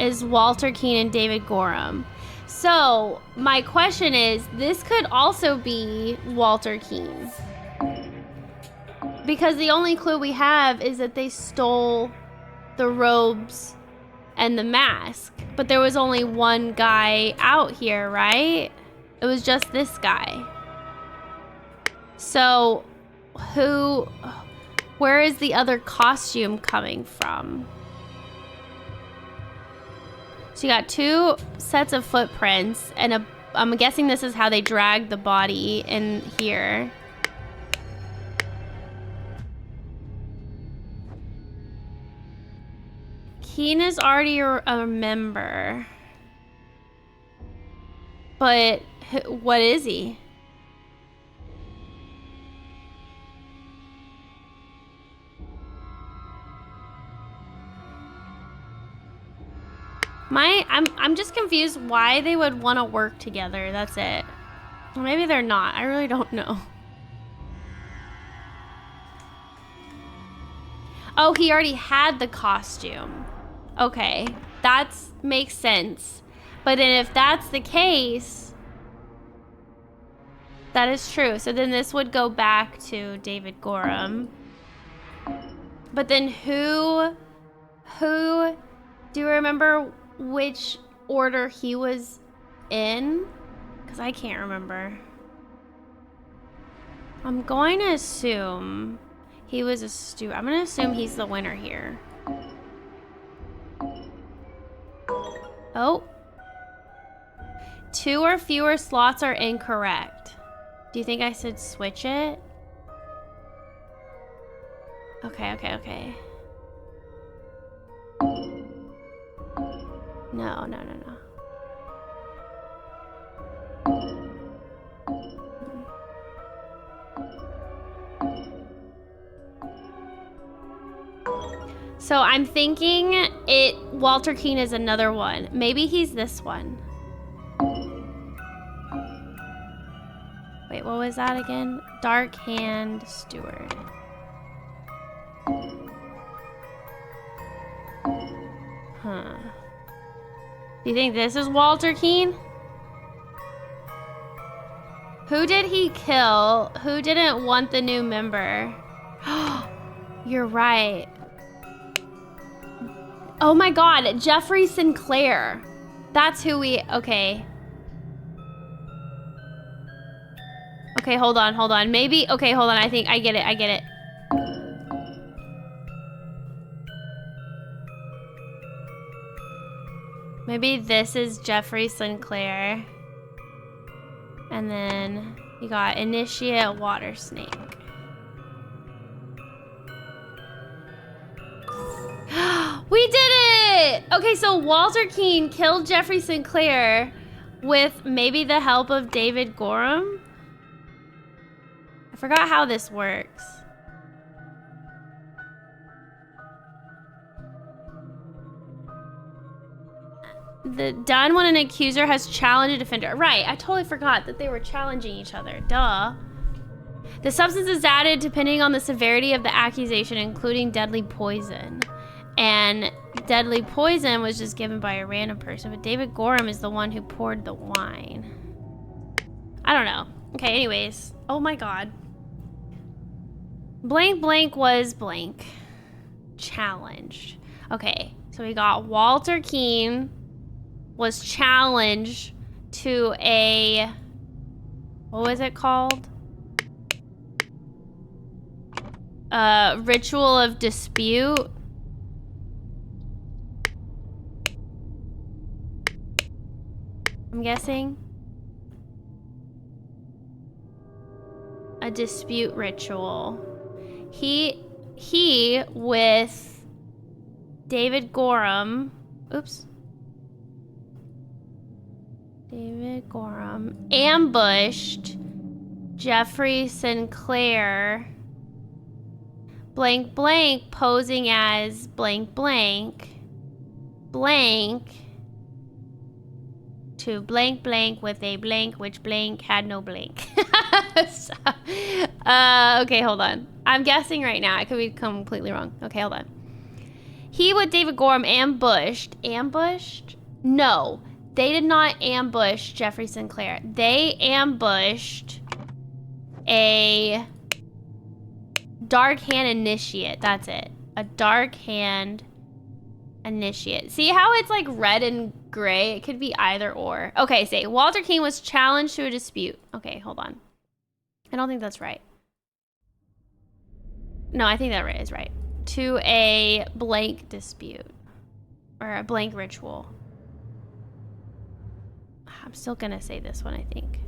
is Walter Keene and David Gorham. So, my question is, this could also be Walter Keane. Because the only clue we have is that they stole the robes and the mask. But there was only one guy out here, right? It was just this guy. So, where is the other costume coming from? So you got 2 sets of footprints, and I'm guessing this is how they dragged the body in here. Keane is already a member. But what is he? I'm just confused why they would want to work together. That's it. Maybe they're not. I really don't know. Oh, he already had the costume. Okay, that makes sense. But then if that's the case, that is true. So then this would go back to David Gorham. But then who do you remember which order he was in? Because I can't remember. I'm going to assume he was a steward. I'm going to assume he's the winner here. Oh. 2 or fewer slots are incorrect. Do you think I should switch it? Okay. No. So I'm thinking Walter Keane is another one. Maybe he's this one. Wait, what was that again? Dark Hand Steward. Huh. Do you think this is Walter Keane? Who did he kill? Who didn't want the new member? You're right. Oh my God, Jeffrey Sinclair. That's who we, okay. Okay, hold on. Maybe, okay, hold on. I think I get it. Maybe this is Jeffrey Sinclair. And then you got Initiate Water Snake. We did it! Okay, so Walter Keane killed Jeffrey Sinclair with maybe the help of David Gorham? I forgot how this works. Done when an accuser has challenged a defender. Right, I totally forgot that they were challenging each other. Duh. The substance is added depending on the severity of the accusation, including deadly poison. And deadly poison was just given by a random person, but David Gorham is the one who poured the wine. I don't know. Okay, anyways. Oh my God. Blank blank was blank. Challenged. Okay, so we got Walter Keane was challenged to a, what was it called? Ritual of dispute. I'm guessing. A dispute ritual. He with David Gorham. Oops. David Gorham ambushed Jeffrey Sinclair. Blank blank posing as blank blank. Blank. To blank blank with a blank which blank had no blank. So, okay, hold on. I'm guessing right now. I could be completely wrong. Okay, hold on. He with David Gorham ambushed. Ambushed? No. They did not ambush Jeffrey Sinclair. They ambushed a Dark Hand Initiate. That's it. A Dark Hand Initiate. See how it's like red and gray? It could be either or. Okay, say Walter King was challenged to a dispute. Okay, hold on. I don't think that's right. No, I think that is right. To a blank dispute. Or a blank ritual. I'm still gonna say this one, I think.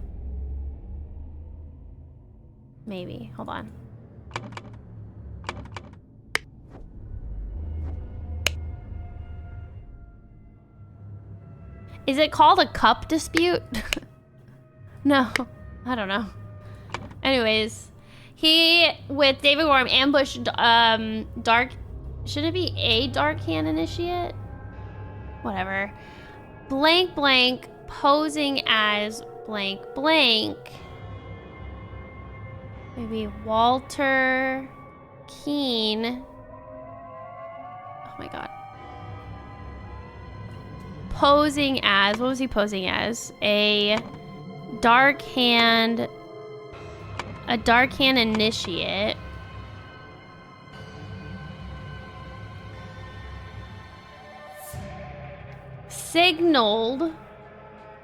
Maybe. Hold on. Is it called a cup dispute? No, I don't know. Anyways, he, with David Gorham, ambushed should it be a Dark Hand Initiate? Whatever. Blank blank, posing as blank blank. Maybe Walter Keene. Oh my god. Posing as, what was he posing as? A Dark Hand Initiate. Signaled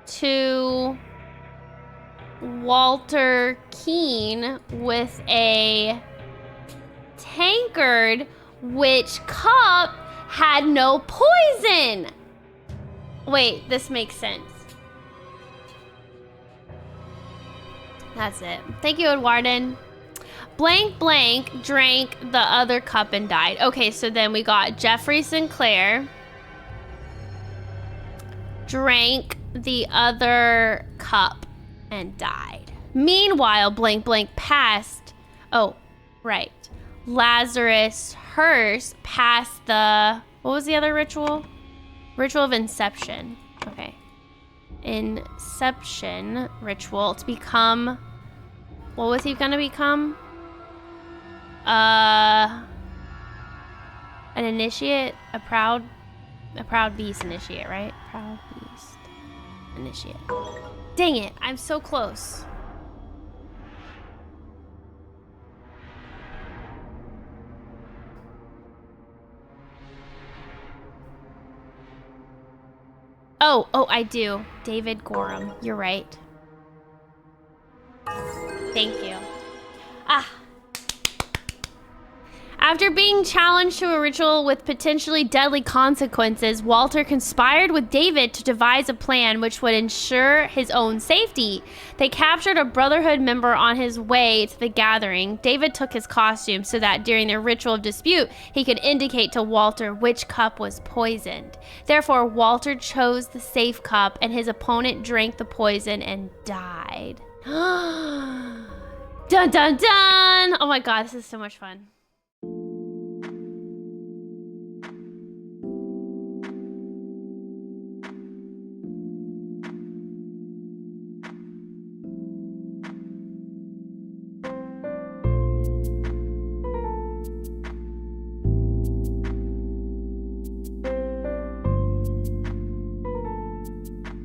to Walter Keene with a tankard, which cup had no poison. Wait, this makes sense. That's it. Thank you, Edwarden. Blank blank drank the other cup and died. Okay, so then we got Jeffrey Sinclair drank the other cup and died. Meanwhile, blank blank passed. Oh, right. Lazarus Hearst passed the, what was the other ritual? Ritual of Inception. Okay. Inception ritual to become, what was he gonna become? An initiate, a proud beast initiate, right? Proud beast initiate. Dang it, I'm so close. Oh, I do. David Gorham. You're right. Thank you. After being challenged to a ritual with potentially deadly consequences, Walter conspired with David to devise a plan which would ensure his own safety. They captured a Brotherhood member on his way to the gathering. David took his costume so that during their ritual of dispute, he could indicate to Walter which cup was poisoned. Therefore, Walter chose the safe cup and his opponent drank the poison and died. Dun dun dun! Oh my god, this is so much fun.